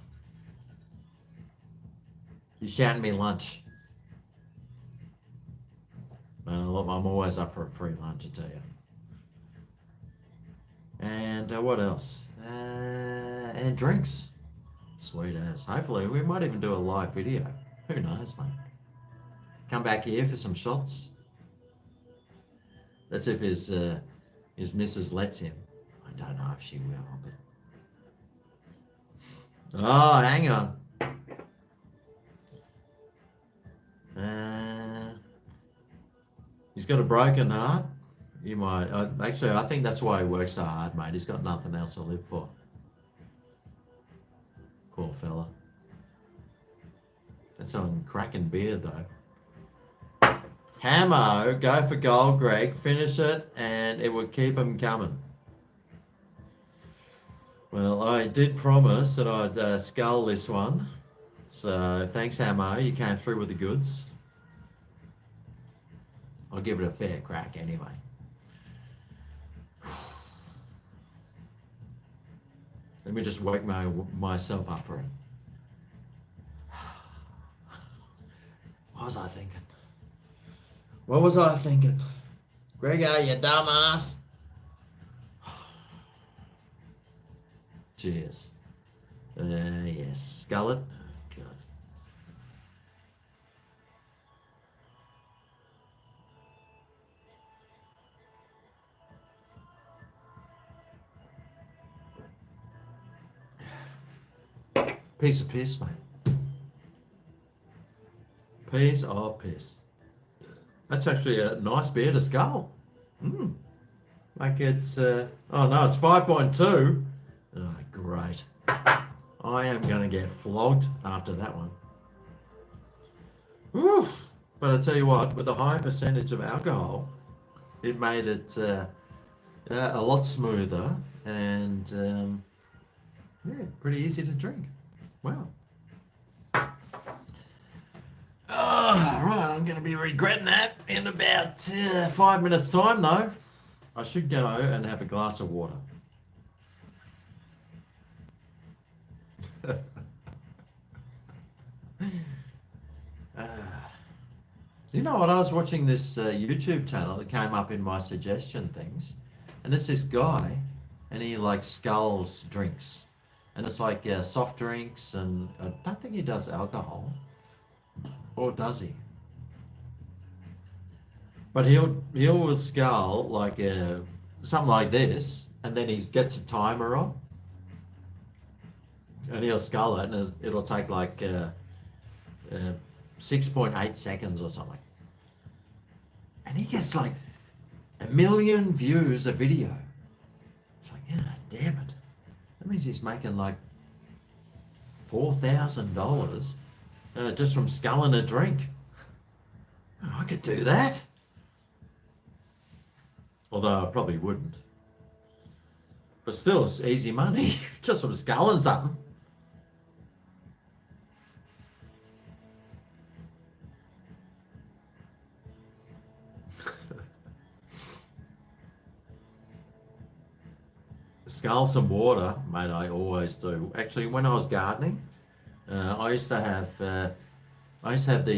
You're shouting me lunch. I'm always up for a free lunch, I tell you. And what else? And drinks. Sweet as. Hopefully, we might even do a live video. Who knows, mate? Come back here for some shots. That's if his missus lets him. I don't know if she will, but... Oh, hang on. He's got a broken heart. You might... actually, I think that's why he works so hard, mate. He's got nothing else to live for. Poor fella. That's on cracking beer, though. Hamo, go for gold, Greg. Finish it, and it would keep him coming. Well, I did promise that I'd scull this one. So, thanks, Hamo. You came through with the goods. I'll give it a fair crack anyway. Let me just wake myself up for it. What was I thinking? What was I thinking? GregO, you dumbass. Cheers. Yes. Scull it. Good. Piece of piss, mate. Piece of piss. That's actually a nice beer to scull. Like it's, oh no, it's 5.2. Oh, great. I am going to get flogged after that one. Whew. But I tell you what, with a high percentage of alcohol, it made it a lot smoother and yeah, pretty easy to drink. Wow. Oh, right, I'm going to be regretting that in about 5 minutes' time, though. I should go and have a glass of water. You know what? I was watching this YouTube channel that came up in my suggestion things, and it's this guy, and he like sculls drinks, and it's like soft drinks, and I don't think he does alcohol. Or does he? But he'll scull like something like this, and then he gets a timer on, and he'll scull it, and it'll take like 6.8 seconds or something, and he gets like 1 million views a video. It's like, yeah, damn it! That means he's making like $4,000. Just from sculling a drink. Oh, I could do that. Although I probably wouldn't. But still, it's easy money. Just from sculling something. Scull some water, mate, I always do. Actually, when I was gardening, I used to have the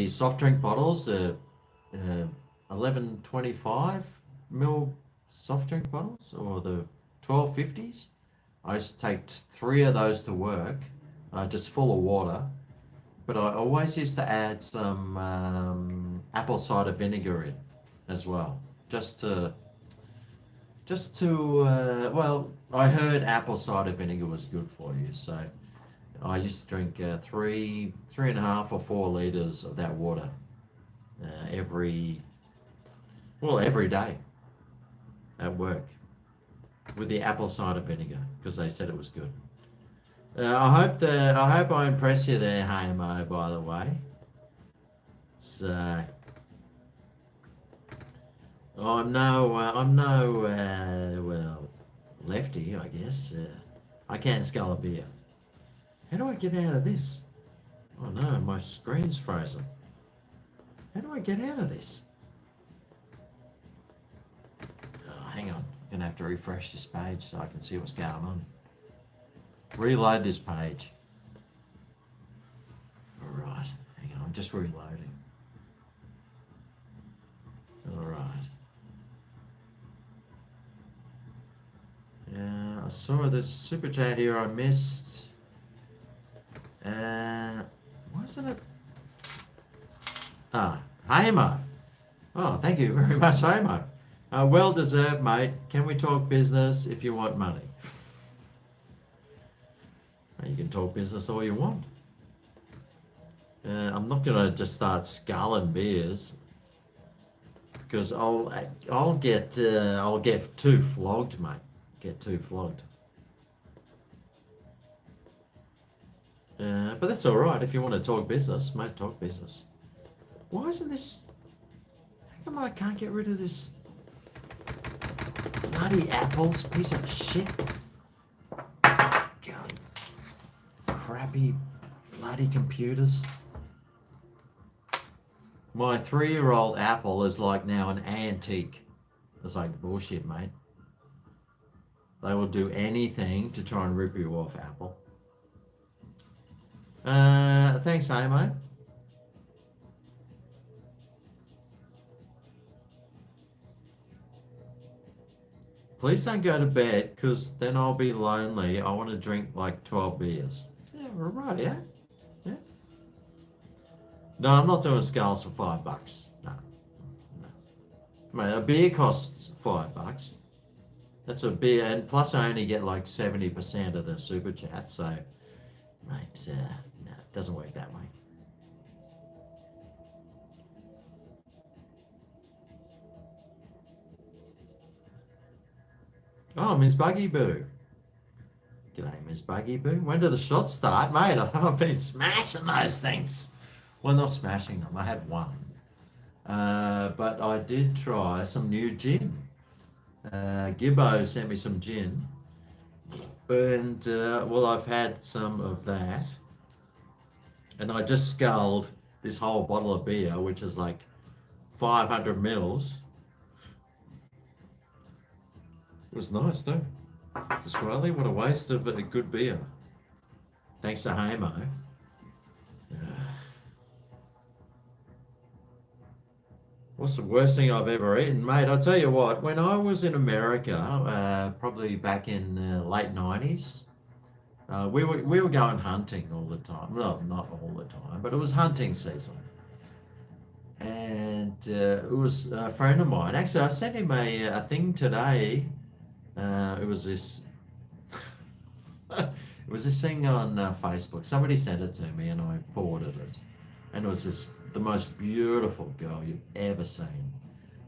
soft drink bottles, 1125 ml soft drink bottles, or the 1250s. I used to take 3 of those to work, just full of water. But I always used to add some apple cider vinegar in as well, just to well, I heard apple cider vinegar was good for you, so I used to drink 3.5 or 4 liters of that water every day at work with the apple cider vinegar because they said it was good. I hope I impress you there, Hamo. By the way, so I'm no well lefty, I guess. I can't scull a beer. How do I get out of this? Oh no, my screen's frozen. How do I get out of this? Oh, hang on. I'm gonna have to refresh this page so I can see what's going on. Reload this page. Alright, hang on, I'm just reloading. Alright. I saw this super chat here I missed. Wasn't it? Hamo. Oh, thank you very much, Hamo. Well deserved, mate. Can we talk business if you want money? You can talk business all you want. I'm not gonna just start sculling beers because I'll get too flogged, mate. Get too flogged. But that's all right if you want to talk business, mate. Talk business. Why isn't this? How come I can't get rid of this bloody apples piece of shit? God, crappy bloody computers. My 3-year-old Apple is like now an antique. It's like bullshit, mate. They will do anything to try and rip you off, Apple. Thanks, Hamo. Please don't go to bed, because then I'll be lonely. I want to drink like 12 beers. Yeah, we're right, yeah? Yeah. No, I'm not doing skulls for $5. No. Mate, a beer costs $5. That's a beer, and plus I only get like 70% of the super chat, so, mate, no, it doesn't work that way. Oh, Miss Buggy Boo. G'day, Miss Buggy Boo. When do the shots start? Mate, I've been smashing those things. Well, not smashing them. I had one. But I did try some new gin. Gibbo sent me some gin. And, well, I've had some of that. And I just sculled this whole bottle of beer, which is like 500 mils. It was nice though. Disqually, what a waste of a good beer. Thanks to Hamo. What's the worst thing I've ever eaten? Mate, I'll tell you what, when I was in America, probably back in late 90s, we were going hunting all the time. Well, not all the time, but it was hunting season. And it was a friend of mine. Actually, I sent him a thing today. It was this thing on Facebook. Somebody sent it to me and I forwarded it. And it was the most beautiful girl you've ever seen.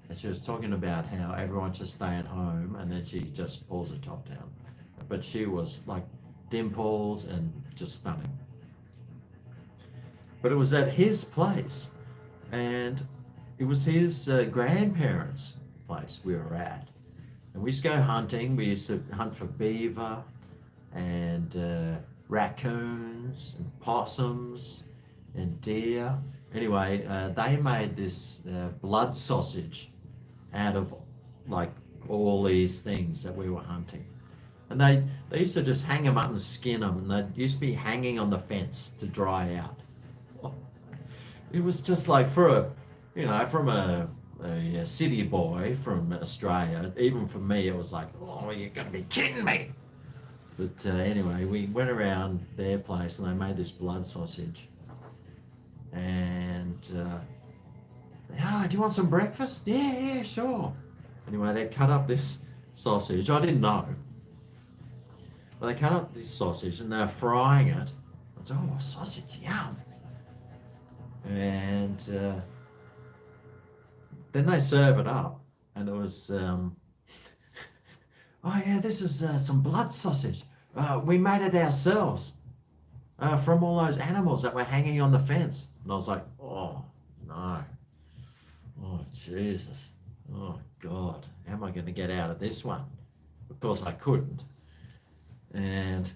And she was talking about how everyone should stay at home, and then she just pulls her top down. But she was like dimples and just stunning. But it was at his place, and it was his grandparents' place we were at. And we used to go hunting. We used to hunt for beaver and raccoons and possums and deer. Anyway, they made this blood sausage out of like all these things that we were hunting. And they used to just hang them up and skin them, and they used to be hanging on the fence to dry out. It was just like from a city boy from Australia, even for me, it was like, oh, you're going to be kidding me. But anyway, we went around their place and they made this blood sausage. And, oh, do you want some breakfast? Yeah, sure. Anyway, they cut up this sausage. I didn't know. Well, they cut up the sausage and they're frying it. I was, oh, sausage, yum. And then they serve it up, and it was, oh yeah, this is some blood sausage. We made it ourselves from all those animals that were hanging on the fence. And I was like, oh no, oh Jesus, oh God, how am I going to get out of this one? Of course I couldn't. And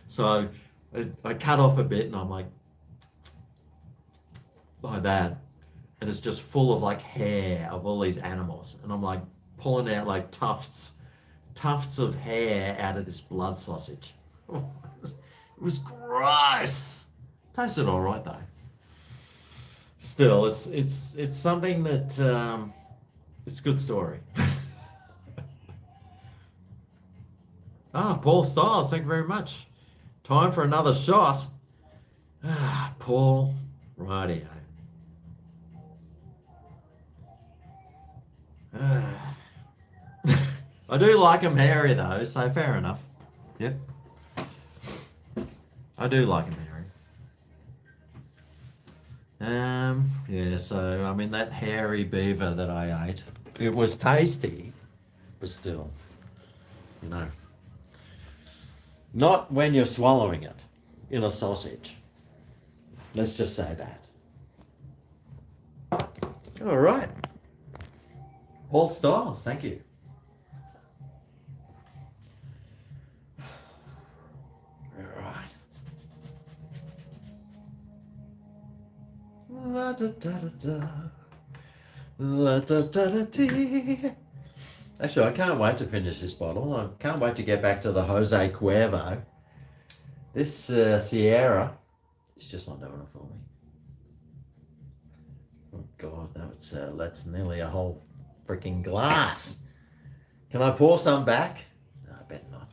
so I cut off a bit, and I'm like that, and it's just full of like hair of all these animals, and I'm like pulling out like tufts of hair out of this blood sausage. Oh, it was gross. Tasted all right though. Still, it's something that it's a good story. Paul Styles, thank you very much. Time for another shot. Paul, rightio. I do like him hairy though, so fair enough. Yep. I do like him hairy. Yeah, so I mean that hairy beaver that I ate, it was tasty, but still, you know, not when you're swallowing it in a sausage. Let's just say that. All right. Paul Styles, thank you. All right. La da da da da. La da da da dee. Actually, I can't wait to finish this bottle. I can't wait to get back to the Jose Cuervo. This Sierra, it's just not doing it for me. Oh God, that's nearly a whole freaking glass. Can I pour some back? No, I better not.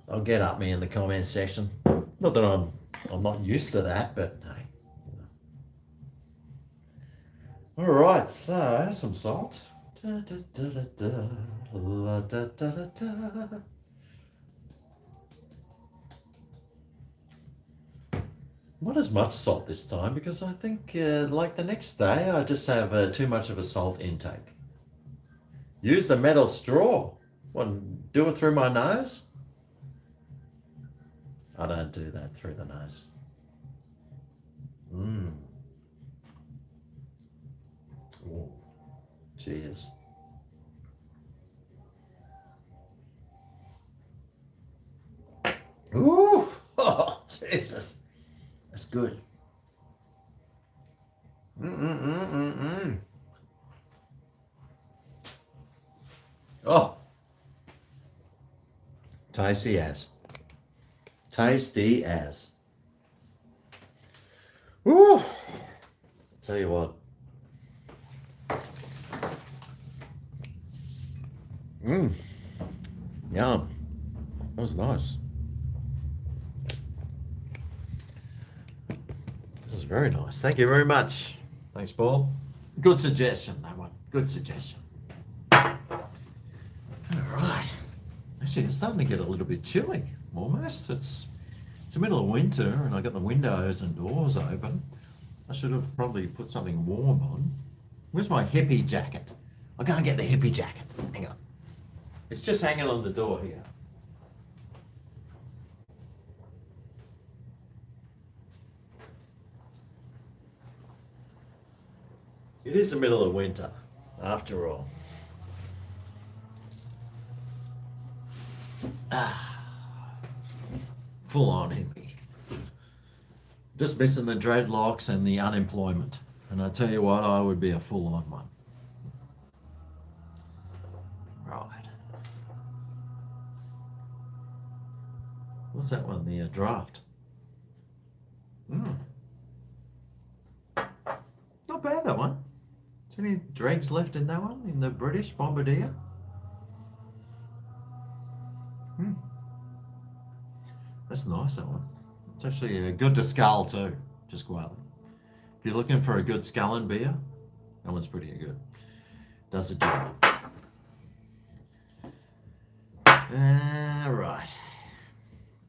I'll get up me in the comments section. Not that I'm not used to that, but hey. All right, so some salt. Da, da, da, da, da, la, da, da, da, da. Not as much salt this time because I think like the next day I just have too much of a salt intake. Use the metal straw. What, do it through my nose? I don't do that through the nose. Oh, cheers. Ooh, oh, Jesus. That's good. Oh, tasty as. Tasty as. Woo! Tell you what. Yum. That was nice. That was very nice. Thank you very much. Thanks, Paul. Good suggestion, that one. Good suggestion. All right. Actually, it's starting to get a little bit chilly, almost. It's the middle of winter, and I got the windows and doors open. I should have probably put something warm on. Where's my hippie jacket? I'll go and get the hippie jacket. Hang on. It's just hanging on the door here. It is the middle of winter, after all. Full on hippie. Just missing the dreadlocks and the unemployment. And I tell you what, I would be a full on one. Right. What's that one? The draft. Not bad, that one. Is there any dregs left in that one? In the British Bombardier? That's nice, that one. It's actually good to scull too, just quietly. If you're looking for a good sculling beer, that one's pretty good. Does the job. Right.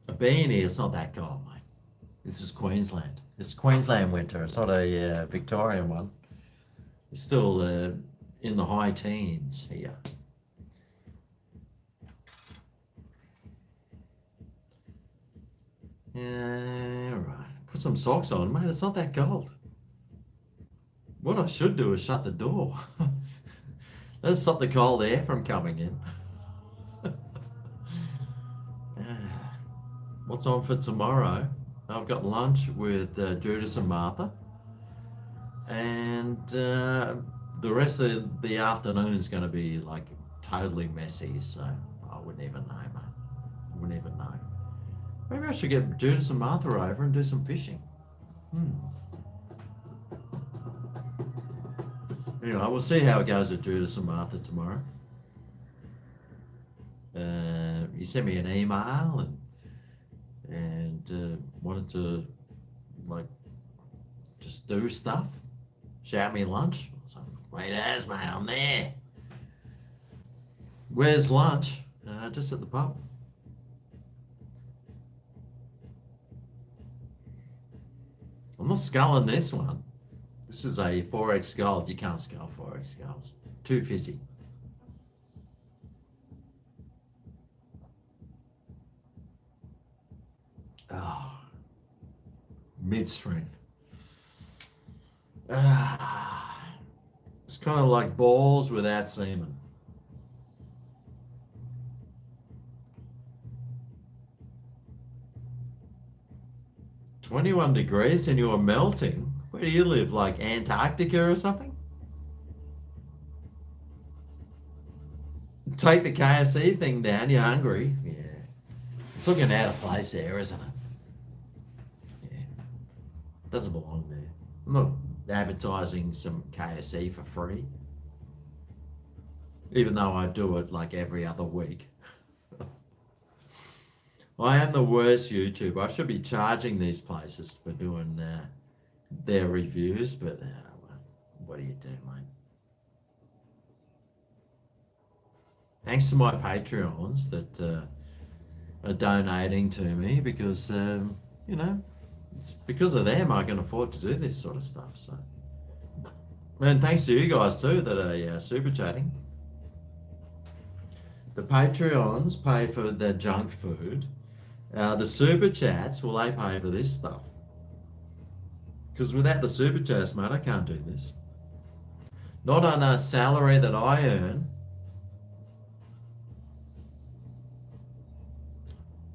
A beanie, it's not that cold, mate. This is Queensland. It's Queensland winter. It's not a Victorian one. It's still in the high teens here. Yeah, right. Put some socks on, mate. It's not that cold. What I should do is shut the door. Let's stop the cold air from coming in. What's on for tomorrow? I've got lunch with Judas and Martha. And the rest of the afternoon is going to be like totally messy. So I wouldn't even know, mate. I wouldn't even know. Maybe I should get Judas and Martha over and do some fishing. Anyway, we'll see how it goes with Judas and Martha tomorrow. He sent me an email and wanted to like just do stuff. Shout me lunch. So, wait as mate, I'm there. Where's lunch? Just at the pub. I'm not sculling this one. This is a 4X gold. You can't scull 4X golds. Too fizzy. Oh, mid-strength. It's kind of like balls without semen. "21 degrees and you're melting? Where do you live, like Antarctica or something?" Take the KFC thing down, you're hungry. Yeah. It's looking out of place there, isn't it? Yeah. Doesn't belong there. I'm not advertising some KFC for free. Even though I do it like every other week. I am the worst YouTuber. I should be charging these places for doing their reviews, but what do you do, mate? Thanks to my Patreons that are donating to me because, it's because of them I can afford to do this sort of stuff. So, and thanks to you guys too that are super chatting. The Patreons pay for their junk food. The super chats, well, they pay for this stuff. Because without the super chats, mate, I can't do this. Not on a salary that I earn.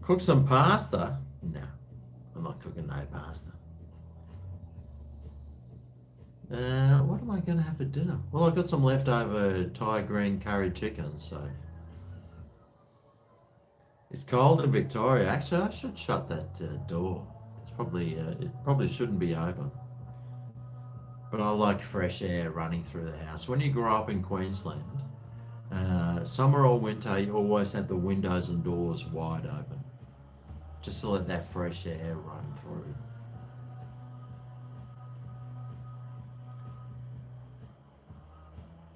Cook some pasta? No, I'm not cooking no pasta. What am I going to have for dinner? Well, I've got some leftover Thai green curry chicken, so. It's cold in Victoria. Actually, I should shut that door. It's probably it probably shouldn't be open. But I like fresh air running through the house. When you grow up in Queensland, summer or winter, you always have the windows and doors wide open, just to let that fresh air run through.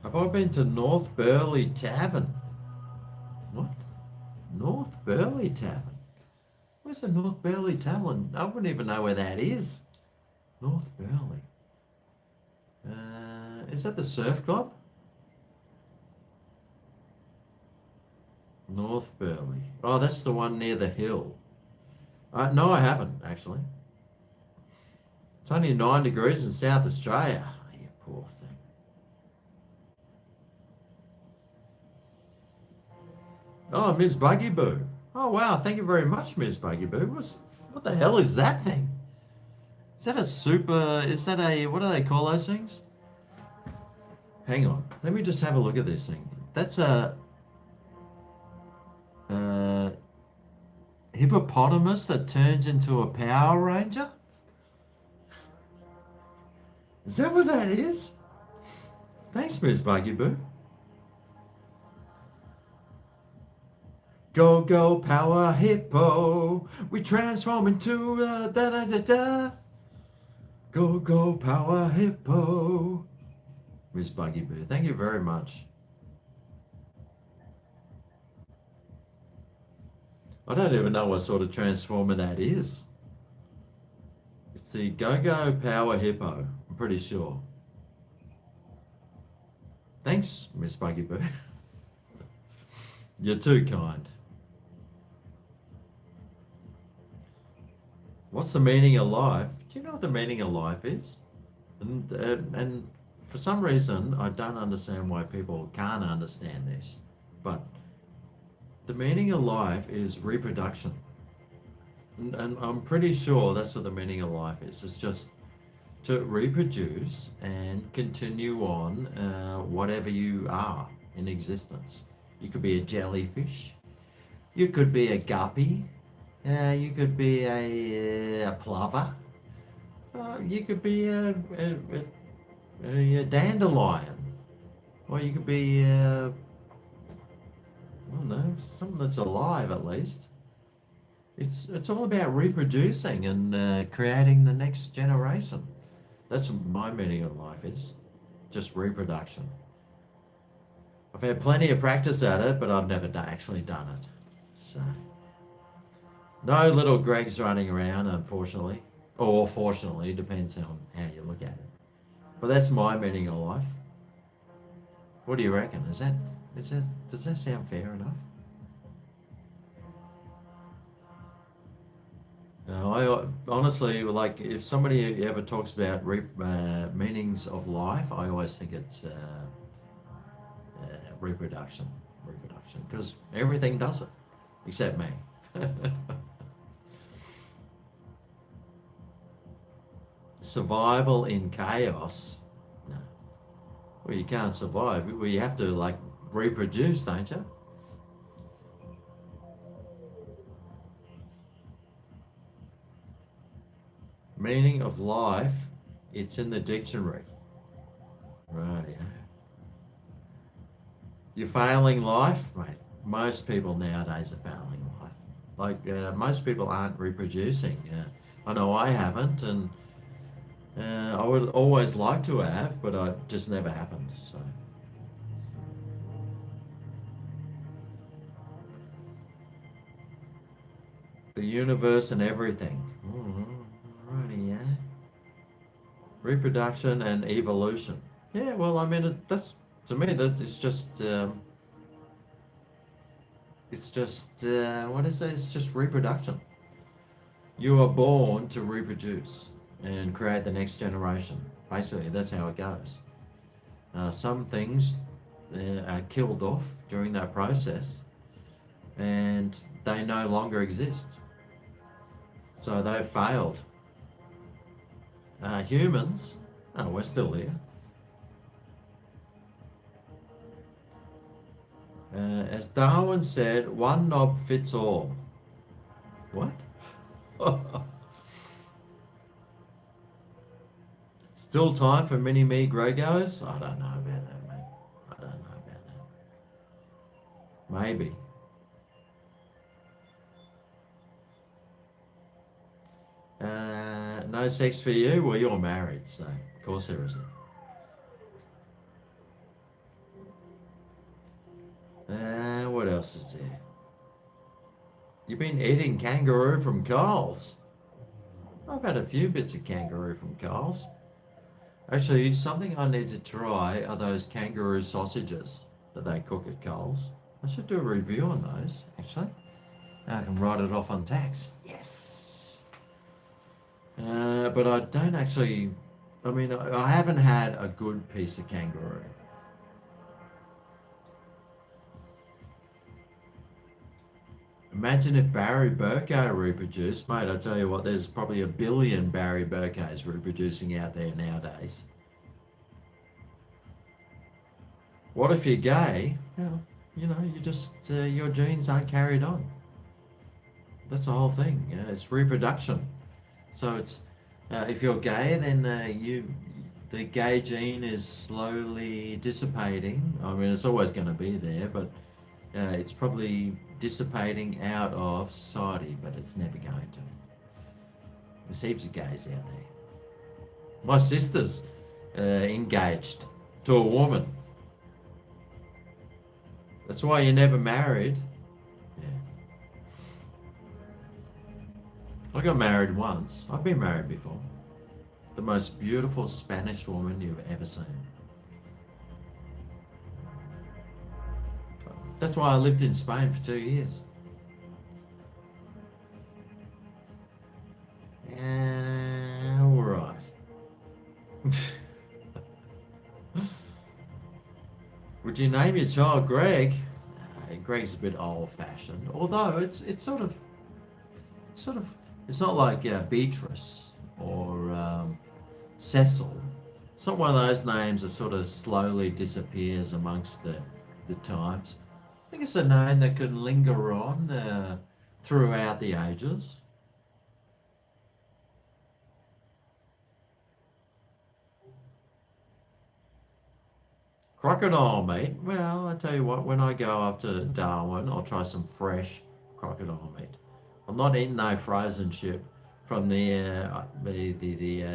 Have I been to North Burleigh Tavern? What? North Burleigh Tavern? Where's the North Burleigh Tavern? I wouldn't even know where that is. North Burleigh. Is that the surf club? North Burleigh. Oh, that's the one near the hill. No, I haven't, actually. It's only 9 degrees in South Australia. Oh, you poor thing. Oh, Ms. Buggy Boo. Oh, wow. Thank you very much, Ms. Buggy Boo. What the hell is that thing? Is that what do they call those things? Hang on. Let me just have a look at this thing. That's a hippopotamus that turns into a Power Ranger? Is that what that is? Thanks, Ms. Buggy Boo. Go, go, power hippo. We transform into da-da-da-da. Go, go, power hippo. Ms. Buggy Boo, thank you very much. I don't even know what sort of transformer that is. It's the GoGo Power Hippo, I'm pretty sure. Thanks, Miss Buggy Boo. You're too kind. What's the meaning of life? Do you know what the meaning of life is? And for some reason, I don't understand why people can't understand this. But the meaning of life is reproduction. And I'm pretty sure that's what the meaning of life is. It's just to reproduce and continue on whatever you are in existence. You could be a jellyfish. You could be a guppy. You could be a plover. You could be a dandelion. Or you could be, I don't know, something that's alive at least. It's all about reproducing and creating the next generation. That's what my meaning of life is. Just reproduction. I've had plenty of practice at it, but I've never actually done it. So, no little Gregs running around, unfortunately. Or fortunately, depends on how you look at it. But that's my meaning of life. What do you reckon? Does that sound fair enough? I honestly, like, if somebody ever talks about meanings of life, I always think it's reproduction, because everything does it, except me. Survival in chaos? No. Well, you can't survive. Well, you have to, like, reproduce, don't you? Meaning of life, it's in the dictionary. Right, yeah. You're failing life, mate. Most people nowadays are failing life. Like, most people aren't reproducing. I know I haven't, and I would always like to have, but it just never happened. So, the universe and everything. Righty, yeah. Reproduction and evolution. Yeah, well, I mean, that's, to me, that it's just what is it? It's just reproduction. You are born to reproduce and create the next generation. Basically, that's how it goes. Some things are killed off during that process, and they no longer exist. So they've failed. Humans, oh, we're still here. As Darwin said, one knob fits all. What? Still time for mini-me GregOs? I don't know about that, mate. I don't know about that. Maybe. No sex for you? Well, you're married, so of course there isn't. What else is there? You've been eating kangaroo from Coles. I've had a few bits of kangaroo from Coles. Actually, something I need to try are those kangaroo sausages that they cook at Coles. I should do a review on those, actually. Now I can write it off on tax. Yes! But I don't actually... I mean, I haven't had a good piece of kangaroo. Imagine if Barry Burko reproduced. Mate, I tell you what, there's probably 1 billion Barry Burkos reproducing out there nowadays. What if you're gay? Well, you know, you just, your genes aren't carried on. That's the whole thing. It's reproduction. So it's, if you're gay, then the gay gene is slowly dissipating. I mean, it's always going to be there, but it's probably dissipating out of society, but it's never going to. There's heaps of gays out there. My sister's engaged to a woman. That's why you're never married. Yeah. I got married once. I've been married before. The most beautiful Spanish woman you've ever seen. That's why I lived in Spain for 2 years. Yeah, all right. Would you name your child Greg? Greg's a bit old-fashioned, although it's sort of it's not like Beatrice or Cecil. It's not one of those names that sort of slowly disappears amongst the times. I think it's a name that can linger on throughout the ages. Crocodile meat. Well, I tell you what, when I go up to Darwin, I'll try some fresh crocodile meat. I'm not eating no frozen shit from the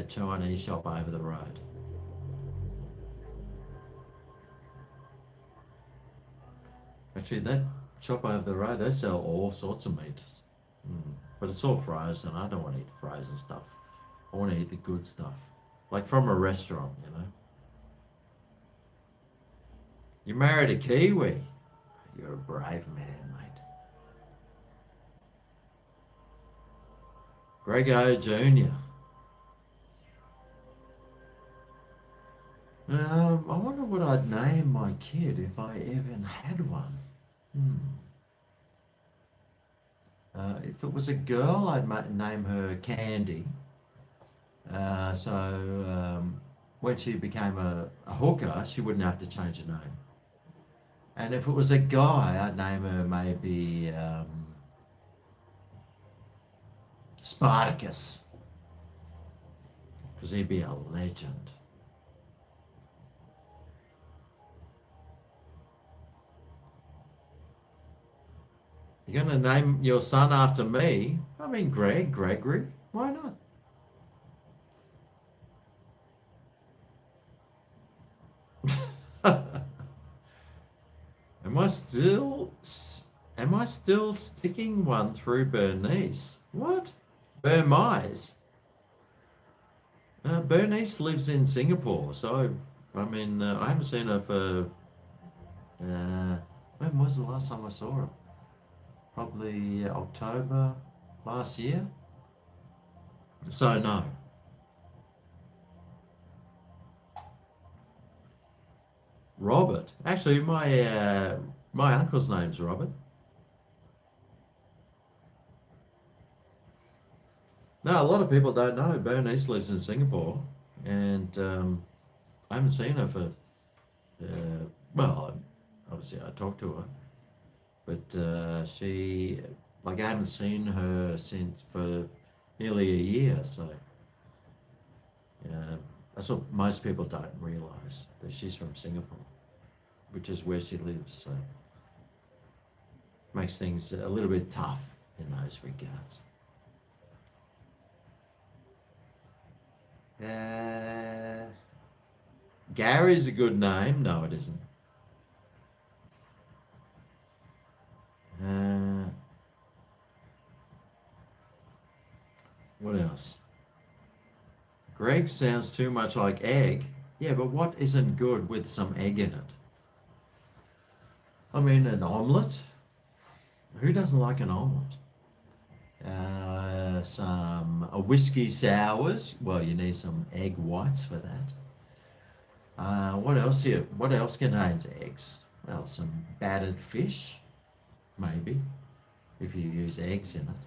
Chinese shop over the road. Actually, that shop over the road, they sell all sorts of meat. But it's all frozen. I don't want to eat the frozen stuff. I want to eat the good stuff. Like from a restaurant, you know. You married a Kiwi. You're a brave man, mate. GregO Jr. I wonder what I'd name my kid if I even had one. If it was a girl, I'd name her Candy. So when she became a hooker, she wouldn't have to change her name. And if it was a guy, I'd name her maybe Spartacus, because he'd be a legend. You're going to name your son after me? I mean, Gregory. Why not? Am I still sticking one through Bernice? What? Burmese? Bernice lives in Singapore, so I mean, I haven't seen her for. When was the last time I saw her? Probably October last year. So no. Robert. Actually, my uncle's name's Robert. No, a lot of people don't know. Bernice lives in Singapore, and I haven't seen her for. Well, obviously I talked to her, but she, like, I haven't seen her since for nearly a year. So that's what most people don't realise, that she's from Singapore, which is where she lives. So makes things a little bit tough in those regards. Gary's a good name. No, it isn't. What else? Greg sounds too much like egg. Yeah, but what isn't good with some egg in it? I mean, an omelette? Who doesn't like an omelette? A whiskey sours. Well, you need some egg whites for that. What else here? What else contains eggs? Well, some battered fish, maybe, if you use eggs in it.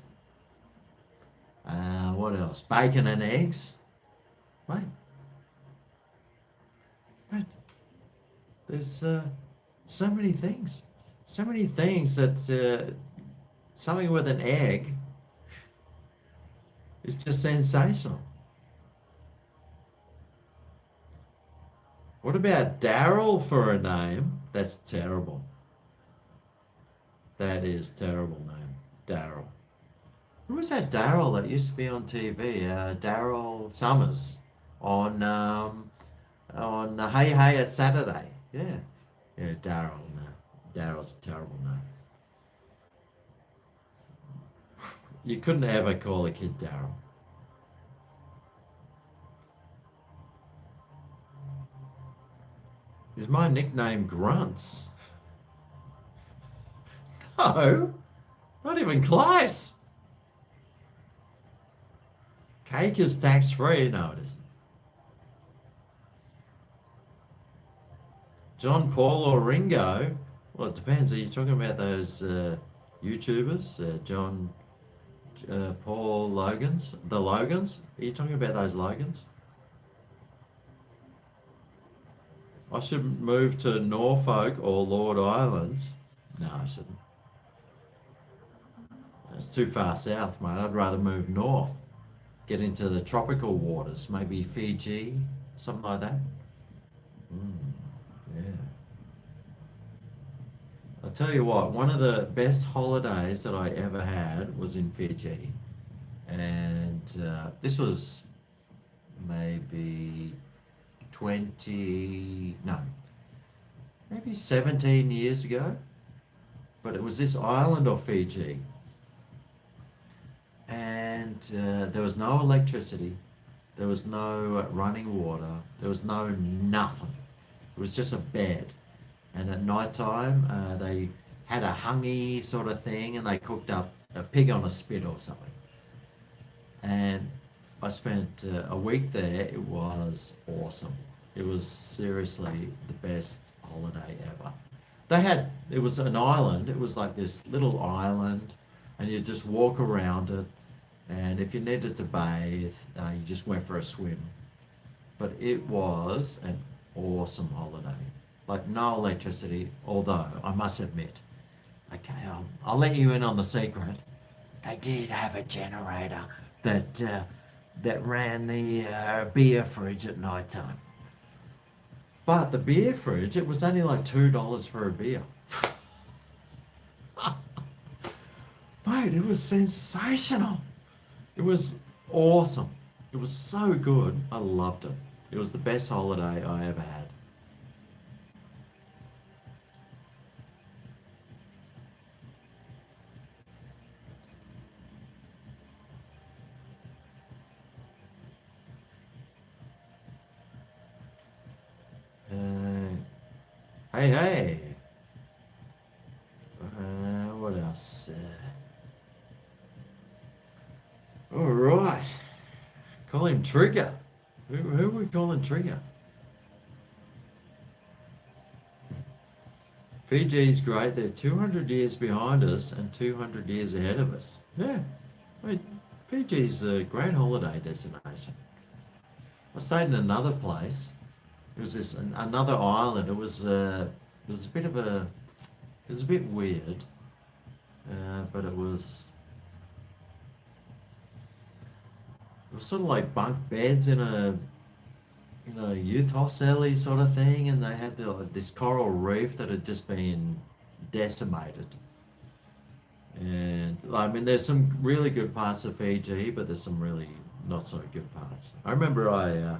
What else? Bacon and eggs. Right. There's so many things. So many things that something with an egg is just sensational. What about Daryl for a name? That's terrible. That is terrible name. Daryl. Who was that Daryl that used to be on TV? Daryl Summers on Hey Hey It's Saturday. Yeah. Yeah, Daryl. No. Daryl's a terrible name. You couldn't ever call a kid Daryl. Is my nickname Grunts? No, not even close. Cake is tax free. No, it isn't. John Paul or Ringo? Well, it depends. Are you talking about those YouTubers, John Paul Logans, the Logans? Are you talking about those Logans? I should move to Norfolk or Lord Islands. No, I shouldn't. It's too far south, mate. I'd rather move north, get into the tropical waters, maybe Fiji, something like that. Mm, yeah. I'll tell you what, one of the best holidays that I ever had was in Fiji. And this was maybe 20, no, maybe 17 years ago. But it was this island of Fiji. And there was no electricity, there was no running water, there was no nothing. It was just a bed. And at night time, they had a hungy sort of thing and they cooked up a pig on a spit or something. And I spent a week there. It was awesome. It was seriously the best holiday ever. It was an island, it was like this little island, and you just walk around it. And if you needed to bathe, you just went for a swim. But it was an awesome holiday. Like no electricity, although I must admit, okay, I'll let you in on the secret. They did have a generator that ran the beer fridge at night time. But the beer fridge, it was only like $2 for a beer. Mate, it was sensational. It was awesome. It was so good. I loved it. It was the best holiday I ever had. Uh, hey, hey. What else? All right. Call him Trigger. Who are we calling Trigger? Fiji's great. They're 200 years behind us and 200 years ahead of us. Yeah. I mean, Fiji's a great holiday destination. I stayed in another place. It was another island. It was a bit of a it was a bit weird, but it was sort of like bunk beds in a youth hostel sort of thing, and they had this coral reef that had just been decimated. And I mean, there's some really good parts of Fiji, but there's some really not so good parts. I remember I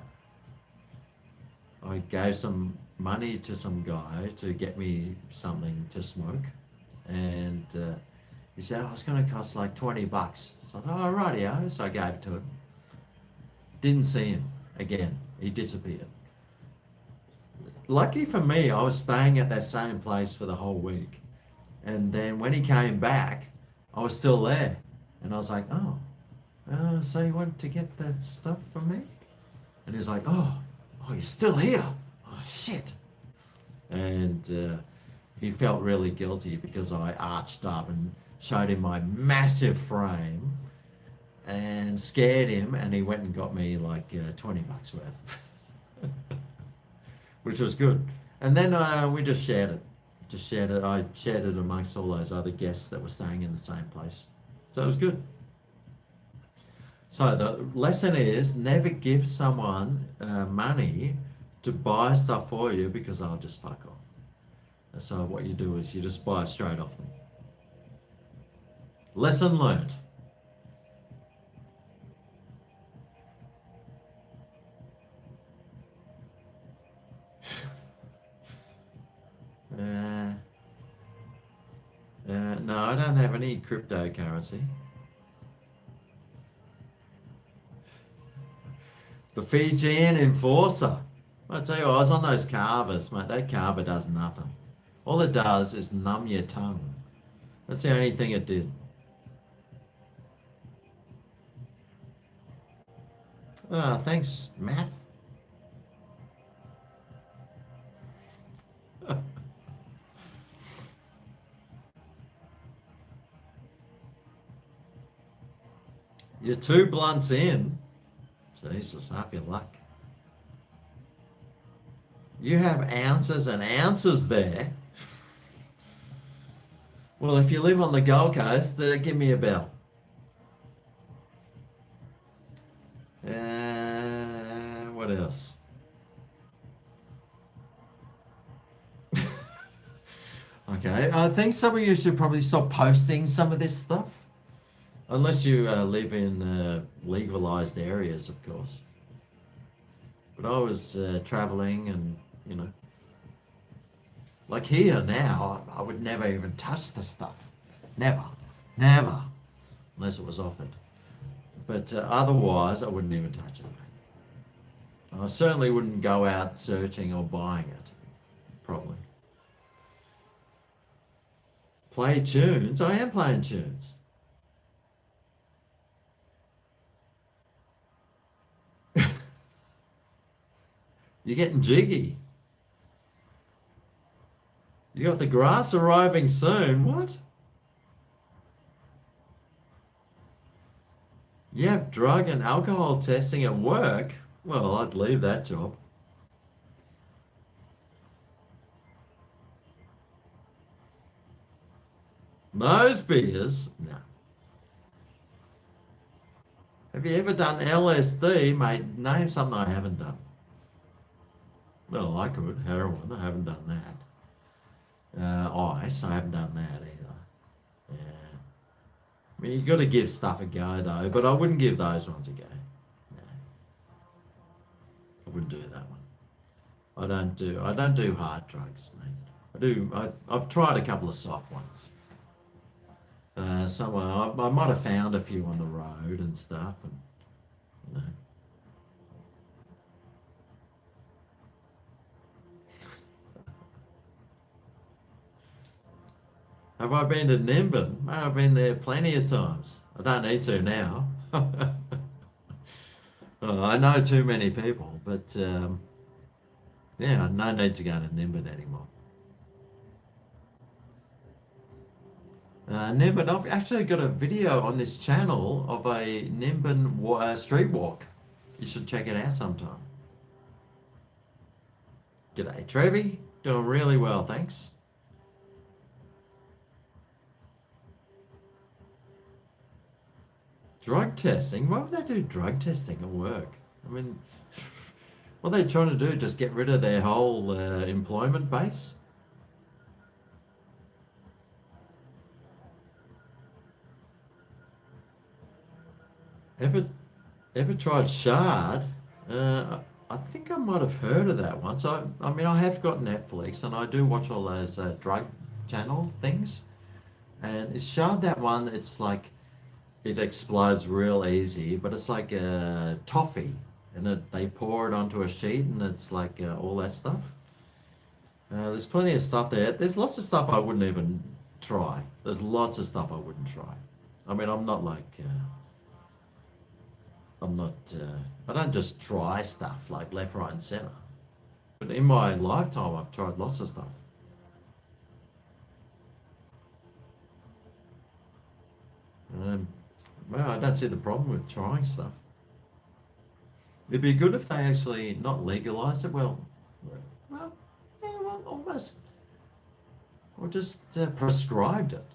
gave some money to some guy to get me something to smoke, and he said, "Oh, it's going to cost like $20." So I thought, "Oh, rightio." So I gave it to him. Didn't see him again. He disappeared. Lucky for me, I was staying at that same place for the whole week. And then when he came back, I was still there. And I was like, "Oh, so you went to get that stuff from me?" And he's like, "Oh, you're still here? Oh, shit." And he felt really guilty because I arched up and showed him my massive frame and scared him, and he went and got me like $20 worth, which was good. And then we just shared it. Just shared it. I shared it amongst all those other guests that were staying in the same place. So it was good. So the lesson is never give someone money to buy stuff for you because they'll just fuck off. And so what you do is you just buy straight off them. Lesson learned. Uh, no, I don't have any cryptocurrency. The Fijian enforcer. I tell you, I was on those carvers, mate. That carver does nothing. All it does is numb your tongue. That's the only thing it did. Thanks, Math. You're 2 blunts in. Jesus, half your luck. You have ounces and ounces there. Well, if you live on the Gold Coast, give me a bell. What else? Okay, I think some of you should probably stop posting some of this stuff. Unless you live in legalized areas, of course. But I was traveling and, you know, like here now, I would never even touch the stuff. Never. Never. Unless it was offered. But otherwise, I wouldn't even touch it. I certainly wouldn't go out searching or buying it. Probably. Play tunes? I am playing tunes. You're getting jiggy. You got the grass arriving soon. What? You have drug and alcohol testing at work? Well, I'd leave that job. Nose beers? No. Have you ever done LSD, mate? Name something I haven't done. Well, I could. Heroin, I haven't done that. Ice, I haven't done that either. Yeah. I mean, you got to give stuff a go though, but I wouldn't give those ones a go. No. I wouldn't do that one. I don't do hard drugs, mate. I've tried a couple of soft ones. Somewhere I might have found a few on the road and stuff, and you know. Have I been to Nimbin? Mate, I've been there plenty of times. I don't need to now. I know too many people, but yeah, no need to go to Nimbin anymore. Nimbin, I've actually got a video on this channel of a Nimbin street walk. You should check it out sometime. G'day, Trevi. Doing really well, thanks. Drug testing? Why would they do drug testing at work? I mean, what are they trying to do? Just get rid of their whole employment base? Ever, ever tried Shard? I think I might have heard of that once. I mean, I have got Netflix and I do watch all those drug channel things. And is Shard that one? It's like it explodes real easy, but it's like a toffee, and they pour it onto a sheet, and it's like all that stuff. There's plenty of stuff there. There's lots of stuff I wouldn't even try. There's lots of stuff I wouldn't try. I mean, I'm not like I'm not. I don't just try stuff like left, right, and center. But in my lifetime, I've tried lots of stuff. Um, well, I don't see the problem with trying stuff. It'd be good if they actually not legalize it. Well, yeah, well, almost, or just prescribed it.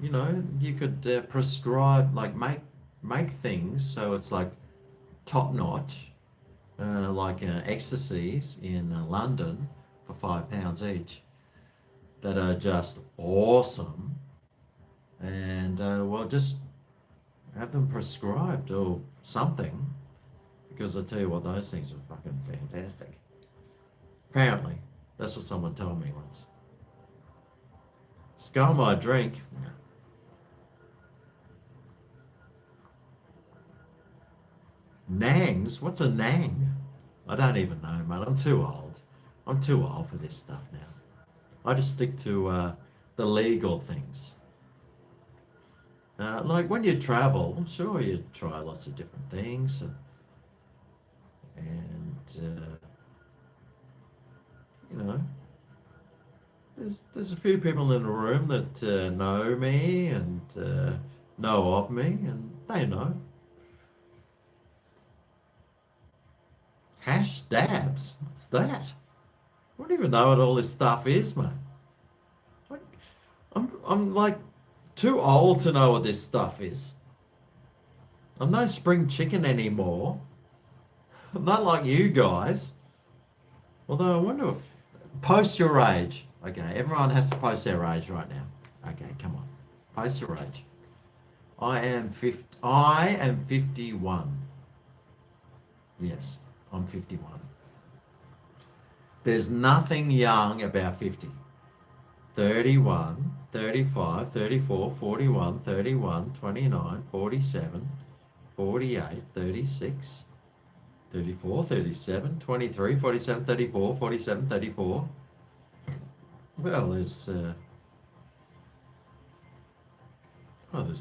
You know, you could prescribe like make things so it's like top notch, like ecstasies in London for £5 each that are just awesome, and well, just have them prescribed or something, because I tell you what, those things are fucking fantastic. Apparently, that's what someone told me once. Skull my drink. Nangs? What's a nang? I don't even know, mate. I'm too old. I'm too old for this stuff now. I just stick to the legal things. Like when you travel, I'm sure you try lots of different things, and you know, there's a few people in the room that know me and know of me, and they know. Hash dabs. What's that? I don't even know what all this stuff is, mate. What- I'm like too old to know what this stuff is. I'm no spring chicken anymore. I'm not like you guys. Although I wonder, post your age. Okay, everyone has to post their age right now. Okay, come on, post your age. I am 51. Yes, I'm 51. There's nothing young about 50. 31, 35, 34, 41, 31, 29, 47, 48, 36, 34, 37, 23, 47, 34, 47, 34. Well, there's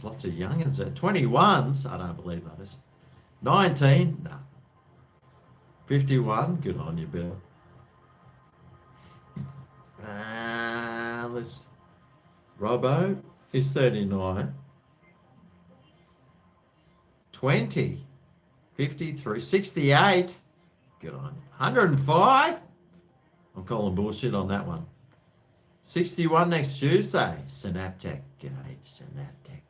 lots of youngins there. 21s, I don't believe those. 19, no. 51, good on you, Bill. Let's Robbo is 39. 20, 53, 68. Good on you. 105. I'm calling bullshit on that one. 61 next Tuesday. Synaptech. G'day, Synaptech.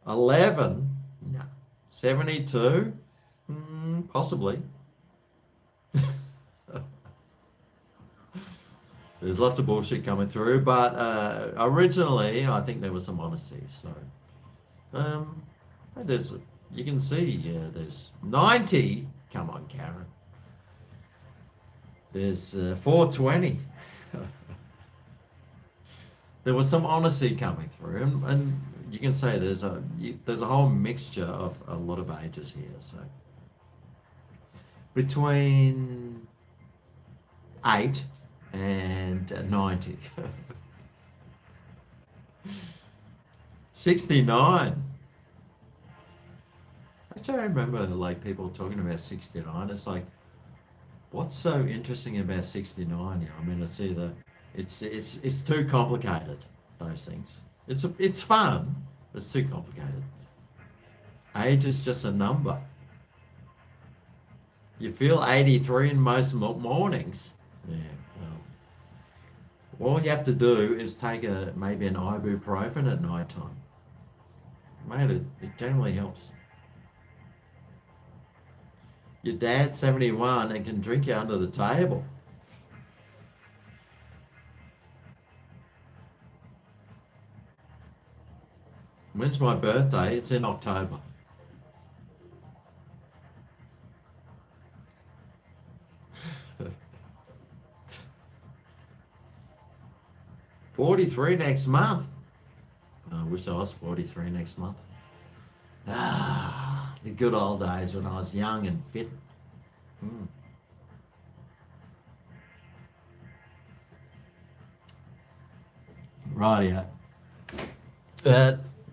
11. No. 72. Possibly. There's lots of bullshit coming through, but originally I think there was some honesty. So there's, you can see, there's 90. Come on, Karen. There's 420. There was some honesty coming through, and you can say there's a whole mixture of a lot of ages here. So between 8 and 90. 69. Actually, I remember like people talking about 69. It's like, what's so interesting about 69? I mean, it's either it's too complicated. Those things. It's fun, but it's too complicated. Age is just a number. You feel 83 in most mornings. Yeah. Well, all you have to do is take maybe an ibuprofen at night time. Mate, it generally helps. Your dad's 71 and can drink you under the table. When's my birthday? It's in October. $43 next month. I wish I was 43 next month. The good old days when I was young and fit. Rightio.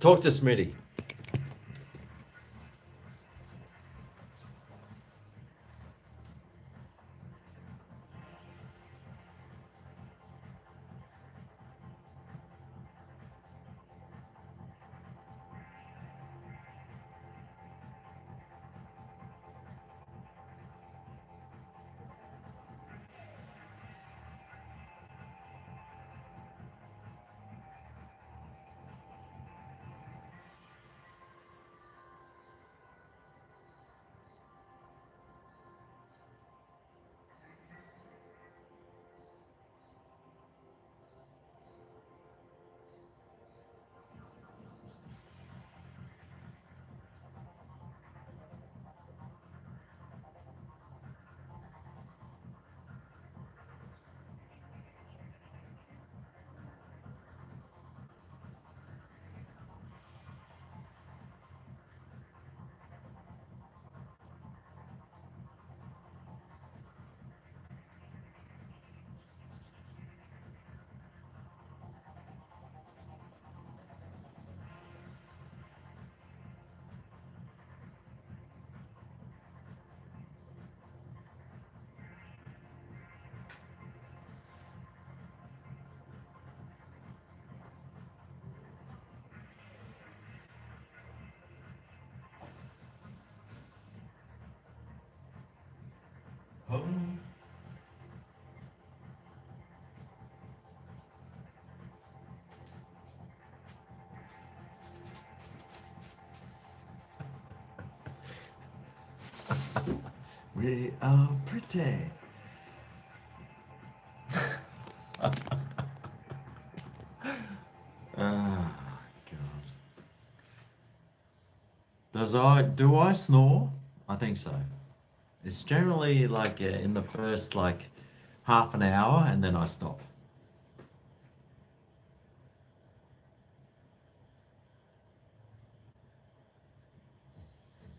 Talk to Smitty. Home. We are pretty. Ah, God. Do I snore? I think so. It's generally like in the first like half an hour and then I stop.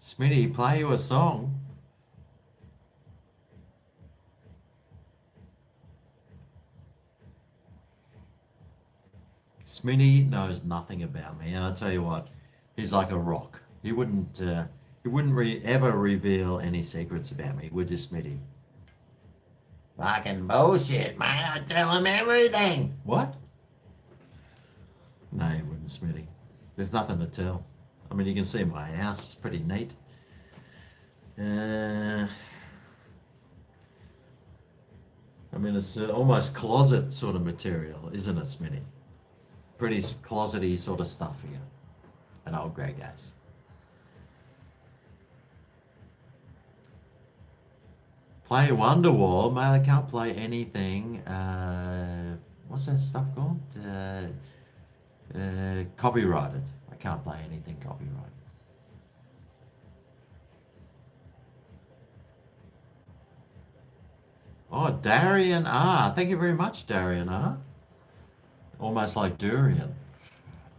Smitty, play you a song. Smitty knows nothing about me, and I tell you what, he's like a rock. He wouldn't ever reveal any secrets about me, would you, Smitty? Fucking bullshit, mate. I tell him everything. What? No, he wouldn't, Smitty. There's nothing to tell. I mean, you can see my house. It's pretty neat. I mean, it's almost closet sort of material, isn't it, Smitty? Pretty closety sort of stuff here at old GregO's. Play Wonderwall, mate. I can't play anything. What's that stuff called? Copyrighted. I can't play anything copyrighted. Oh, Darian R. Thank you very much, Darian R. Almost like durian.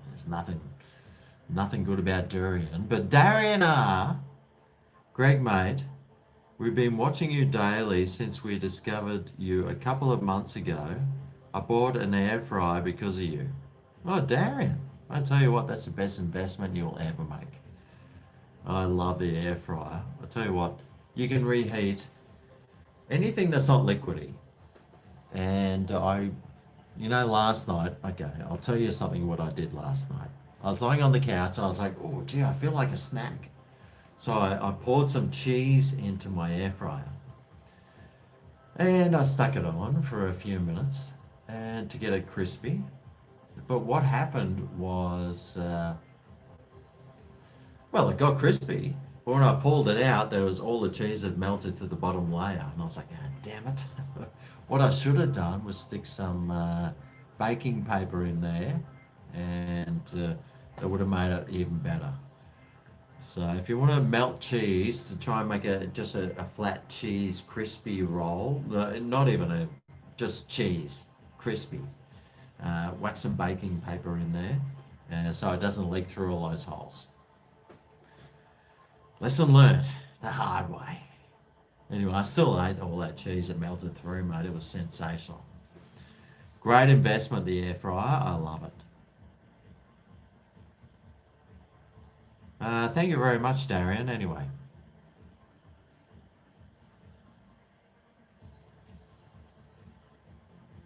There's nothing good about durian. But Darian R. Greg, mate, we've been watching you daily since we discovered you a couple of months ago. I bought an air fryer because of you. Oh, Darian, I tell you what, that's the best investment you'll ever make. I love the air fryer. I tell you what, you can reheat anything that's not liquidy. And last night, okay, I'll tell you something what I did last night. I was lying on the couch and I was like, oh, gee, I feel like a snack. So I poured some cheese into my air fryer and I stuck it on for a few minutes and to get it crispy. But what happened was, well, it got crispy. But when I pulled it out, there was all the cheese had melted to the bottom layer. And I was like, oh, damn it. What I should have done was stick some baking paper in there and that would have made it even better. So if you want to melt cheese to try and make just a flat cheese crispy roll, not even just cheese, crispy, whack some baking paper in there so it doesn't leak through all those holes. Lesson learned the hard way. Anyway, I still ate all that cheese that melted through, mate. It was sensational. Great investment, the air fryer. I love it. Thank you very much, Darian. Anyway.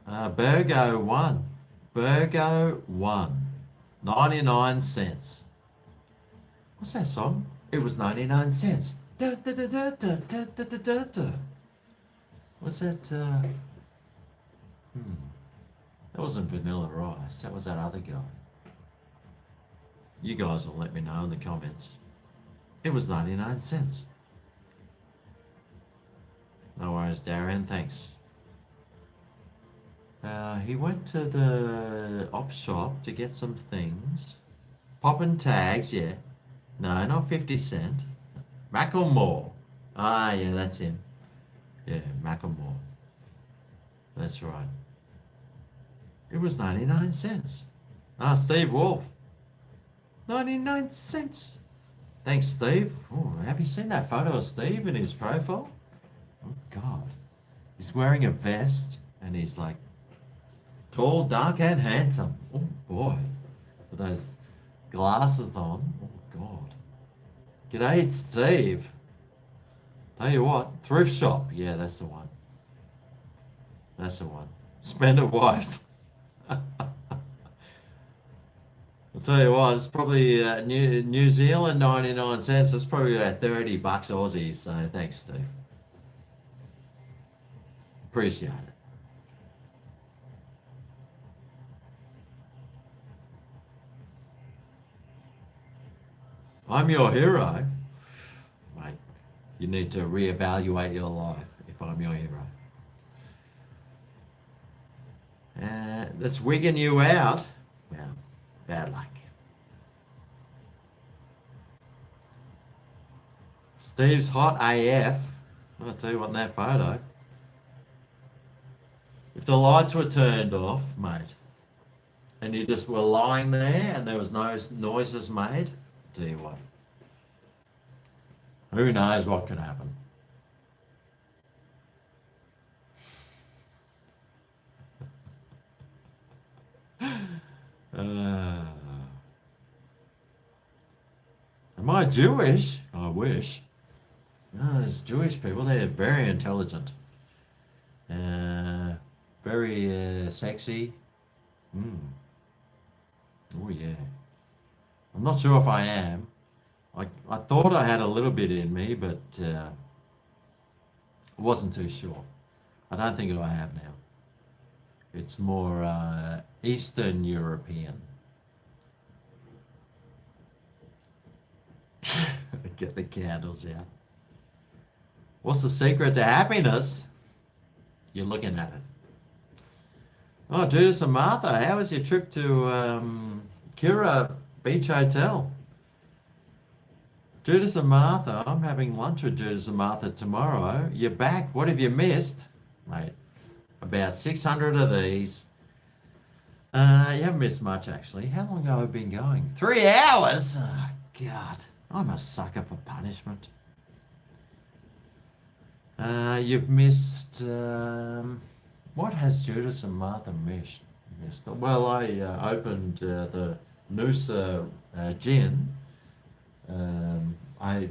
Burgo won. Burgo won. 99 cents. What's that song? It was 99 cents. Da, da, da, da, da, da, da, da, da, da. What's that? That wasn't Vanilla Rice. That was that other guy. You guys will let me know in the comments. It was 99 cents. No worries, Darren. Thanks. He went to the op shop to get some things. Popping tags, yeah. No, not 50 Cent. Macklemore. Ah, yeah, that's him. Yeah, Macklemore. That's right. It was 99 cents. Ah, Steve Wolf. 99 cents. Thanks, Steve. Oh, have you seen that photo of Steve in his profile? Oh, God. He's wearing a vest and he's like tall, dark, and handsome. Oh, boy. With those glasses on. Oh, God. G'day, Steve. Tell you what, thrift shop. Yeah, that's the one. That's the one. Spend it wise. I'll tell you what, it's probably New Zealand 99 cents. It's probably about $30 Aussie. So thanks, Steve. Appreciate it. I'm your hero. Mate, you need to reevaluate your life if I'm your hero. That's wigging you out. Well, bad luck. Steve's hot AF. I'll tell you what, in that photo. If the lights were turned off, mate, and you just were lying there and there was no noises made, I'll tell you what. Who knows what could happen? Am I Jewish? I wish. No, there's Jewish people. They're very intelligent. Very sexy. Mm. Oh yeah. I'm not sure if I am. I thought I had a little bit in me, but wasn't too sure. I don't think I have now. It's more Eastern European. Get the candles out. What's the secret to happiness? You're looking at it. Oh, Judas and Martha, how was your trip to Kira Beach Hotel? Judas and Martha, I'm having lunch with Judas and Martha tomorrow. You're back. What have you missed? Mate, about 600 of these. You haven't missed much, actually. How long have I been going? 3 hours? Oh, God. I'm a sucker for punishment. You've missed... what has Judas and Martha missed? Well, I opened the Noosa gin. I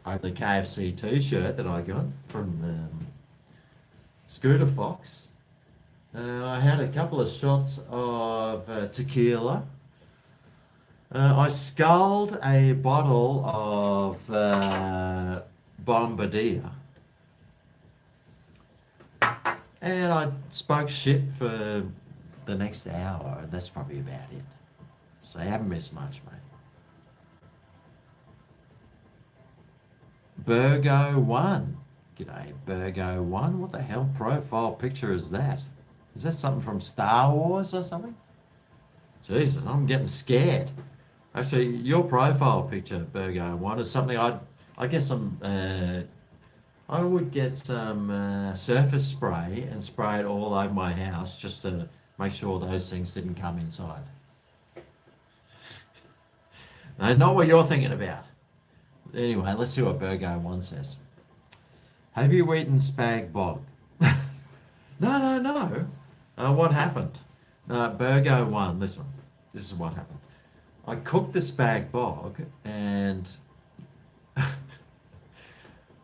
the KFC t-shirt that I got from Scooter Fox. I had a couple of shots of tequila. I sculled a bottle of Bombardier. And I spoke shit for the next hour, and that's probably about it. So I haven't missed much, mate. GregO1. G'day, GregO1. What the hell profile picture is that? Is that something from Star Wars or something? Jesus, I'm getting scared. Actually, your profile picture, GregO1, is something I guess I would get some surface spray and spray it all over my house just to make sure those things didn't come inside. No, not what you're thinking about. Anyway, let's see what GregO1 says. Have you eaten spag bog? No. What happened? GregO1, listen. This is what happened. I cooked the spag bog and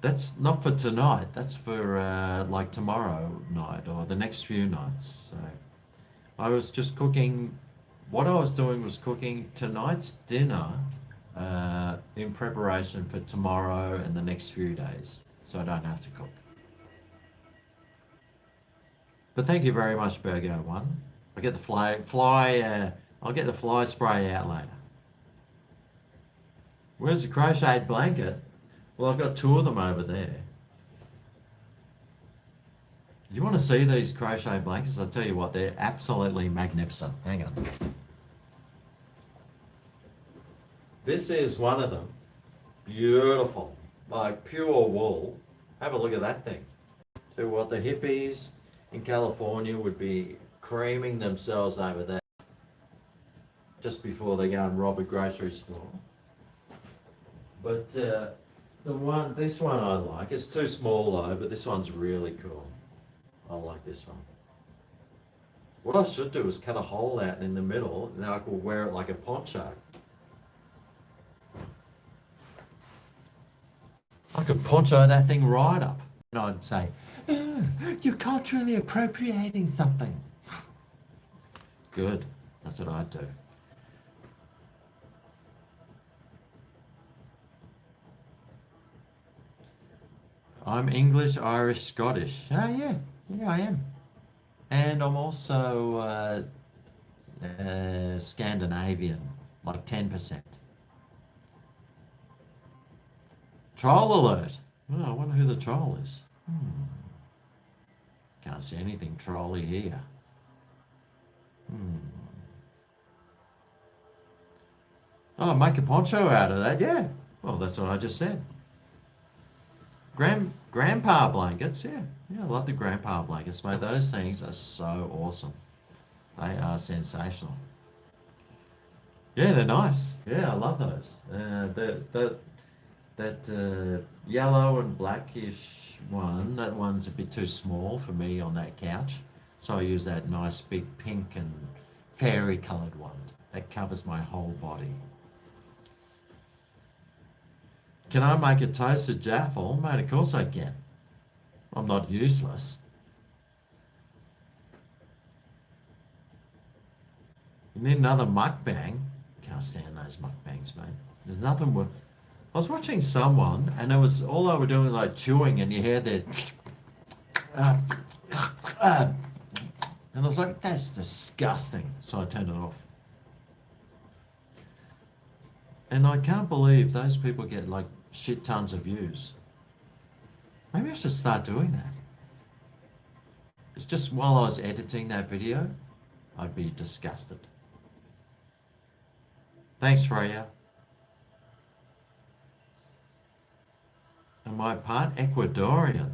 that's not for tonight. That's for like tomorrow night or the next few nights. So I was just cooking. What I was doing was cooking tonight's dinner in preparation for tomorrow and the next few days, so I don't have to cook. But thank you very much, GregO1. I'll get the I'll get the fly spray out later. Where's the crocheted blanket? Well, I've got 2 of them over there. You want to see these crochet blankets? I'll tell you what, they're absolutely magnificent. Hang on. This is one of them. Beautiful. Like pure wool. Have a look at that thing. Tell you what, the hippies in California would be creaming themselves over that just before they go and rob a grocery store. But this one I like. It's too small though, but this one's really cool. I like this one. What I should do is cut a hole out in the middle, and then I could wear it like a poncho. I could poncho that thing right up. And I'd say, oh, you're culturally appropriating something. Good. That's what I'd do. I'm English, Irish, Scottish. Oh, yeah. Yeah, I am. And I'm also Scandinavian, like 10%. Troll alert. Oh, I wonder who the troll is. Can't see anything trolly here. Oh, make a poncho out of that, yeah. Well, that's what I just said. Grandpa blankets, yeah. Yeah, I love the grandpa blankets, mate. Those things are so awesome. They are sensational. Yeah, they're nice. Yeah, I love those. That yellow and blackish one, that one's a bit too small for me on that couch. So I use that nice big pink and fairy coloured one that covers my whole body. Can I make a toasted jaffle? Mate, of course I can. I'm not useless. You need another mukbang? Can't stand those mukbangs, mate. There's nothing worse. I was watching someone, and it was all they were doing was like chewing, and you hear this, and I was like, that's disgusting. So I turned it off. And I can't believe those people get like shit tons of views. Maybe I should start doing that. It's just while I was editing that video, I'd be disgusted. Thanks, Freya. Am I part Ecuadorian?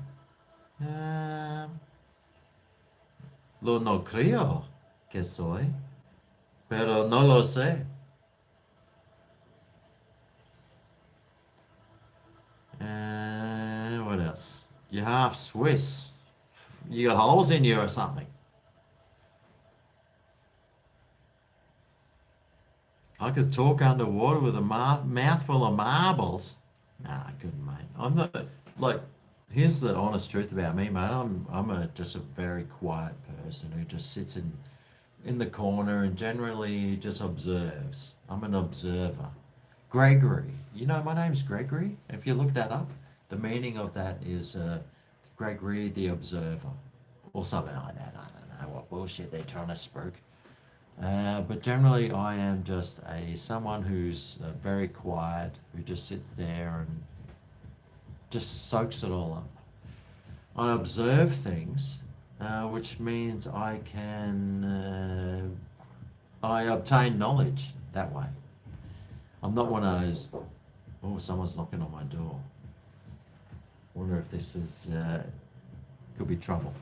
Lo no creo que soy, pero no lo sé. What else? You're half Swiss. You got holes in you or something. I could talk underwater with a mouthful of marbles. Nah, I couldn't, mate. I'm not, like, here's the honest truth about me, mate. I'm just a very quiet person who just sits in the corner and generally just observes. I'm an observer. Gregory. You know, my name's Gregory. If you look that up, the meaning of that is Gregory the Observer. Or something like that. I don't know what bullshit they're trying to spook. But generally, I am just someone who's very quiet, who just sits there and just soaks it all up. I observe things, which means I obtain knowledge that way. I'm not one of those. Oh, someone's knocking on my door. Wonder if this is could be trouble.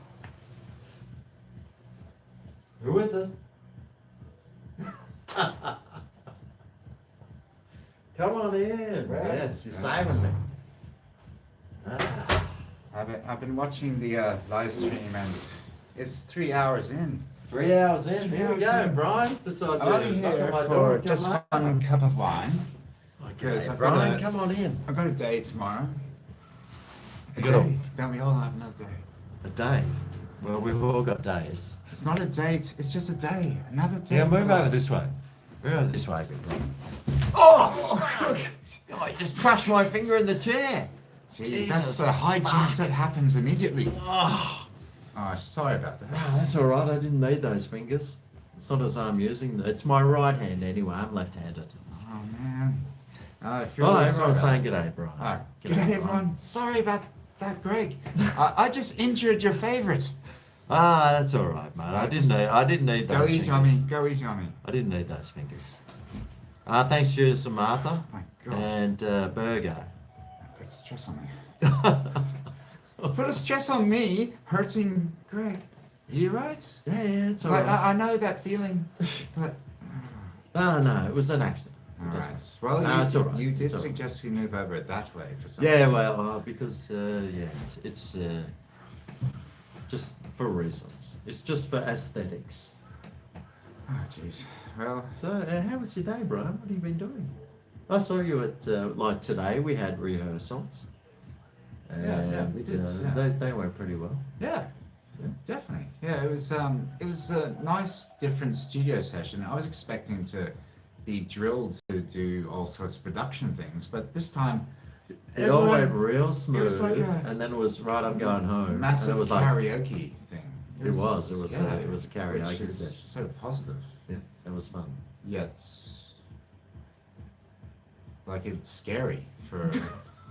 Who is it? Come on in. Yes, you're saving me. I've been watching the live stream and it's 3 hours in. 3 hours in. Here we go. Brian's decided to I'm only here for just one cup of wine. Okay, Brian, come on in. I've got a day tomorrow. You got Don't we all have another day? a day? Well, we've all got days. It's not a date, it's just a day. Another day. Yeah, move over this way. Move over this way, big Brian. Oh, you just crushed my finger in the chair. See, that's the hijinks that happens immediately. Oh, Sorry about that. that's all right. I didn't need those fingers. It's not as I'm using. It's my right hand anyway. I'm left-handed. Oh man. Everyone's saying g'day, Brian. All right. G'day, everyone. Sorry about that, Greg. I just injured your favourite. That's all right, mate. I didn't need those. Go easy fingers. on me. Go easy on me. I didn't need those fingers. Thanks to Samantha My God. and Burgo. Put a stress on me. Put a stress on me hurting Greg. You right? Yeah, it's all right. I know that feeling, but... No, it was an accident. All right. Well, it's all right. You did It's all right. suggest we move over it that way for some Yeah, reason. well, because it's just for reasons. It's just for aesthetics. Oh, jeez. Well, So, how was your day, Brian? What have you been doing? I saw you at like today. We had rehearsals. Yeah, we did, yeah. They went pretty well. yeah, definitely. Yeah, it was a nice, different studio session. I was expecting to be drilled to do all sorts of production things, but this time It all went real smooth, was like a and then it was right. I'm going home. massive and it was like, karaoke It was a which karaoke is session. so positive. Yeah, it was fun. Yet, like it's scary for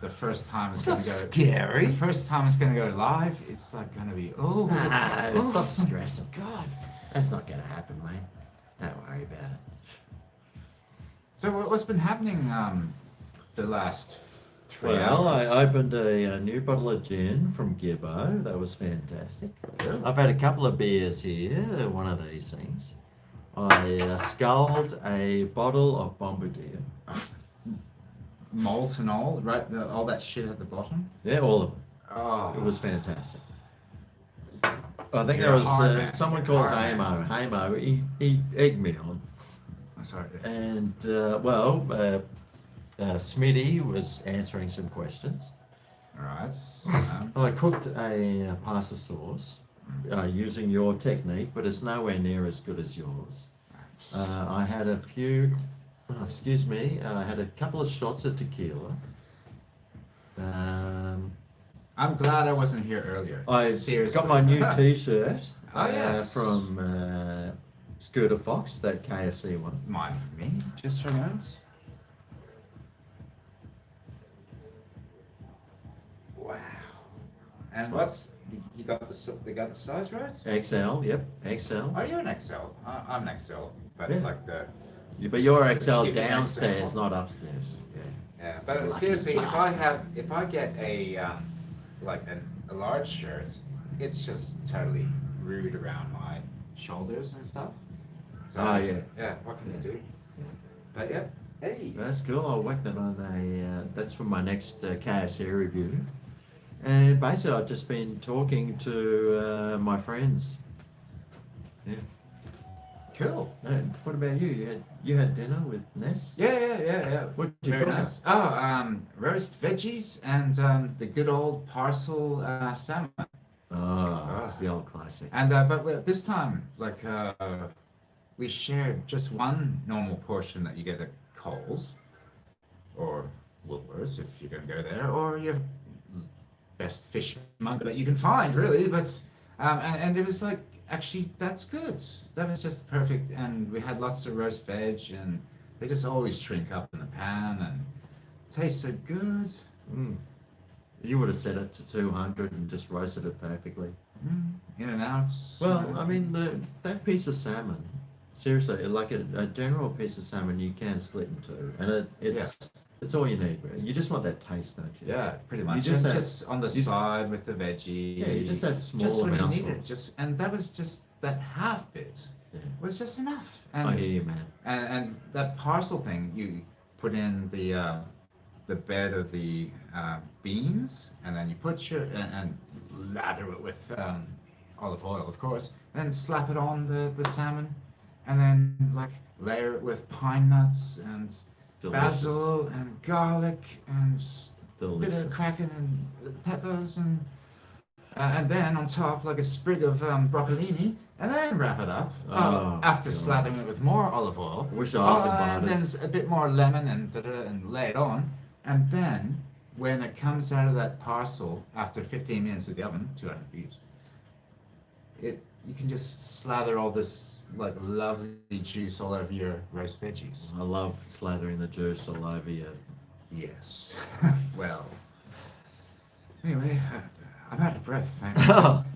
the first time it's It's going not to go. scary. The first time it's going to go live, it's like going to be Stop stressing. God, that's not going to happen, mate. Don't worry about it. So what's been happening the last 3 Well, hours? I opened a new bottle of gin from GibO. That was fantastic. Good. I've had a couple of beers here, one of these things. I sculled a bottle of Bombardier. Malt and all, right? All that shit at the bottom. Yeah, all of them. Oh, It was fantastic. I think You're there a was hard man. someone You're a called hard Hamo. man. Hamo, he egged me on. I'm sorry. And, Smitty was answering some questions. All right. I cooked a pasta sauce using your technique, but it's nowhere near as good as yours. I had a few, I had a couple of shots of tequila. I'm glad I wasn't here earlier. I Seriously. got my new T-shirt Oh, yes. from Scooter Fox, that KFC one. Mine for me, just for a moment. Wow. And what's you got they got the size right? XL, yep, XL. Are you an XL? I'm an XL, but Yeah. like the Yeah, but you're the XL skinny downstairs, XL. not upstairs. Yeah. Yeah, but Lucky seriously, bastard. if I get a like a large shirt, it's just totally rude around my shoulders and stuff. So Oh, yeah. yeah, what can you do? But yeah, hey. That's cool. I'll whack that on that's for my next KFC review. And basically, I've just been talking to my friends. Yeah. Cool. And what about you? You had dinner with Ness? Yeah. What did you Very cook? nice. Oh, roast veggies and the good old parcel salmon. Oh, the old classic. And but this time, like we shared just one normal portion that you get at Coles or Woolworths if you're gonna go there, or your best fishmonger that you can find, really. But and it was like actually that's good. That was just perfect, and we had lots of roast veg, and they just always shrink up in the pan and taste so good. Mm. You would have set it to 200 and just roasted it perfectly. In and out. Well, I mean, that piece of salmon, seriously, like a general piece of salmon, you can split in two, and it's all you need, really. You just want that taste, don't you? Yeah, pretty much. just And have- just on the you- side with the veggie. Yeah, you just have small just when you need it. mouthfuls. And that was just that half bit Yeah. was just enough. I And hear you, man. and that parcel thing, you put in the bed of the beans, and then you put your and lather it with olive oil, of course, and slap it on the salmon, and then like layer it with pine nuts and Delicious. basil and garlic and a bit of Delicious. kraken and peppers and then on top like a sprig of broccolini, and then wrap it up after God. slathering it with more olive oil. Wish I was And then invited. a bit more lemon and lay it on, and then when it comes out of that parcel after 15 minutes of the oven, 200 degrees, you can just slather all this like lovely juice all over your roast veggies. I love slathering the juice all over you. Yes. Well. Anyway, I'm out of breath.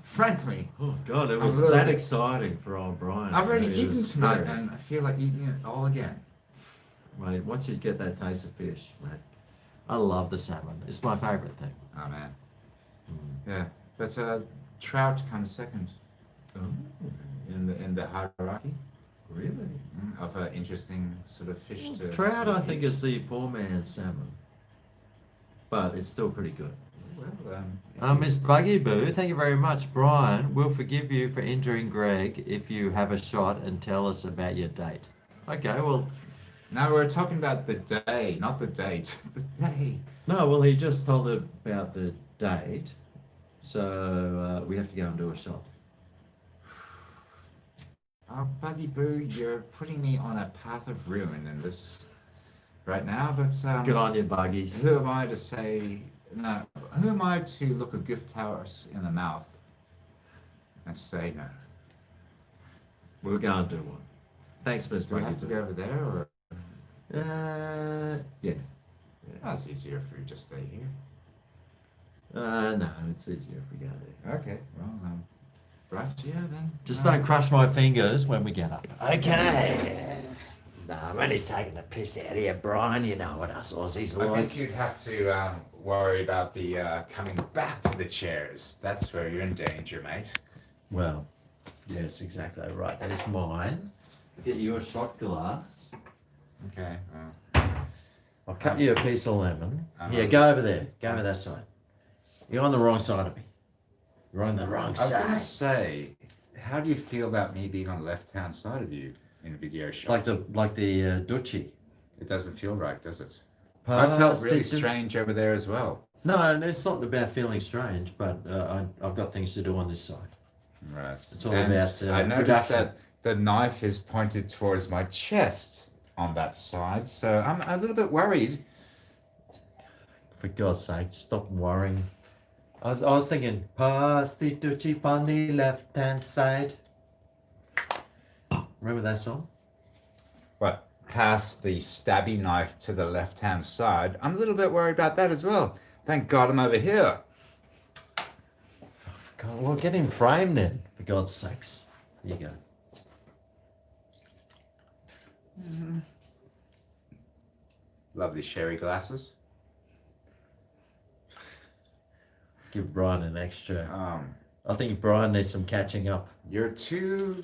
Frankly, Oh God, it I'm was really- that exciting for old Brian. I've already It eaten was tonight, great. and I feel like eating it all again. Mate, once you get that taste of fish, mate, I love the salmon. It's my favourite thing. Oh man. Mm. Yeah, but trout comes second Oh, in the hierarchy really? of interesting sort of fish to. Trout, sort I of think, eat. is the poor man's salmon, but it's still pretty good. Well, Miss Buggy Boo, thank you very much. Brian, we'll forgive you for injuring Greg if you have a shot and tell us about your date. Okay, well, now we're talking about the day, not the date. The day. no, well, he just told about the date, so we have to go and do a shot. Oh, Buggy Boo, you're putting me on a path of ruin in this right now. But Good on you, Buggies. who am I to say? No, who am I to look a gift horse in the mouth and say no. We'll go and do one. Thanks, Miss Do we have to go over there, or Yeah. that's easier if we just stay here? No, it's easier if we go there. Okay, well, right, yeah, then. Just don't crush my fingers when we get up. Okay. No, I'm only taking the piss out of you, Brian. You know what us Aussies I like. think you'd have to worry about the coming back to the chairs. That's where you're in danger, mate. Well, yes, exactly right. That is mine. Get you a shot glass. Okay, I'll cut you a piece of lemon. Uh-huh. Yeah, go over there. Go over that side. You're on the wrong side of me. You're on the wrong I was going to side. say, how do you feel about me being on the left-hand side of you in a video shot? Like the Duchy. It doesn't feel right, does it? I felt really Past the- strange over there as well. No, it's not about feeling strange, but I've got things to do on this side. Right. It's all And about I noticed production. that the knife is pointed towards my chest on that side, so I'm a little bit worried. For God's sake, stop worrying. I was thinking, pass the Duchy on the left-hand side. Remember that song? But past the stabby knife to the left-hand side, I'm a little bit worried about that as well. Thank God I'm over here. God, well, get him framed then, for God's sakes. Here you go. Lovely sherry glasses. Give Brian an extra. Um, I think Brian needs some catching up. you're too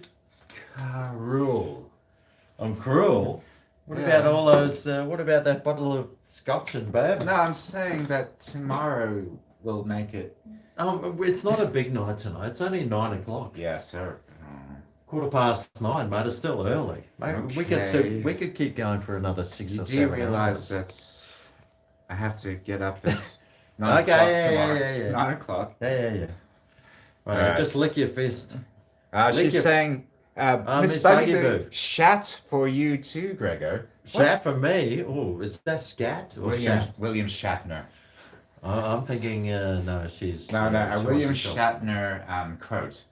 cruel. I'm cruel. What Yeah. about all those? What about that bottle of Scotch and bourbon? No, I'm saying that tomorrow will make it. It's not a big night tonight. It's only 9 o'clock. Yeah, sir. 9:15, mate. It's still early. Mate, Okay. we could keep going for another 6 You or do 7 realize hours. that I have to get up at 9 Okay, o'clock yeah, tomorrow. yeah. 9 o'clock. Yeah. Right, Alright. just lick your fist. She's Lick your- saying, Miss Miss Buggy Buggy Boo, Boo. shat for you too, GregO. Shat for me. Oh, is that scat or shat? William Shatner. I'm thinking, no, she's. No, she a William wants to talk. Shatner quote.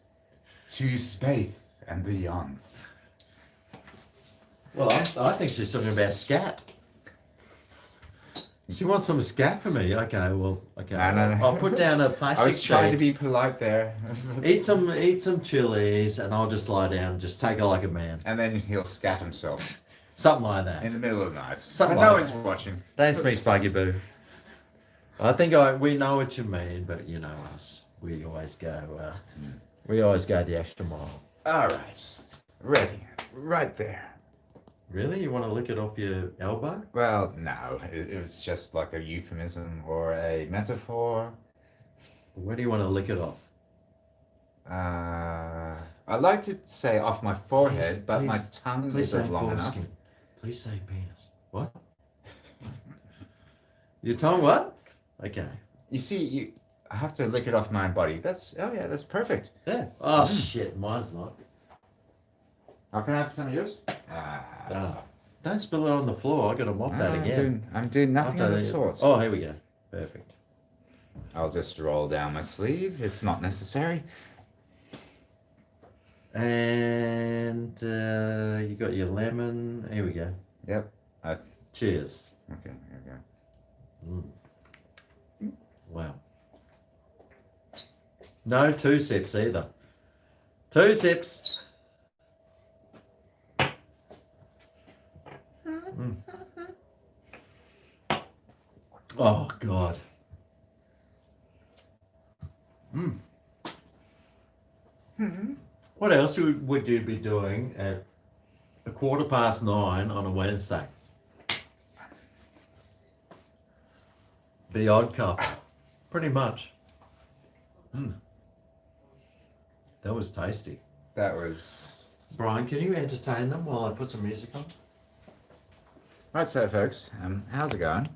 To space and beyond. Well, I think she's talking about scat. She wants some scat for me. Okay, well, okay. No. I'll put down a I plastic was trying to sheet. be polite there. Eat some chilies, and I'll just lie down and just take it like a man. And then he'll scat himself Something like that. in the middle of the night. Something But no like one's watching. Thanks, Miss Buggy Boo. I think we know what you mean, but you know us. We always go the extra mile. All right. Ready. Right there. Really? You want to lick it off your elbow? Well, no. It was just like a euphemism or a metaphor. Where do you want to lick it off? I'd like to say off my forehead, Please, but please, my tongue Please isn't say long enough. foreskin. Please say penis. What? Your tongue what? Okay. You see, I have to lick it off my body. That's perfect. Yeah. Oh shit, mine's not. Oh, can I have some of yours? Don't spill it on the floor. I gotta mop that again. I'm doing nothing of the After- sort. Oh, here we go. Perfect. I'll just roll down my sleeve. It's not necessary. And you got your lemon. Here we go. Yep. Cheers. Okay, here we go. Wow. No 2 sips either. 2 sips. Mm. Oh God. What else would you be doing at 9:15 on a Wednesday? The odd couple. Pretty much. That was tasty. That was. Brian, can you entertain them while I put some music on? Right, so folks, how's it going?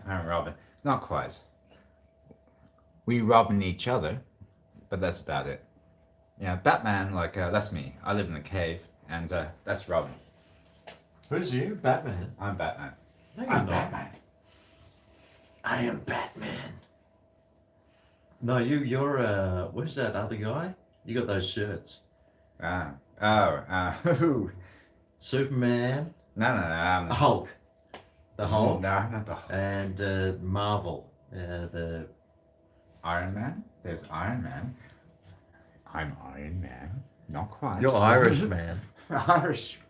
Robin, not quite. We robbing each other, but that's about it. Yeah, Batman, that's me. I live in a cave, and that's Robin. Who's you? Batman? I'm Batman. No, you're I'm not. Batman. I am Batman. No, you're where's that other guy? You got those shirts. Ah. Oh. Superman, No. Hulk, the Hulk, No, not the Hulk. and Marvel, the Iron Man. There's Iron Man. I'm Iron Man. Not quite. you're Irish man. Irish.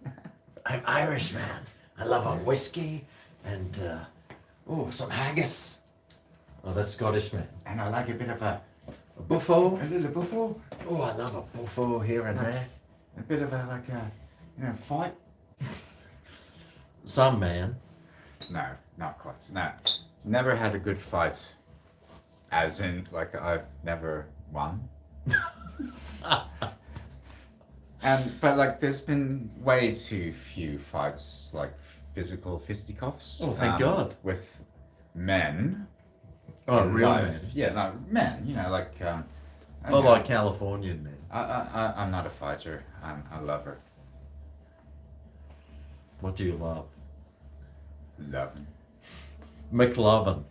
I'm Irish man. I love a whiskey and some haggis. Oh, that's Scottish man. And I like a bit of a Buffo. little buffalo. Oh, I love a buffo here and there. A bit of a fight. Some man. No, not quite. No, never had a good fight. As in, like I've never won. But like, there's been way too few fights, like physical fisticuffs. Oh, thank God. With men. Oh, in real life. men. Yeah, no, men. Like. Not like Californian men. I'm not a fighter. I'm a lover. What do you love? Loving. McLovin.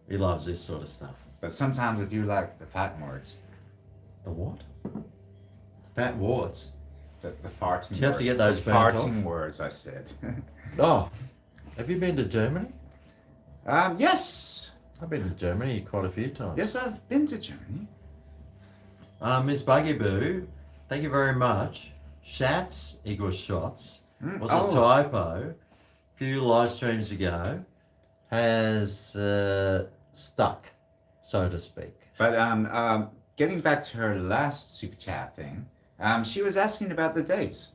He loves this sort of stuff. But sometimes I do like the fat words. The what? Fat warts. The farting. Do you have to get words. those The burnt farting off? words, I said. Oh, have you been to Germany? Yes. I've been to Germany quite a few times. Yes, I've been to Germany. Miss Buggyboo, thank you very much. Shats equals shots was a Oh. typo. A few live streams ago has stuck, so to speak. But getting back to her last super chat thing, she was asking about the dates.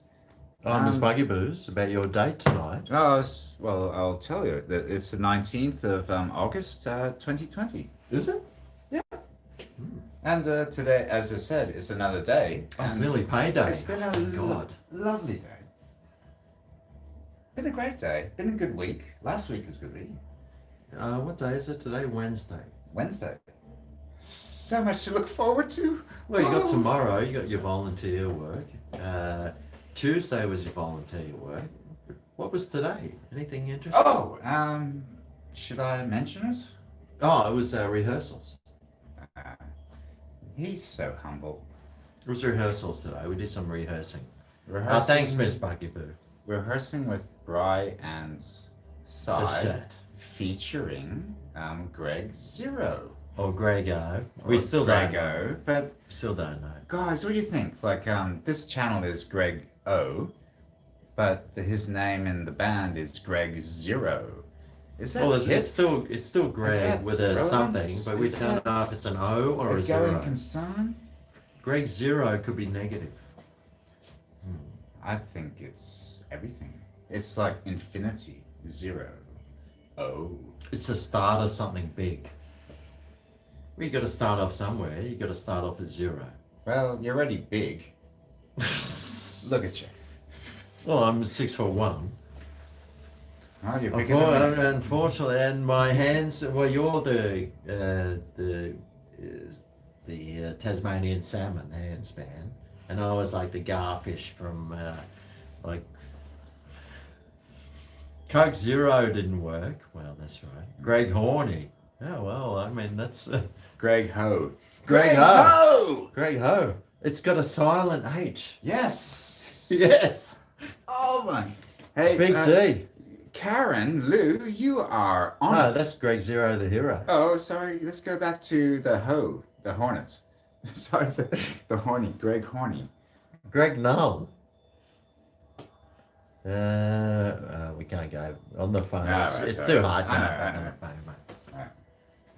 Miss Buggyboos, about your date tonight. Oh, well, I'll tell you that it's the 19th of August, 2020. Is it? And today, as I said, it's another day. Oh, it's and nearly payday. It's been a God. lovely day. Been a great day. Been a good week. Last week was a good week. What day is it today? Wednesday. Wednesday. So much to look forward to. Well, you got Oh. tomorrow, you got your volunteer work. Tuesday was your volunteer work. What was today? Anything interesting? Oh, should I mention it? Oh, it was rehearsals. He's so humble. It was rehearsals today. We did some rehearsing. Rehearsing, Thanks, Miss Buggyboo. Rehearsing with Bry and The Side, shat. featuring GregO. Or GregO. We still don't know. GregO, but Still don't know. guys, what do you think? Like, this channel is GregO, but his name in the band is GregO. Is that Well, hip? it's still Greg that with a relevant? something, but we Is don't that know if it's an O or a going zero. concern? Greg Zero could be negative. I think it's everything. It's like infinity, zero. Oh. It's the start of something big. Well, you got to start off somewhere. You got to start off at zero. Well, you're already big. Look at you. Well, I'm 6'1". Oh, you're bigger than me. Unfortunately, and my hands. Well, you're the Tasmanian salmon hand span, and I was like the garfish from like Coke Zero didn't work. Well, that's right. Greg Horny. Oh well, I mean that's Greg Ho. Greg Ho! Greg Ho. It's got a silent H. Yes! Yes. Oh my. Hey, Big T. Karen, Lou, you are on No, it. that's Greg Zero, the hero. Oh, sorry. Let's go back to the Ho, the Hornets. Sorry, the Horny, Greg Horny. Greg Null. We can't go on the phone. No, It's right, too right. hard. I No, know. mate.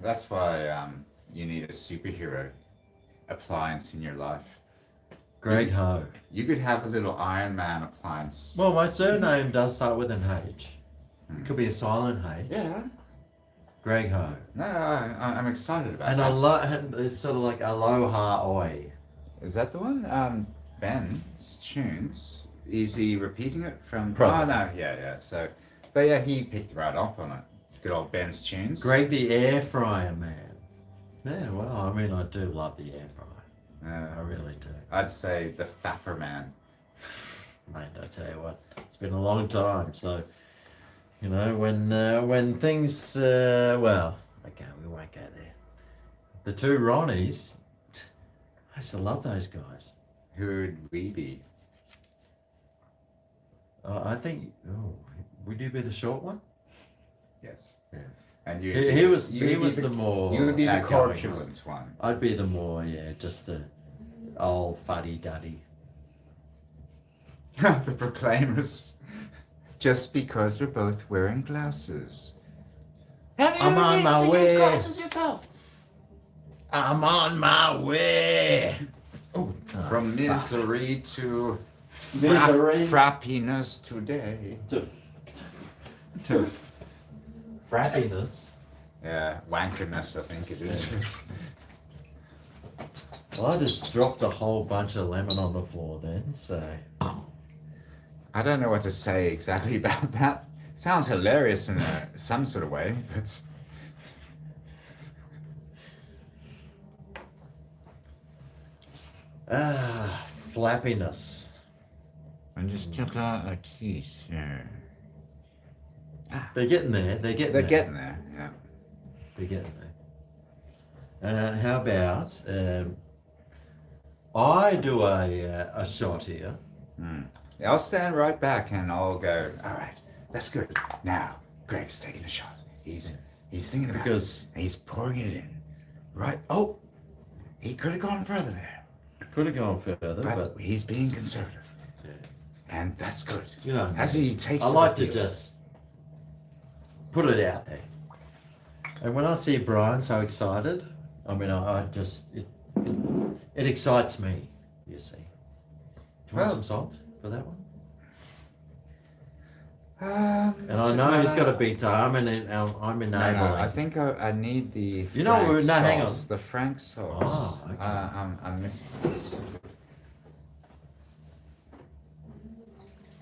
That's why you need a superhero appliance in your life. Greg Ho. You could have a little Iron Man appliance. Well, my surname does start with an H. It could be a silent H. Yeah. Greg Ho. No, I'm excited about And that. it's sort of like Aloha Oi. Is that the one? Ben's tunes. Is he repeating it from? Probably. Oh no, yeah. So, but yeah, he picked right up on it. Good old Ben's tunes. Greg the Air Fryer Man. Yeah, well, I mean, I do love the air fryer. I really do. I'd say the Fapper Man. Mate, I tell you what, it's been a long time. So, you know, when things, well, okay, we won't go there. The two Ronnies. I used to love those guys. Who would we be? I think. Oh, would you be the short one? Yes. Yeah. And you. He was the more. You would be the outgoing corpulent one. I'd be the more, just the old fuddy-duddy. The proclaimers. Just because we're both wearing glasses. I'm on my way. Glasses yourself. I'm on my way. Oh, from misery to Misery. frappiness today. To frappiness. Yeah, wankerness, I think it is. Well, I just dropped a whole bunch of lemon on the floor then, so. I don't know what to say exactly about that. Sounds hilarious in some sort of way, but Flappiness. I just took out a teeth. Yeah. They're getting there. They're getting They're there. getting there. Yeah. They're getting there. How about I do a shot here? Yeah, I'll stand right back and I'll go. All right, that's good. Now, Greg's taking a shot. He's thinking about Because- it. And he's pouring it in. Right. Oh, he could have gone further there, Could have gone further, but but he's being conservative, yeah. and that's good. You know, as he takes. I the like to field. just put it out there. And when I see Brian so excited, I mean, I just it excites me. You see. Do you want Well- some salt for that one? And And I know he's got a big time, and I'm enabling. No, I think I need the. You know, Frank no, hang sauce, on. The Frank sauce. Oh, okay. I'm missing this.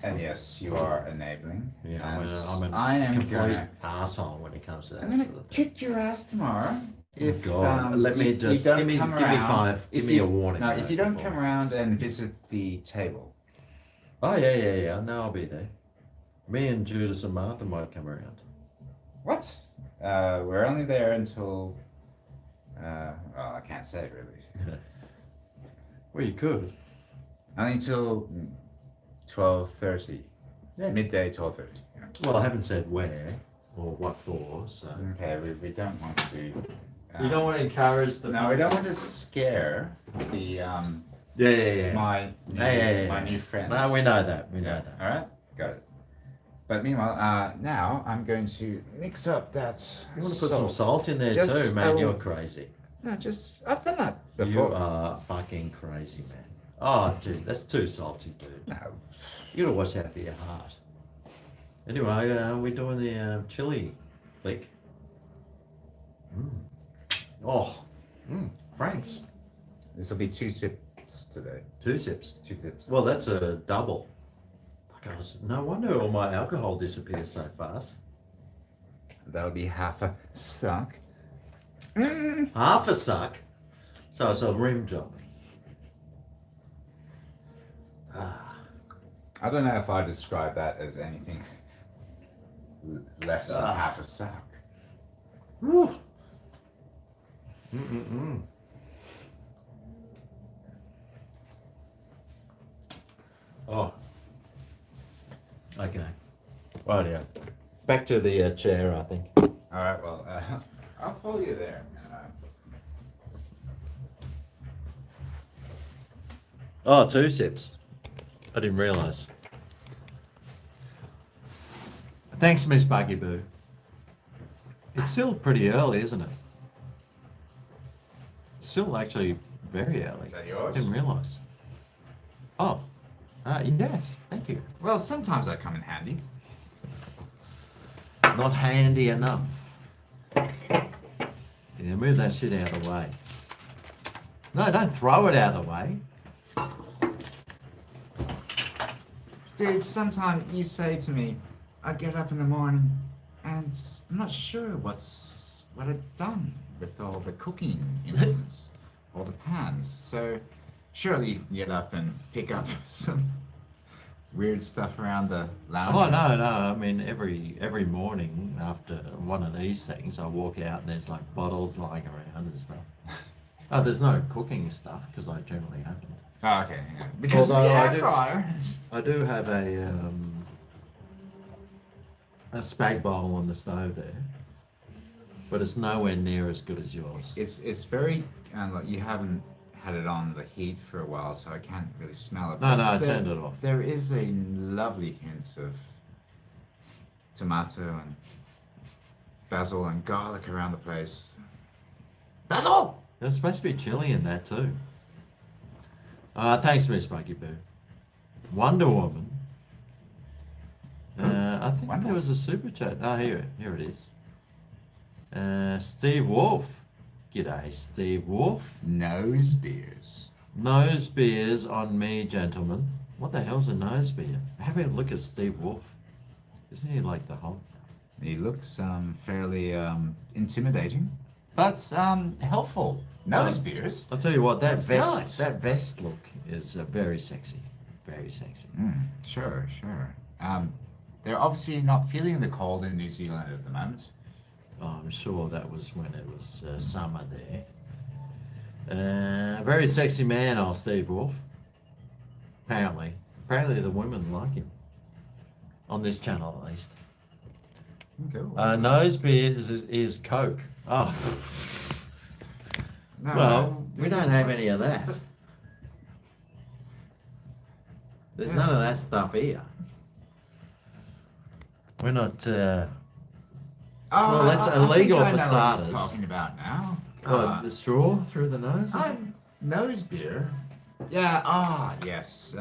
And yes, you are enabling. Yeah, and I'm a am complete gonna. arsehole when it comes to that I'm gonna sort of thing. kick your ass tomorrow. If God, let me you just don't give me come 5. Give if me you- a warning. No, right if you don't before. come around and visit the table. Oh yeah. No, I'll be there. Me and Judas and Martha might come around. What? We're only there until. Well, I can't say really. Well, you could. Only till 12:30. Yeah. Midday 12:30. Yeah. Well, I haven't said where or what for, so. Okay, we don't want to. You don't want to encourage the. No, we don't want to scare the Yeah. my new, Yeah. my new friends. No, we know that. We know Yeah. that. All right, got it. But meanwhile, now I'm going to mix up that. You want to put some salt in there Just too, man? a- You're crazy. No, I've done that You before. are fucking crazy, man. Oh, dude, that's too salty, dude. No. You gotta watch out for your heart. Anyway, we're doing the chili lick. Oh, Frank's. This will be 2 sips today. 2 sips. 2 sips. Well, that's a double. No wonder all my alcohol disappears so fast. That'll be half a suck. Half a suck. So it's a rim job. I don't know if I describe that as anything less than half a suck. Woo. Oh. Okay. Right, yeah. Back to the chair, I think. All right, well, I'll follow you there. Oh, 2 sips. I didn't realise. Thanks, Miss Buggy Boo. It's still pretty early, isn't it? Still actually very early. Is that yours? Didn't realise. Oh. Yes, thank you. Well, sometimes I come in handy. Not handy enough. Yeah, move that shit out of the way. No, don't throw it out of the way. Dude, sometimes you say to me, I get up in the morning and I'm not sure what I've done with all the cooking implements, all the pans. So surely you can get up and pick up some weird stuff around the lounge? Oh no, I mean every morning after one of these things, I walk out and there's like bottles lying around and stuff. Oh, there's no cooking stuff because I generally haven't. Oh, okay. Yeah. Because Although the I air do- fryer. I do have a spag bowl on the stove there, but it's nowhere near as good as yours. It's very like you haven't had it on the heat for a while, so I can't really smell it. No, But I turned it off. There is a lovely hint of tomato and basil and garlic around the place. Basil! There's supposed to be chili in that too. Thanks, Miss Buggy Boo. Wonder Woman. I think Wonder there was a super chat. Oh, here it is. Steve Wolf. G'day, Steve Wolf. Nose beers. Nose beers on me, gentlemen. What the hell's a nose beer? Have a look at Steve Wolf. Isn't he like the Hulk? He looks fairly intimidating, but helpful. Nose beers. I'll tell you what, That's good. that vest look is very sexy. Very sexy. Sure. They're obviously not feeling the cold in New Zealand at the moment. Oh, I'm sure that was when it was summer there. Very sexy man, old Steve Wolf. Apparently the women like him. On this channel, at least. Okay. Nose beer is Coke. Oh, No, well, we don't have any of that. There's none of that stuff here. We're not. Well, that's illegal I for know what he's starters. talking about now. What, the straw through the nose? Nose beer. Yeah. Yes.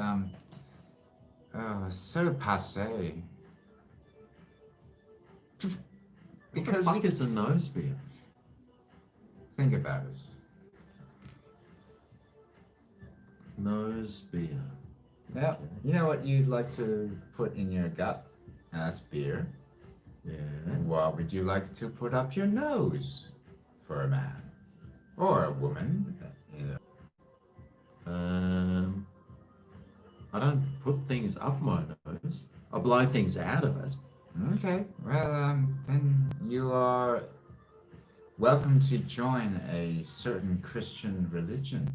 So passe. Because what the fuck is a nose beer? Think about it. Nose beer. Yeah. You know what you'd like to put in your gut? That's beer. Yeah. What would you like to put up your nose for a man or a woman? I don't put things up my nose. I blow things out of it. Okay. Well, then you are welcome to join a certain Christian religion.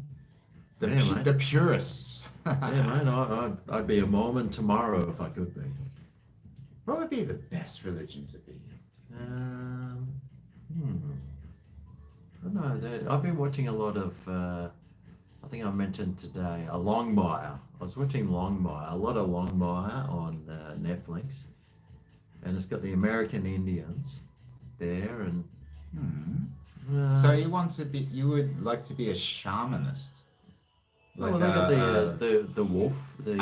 Mate. The purists. Yeah, mate, I'd be a Mormon tomorrow if I could be. What would be the best religion to be? I don't know. I've been watching a lot of, I think I mentioned today, a Longmire. I was watching Longmire, a lot of Longmire on Netflix. And it's got the American Indians there and... So you would like to be a shamanist? Well, they got the wolf, the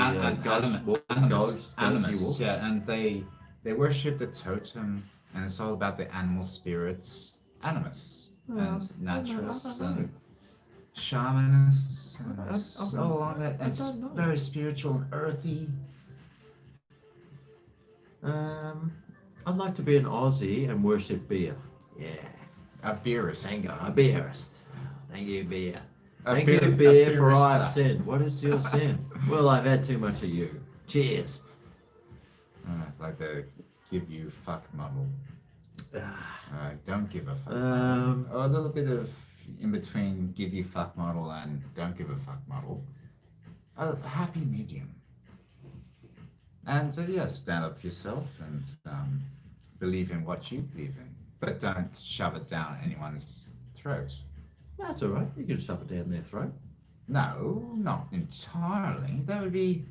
ghost wolf, ghosty wolves. Yeah, and they worship the totem, and it's all about the animal spirits, animists, and naturalists, and shamanists, and all of that. And it's very spiritual and earthy. I'd like to be an Aussie and worship beer. Yeah. A beerist. Thank you, a beerist. Thank you, beer. A Thank beer- you, a beer, for I have beerista. sinned. What is your sin? Well, I've had too much of you. Cheers. Like the give you fuck model. Don't give a fuck. Or a little bit of in between give you fuck model and don't give a fuck model. A happy medium. And so yeah, stand up for yourself and believe in what you believe in, but don't shove it down anyone's throat. That's all right. You can shove it down their throat. No, not entirely. That would be.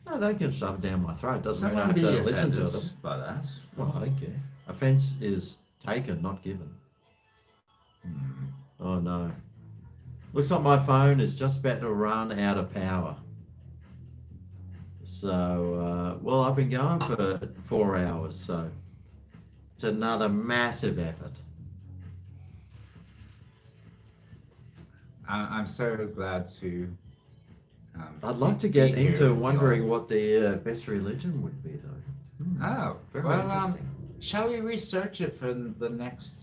No, they can shove it down my throat. Doesn't mean I Someone have be to listen to offended them. by that. Well, I don't care. Offence is taken, not given. Oh no. Looks like my phone is just about to run out of power. So, well, I've been going for 4 hours, so it's another massive effort. I'm so glad to. I'd like to get be here into with wondering y'all. what the best religion would be, though. Oh, Very well, interesting. shall we research it for the next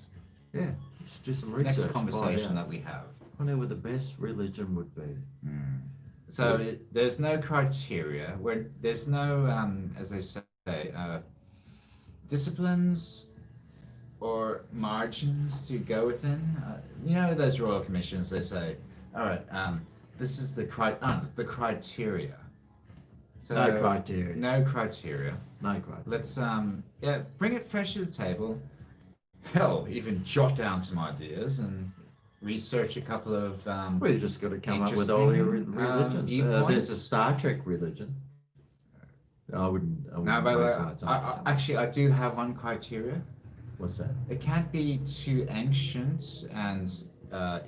Yeah, we should do some research. next conversation Find that we have? out what the best religion would be. So there's no criteria where there's no, as I say, disciplines or margins to go within. You know those royal commissions. They say, all right, this is the the criteria. So No criteria. No criteria. No criteria. Let's yeah, bring it fresh to the table. Hell, even jot down some ideas and research a couple of Well, you just got to come up with all your religions. viewpoints. There's a Star Trek religion. I wouldn't No, but waste my time. actually, I do have one criteria. What's that? It can't be too ancient and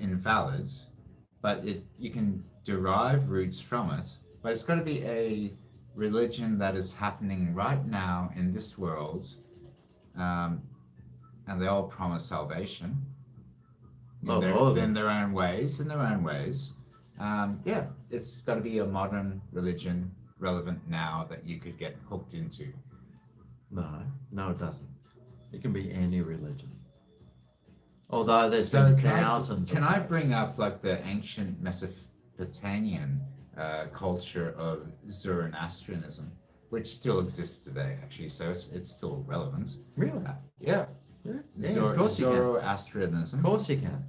invalid, but you can derive roots from it. But it's got to be a religion that is happening right now in this world, and they all promise salvation in their own ways. Yeah, it's got to be a modern religion relevant now that you could get hooked into. No, it doesn't. It can be any religion. Although there's been thousands. Can I bring up like the ancient Mesopotamian culture of Zoroastrianism, which still exists today, actually? So it's still relevant. Really? Yeah. Yeah, of course you can. Zoroastrianism. Of course you can.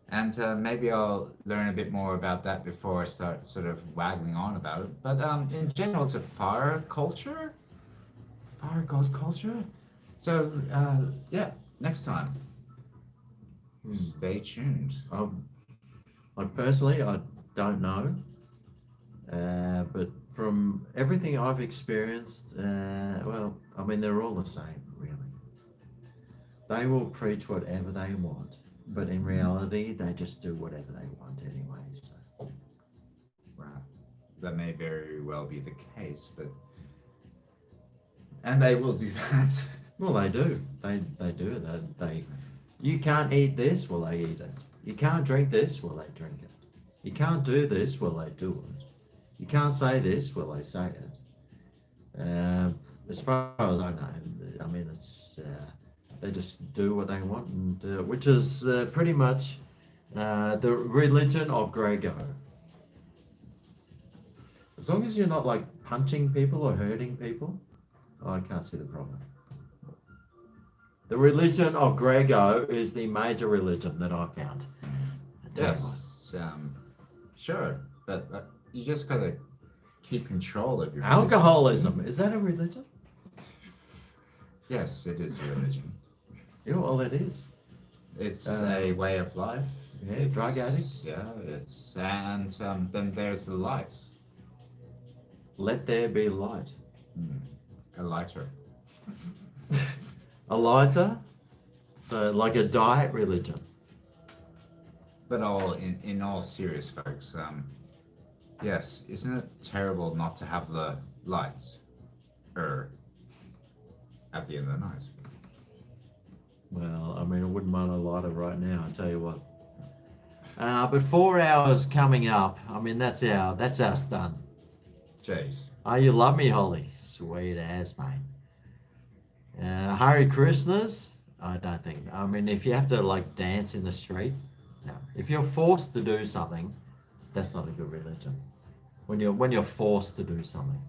And maybe I'll learn a bit more about that before I start sort of waggling on about it. But in general, it's a fire culture. Fire god culture. So yeah, next time. Stay tuned. Like personally, I don't know, but from everything I've experienced, well, I mean, they're all the same, really. They will preach whatever they want, but in reality, they just do whatever they want anyway. So. Wow, that may very well be the case, but and they will do that. Well, they do. They do. They. You can't eat this, well, they eat it. You can't drink this, well, they drink it. You can't do this, well, they do it. You can't say this, well, they say it. As far as I know, I mean, it's they just do what they want, and which is pretty much the religion of GregO. As long as you're not like punching people or hurting people, I can't see the problem. The religion of GregO is the major religion that I found. Yes, sure, but you just gotta keep control of your alcoholism. Is that a religion? Yes, it is a religion. Yeah, well, it is. It's a way of life. Yeah, drug addicts. Yeah, and then there's the light. Let there be light. A lighter. A lighter? So like a diet religion. But in all serious, folks, yes, isn't it terrible not to have the lights at the end of the night? Well, I mean, I wouldn't mind a lighter right now, I'll tell you what. But 4 hours coming up, I mean, that's us done. Jeez. Oh, you love me, Holly. Sweet ass, mate. Hare Krishnas? I don't think. I mean, if you have to like dance in the street, no. If you're forced to do something, that's not a good religion. When you're forced to do something,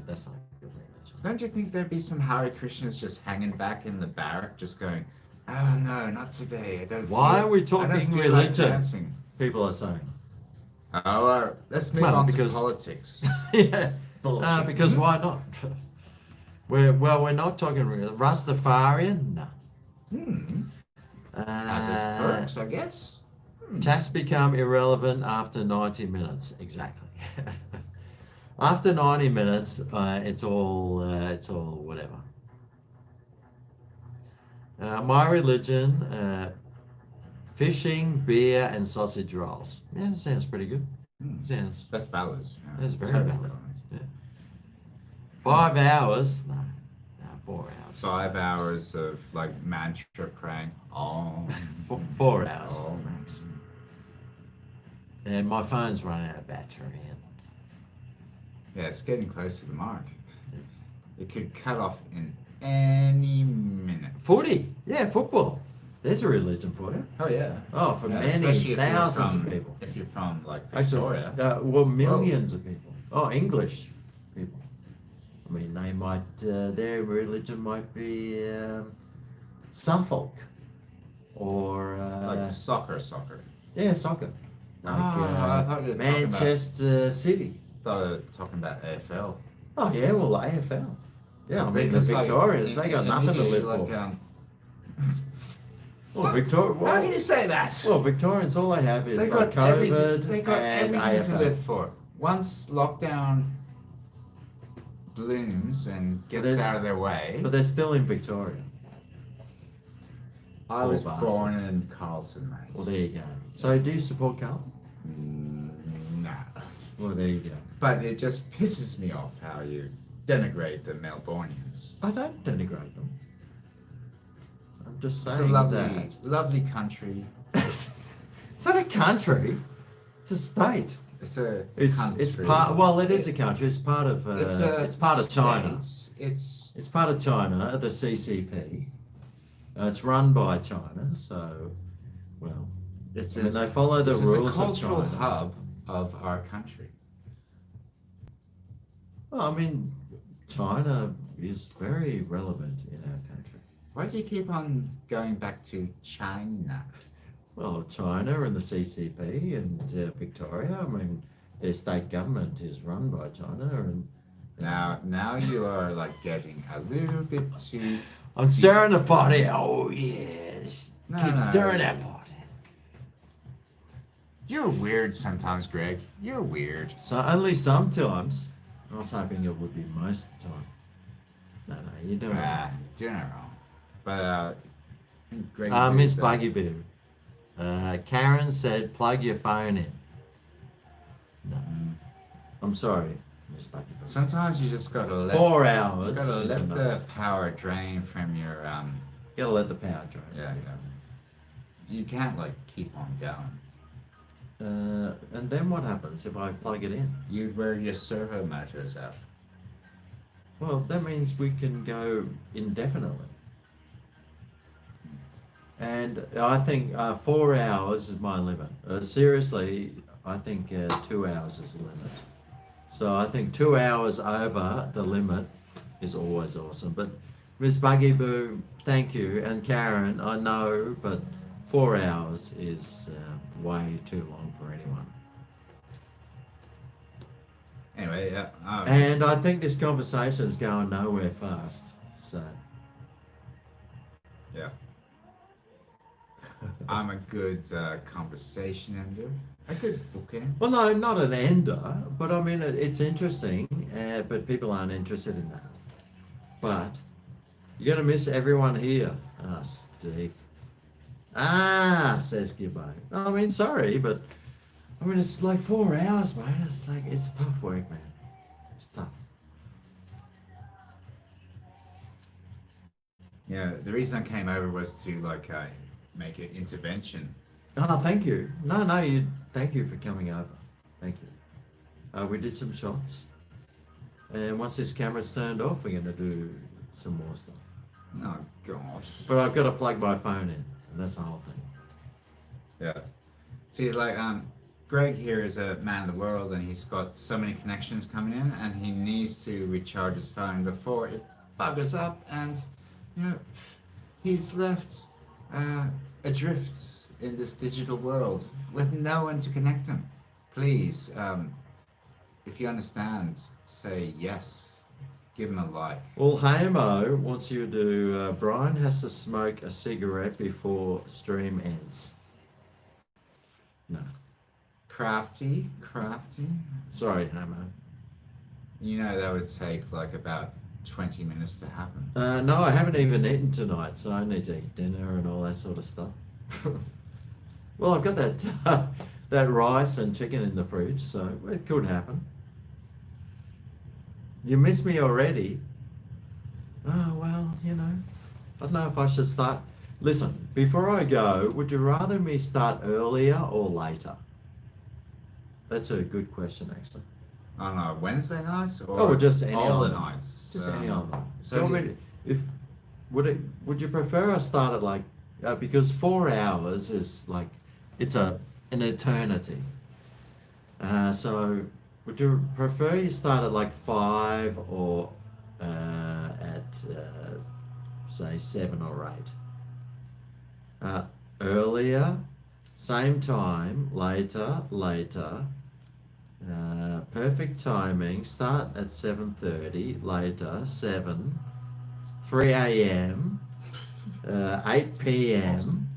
that's not a good religion. Don't you think there'd be some Hare Krishnas just hanging back in the barrack, just going, "Oh no, not today. I don't." Why are we talking religion? Like dancing. People are saying. Oh, let's move on to politics. Yeah. Bullshit. Because why not? We're not talking Rastafarian. No. Has its perks, I guess. Tax become irrelevant after 90 minutes. Exactly. After 90 minutes, it's all whatever. My religion, fishing, beer, and sausage rolls. Yeah, that sounds pretty good. Sounds. That's valid. That's very totally valid. Yeah. 5 hours? No, 4 hours. 5 hours of like mantra praying. Oh. 4 hours. Oh. And my phone's running out of battery. Yeah, it's getting close to the mark. It could cut off in any minute. Footy, yeah, football. There's a religion for you. Oh yeah. Oh, for Yeah, many especially if you're thousands from- of people. If you're from like Actually, Victoria. well, millions of people. Oh, English people. I mean, they might, their religion might be Suffolk or Like soccer. yeah, soccer. Like I thought you were talking about- Manchester City. thought we were talking about AFL. Oh yeah, well AFL. Yeah, I mean the Because, like, Victorians, in- they got in nothing to India, live like, for. Well, Victoria. How Well, do you say that? well, Victorians, all they have is They like got everything. COVID They got and everything AFL. to live for. Once lockdown blooms and gets then- out of their way. But they're still in Victoria. I Poor was bastards. born in Carlton, mate. Well, there you go. So, do you support Carlton? Nah. Well, there you go. But it just pisses me off how you denigrate the Melbournians. I don't denigrate them. I'm just It's saying a lovely, that. lovely country. It's not a country. It's a state. It's a It's country. part. Well, it is a country. It's part of. It's part of China. It's It's part of China, the CCP. It's run by China, so, well, It I mean, is- they follow the it is rules a of cultural China. hub of our country. well, I mean, China is very relevant in our country. Why do you keep on going back to China? Well, China and the CCP and Victoria, I mean, their state government is run by China, and Now you are like getting a little bit too. I'm stirring the potty. Oh yes, No, keep no. stirring that potty. You're weird sometimes, Greg. You're weird. So only sometimes. I was hoping it would be most of the time. No, you're doing it. Doing it wrong. But I think Greg. Miss is, Buggy Boo. Karen said, plug your phone in. No, I'm sorry, Miss Buggy Boo. Sometimes you just gotta let. 4 You hours gotta is let enough. the power drain from your Gotta let the power drain. Yeah. You can't like keep on going. And then what happens if I plug it in? You wear your servo motors out. Well, that means we can go indefinitely. And I think 4 hours is my limit. Seriously, I think 2 hours is the limit. So I think 2 hours over the limit is always awesome. But Miss Buggy Boo, thank you. And Karen, I know, but 4 hours is way too long for anyone. Anyway, yeah. And I think this conversation is going nowhere fast. So. Yeah. I'm a good conversation ender. A good bookend. Well, no, not an ender, but I mean, it's interesting, but people aren't interested in that. But you're going to miss everyone here. Ah, Steve. Says Gibbo. I mean, sorry, but I mean, it's like 4 hours, mate. It's like, it's tough work, man. It's tough. Yeah, the reason I came over was to like make an intervention. Oh, thank you. No, thank you for coming over. Thank you. We did some shots. And once this camera's turned off, we're going to do some more stuff. Oh God. But I've got to plug my phone in, and that's the whole thing. Yeah. See, like Greg here is a man of the world, and he's got so many connections coming in, and he needs to recharge his phone before it buggers up, and you know, he's left adrift in this digital world with no one to connect him. Please, if you understand, say yes. Give him a like. Well, Hamo wants you to, Brian has to smoke a cigarette before stream ends. No. Crafty. Sorry, Hamo. You know that would take like about 20 minutes to happen. No, I haven't even eaten tonight, so I need to eat dinner and all that sort of stuff. Well, I've got that that rice and chicken in the fridge, so it could happen. You miss me already? Oh, well, you know, I don't know if I should start. Listen, before I go, would you rather me start earlier or later? That's a good question, actually. I don't know, Wednesday nights or Oh, just any all the other nights? Just any other night. So Do you want me to- would you prefer I start at like because 4 hours is like it's an eternity. So would you prefer you start at like 5 or at say 7 or 8? Earlier, same time, later, perfect timing, start at 7:30, later, 7, 3 a.m., 8 p.m.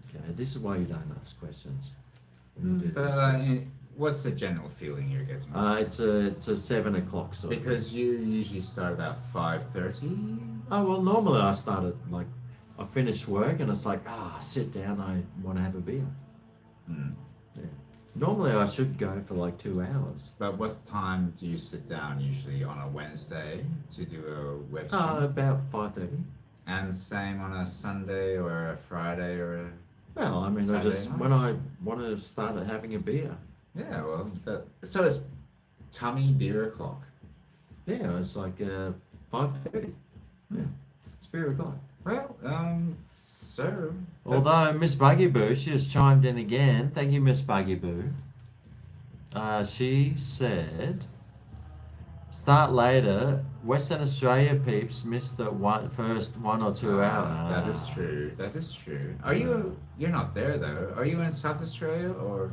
Okay, this is why you don't ask questions when you do But this. what's the general feeling you're getting? It's a 7 o'clock sort of. Because you usually start about 5:30. Oh, well, normally I start at like, I finish work and it's like, sit down, I want to have a beer. Hmm. Yeah. Normally I should go for like 2 hours. But what time do you sit down usually on a Wednesday to do a web stream? About 5:30. And same on a Sunday or a Friday or a... Well, I mean, I Saturday just, night? when I want to start having a beer, Yeah, well, so it's tummy beer o'clock. yeah, it's like 5:30. Yeah, it's beer o'clock. Well, so... Although Miss Buggy Boo, she has chimed in again. Thank you, Miss Buggy Boo. She said, start later. Western Australia peeps missed the first 1 or 2 hours. That is true. That is true. Are you? You're not there though. Are you in South Australia or,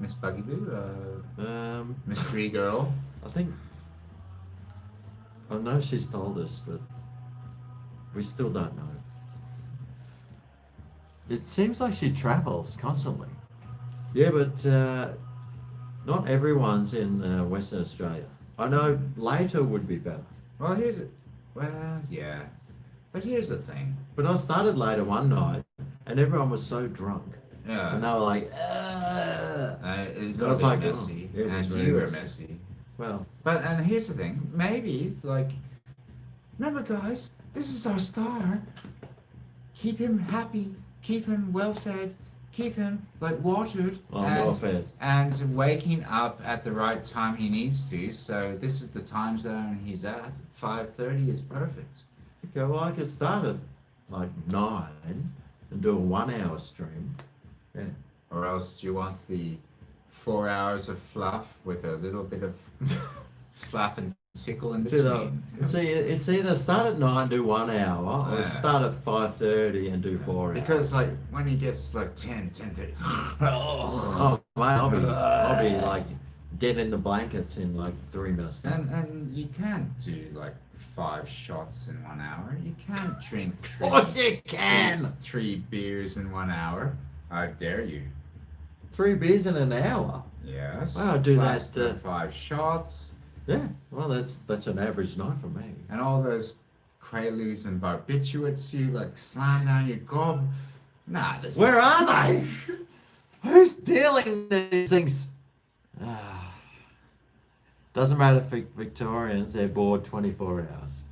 Miss Buggy Boo? Mystery Girl. I think. I know she's told us, but we still don't know. It seems like she travels constantly. Yeah, but not everyone's in Western Australia. I know later would be better. Well, yeah. But here's the thing. But I started later one night, and everyone was so drunk, Yeah. and they were like, It I got was a like, bit oh, messy, it was and very you were messy. messy. well, But and here's the thing. Maybe like, remember, guys, this is our star. Keep him happy. Keep him well fed. Keep him like watered. well fed. And waking up at the right time he needs to. So this is the time zone he's at. 5:30 is perfect. Okay, well, I could start at like 9 and do a 1 hour stream. Yeah. Or else do you want the 4 hours of fluff with a little bit of slap and tickle in between? It's either start at 9, do 1 hour, or Yeah. start at 5:30 and do 4 hours. Because like when he gets like 10:30. Oh, mate, I'll be like dead in the blankets in like 3 minutes. And you can't do like 5 shots in 1 hour. You can't drink Of course you can. 3 beers in 1 hour. I dare you. 3 beers in an hour. Yes. Well, I do Plus that, the 5 shots Yeah, well, that's an average night for me. and all those preludes and barbiturates you like slam down your gob. Nah, this. Where are they? Who's dealing these things? Doesn't matter for Victorians, they're bored 24 hours.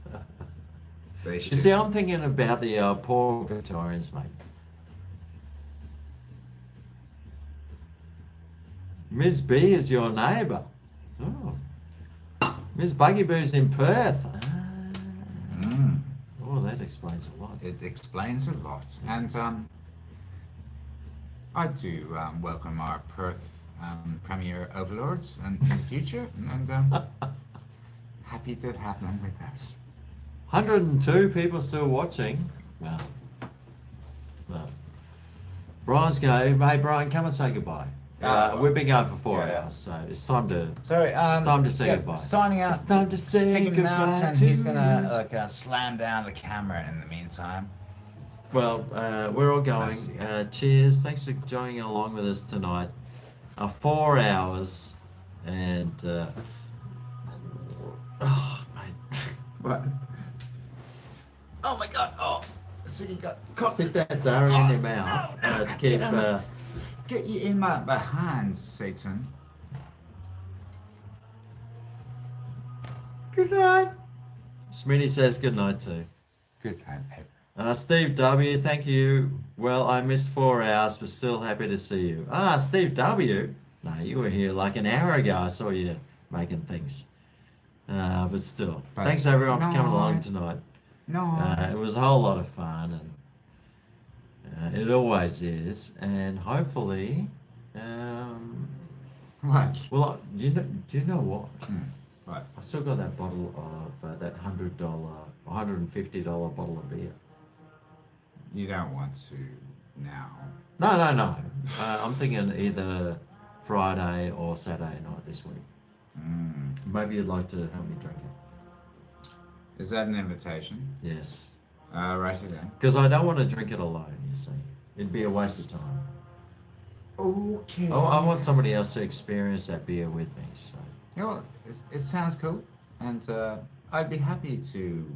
They You should. see, I'm thinking about the poor Victorians, mate. Ms. B is your neighbour. Oh. Ms. Buggy Boo's in Perth. Mm. Oh, that explains a lot. It explains a lot. And I do welcome our Perth Premier Overlords and in the future, and happy to have them with us. 102 people still watching. Wow. Brian's going, hey Brian, come and say goodbye. We've been going for 4 Yeah. hours, so it's time to. Sorry, It's time to say goodbye. Signing out. It's time to say Signing out, goodbye and to he's gonna you. like slam down the camera in the meantime. Well, we're all going. Nice, Cheers. Thanks for joining along with us tonight. 4 hours, and oh mate, What? Oh my God! Oh, so you got caught. stick that Darren in your mouth to keep. Get you in my hands, Satan. Good night. Smitty says good night too. Good night, babe. Steve W, thank you. Well, I missed 4 hours, but still happy to see you. Steve W. No, you were here like an hour ago. I saw you making things. But still, But thanks everyone for coming along night. tonight. No. It was a whole lot of fun, and it always is. And hopefully, What? well, do you know what? What? I still got that bottle of that $150 bottle of beer. You don't want to now. No. I'm thinking either Friday or Saturday night this week. Maybe you'd like to help me drink it. Is that an invitation? Yes. Right then. Because I don't want to drink it alone, you see. It'd be a waste of time. Okay. Oh, I want somebody else to experience that beer with me, so. You know what? It sounds cool, and I'd be happy to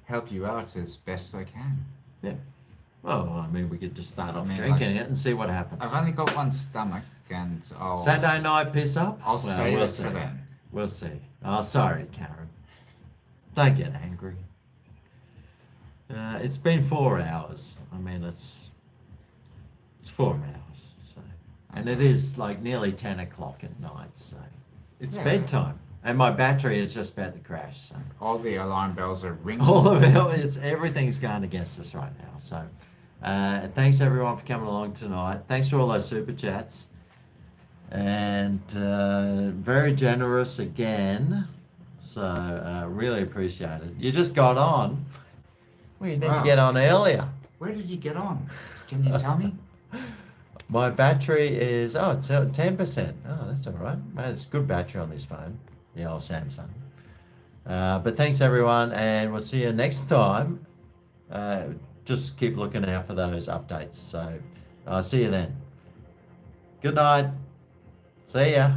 help you out as best I can. Yeah. Well, I mean, we could just start off I mean, drinking it and see what happens. I've only got one stomach, and I'll Saturday night piss up? I'll save we'll it see. for then. We'll see. Oh, sorry, Karen. Don't get angry. It's been 4 hours. I mean, it's 4 hours. So, and it is like nearly 10 o'clock at night. So it's Yeah. bedtime, and my battery is just about to crash. So All the alarm bells are ringing. all of it, everything's going against us right now. So thanks everyone for coming along tonight. Thanks for all those super chats, and very generous again. So really appreciate it. You just got on. Well, you need to Wow. get on earlier. Where did you get on? Can you tell me? My battery is it's 10%. Oh, that's all right. Man, it's good battery on this phone, the old Samsung. But thanks everyone, and we'll see you next time. Just keep looking out for those updates. So I'll see you then. Good night. See ya.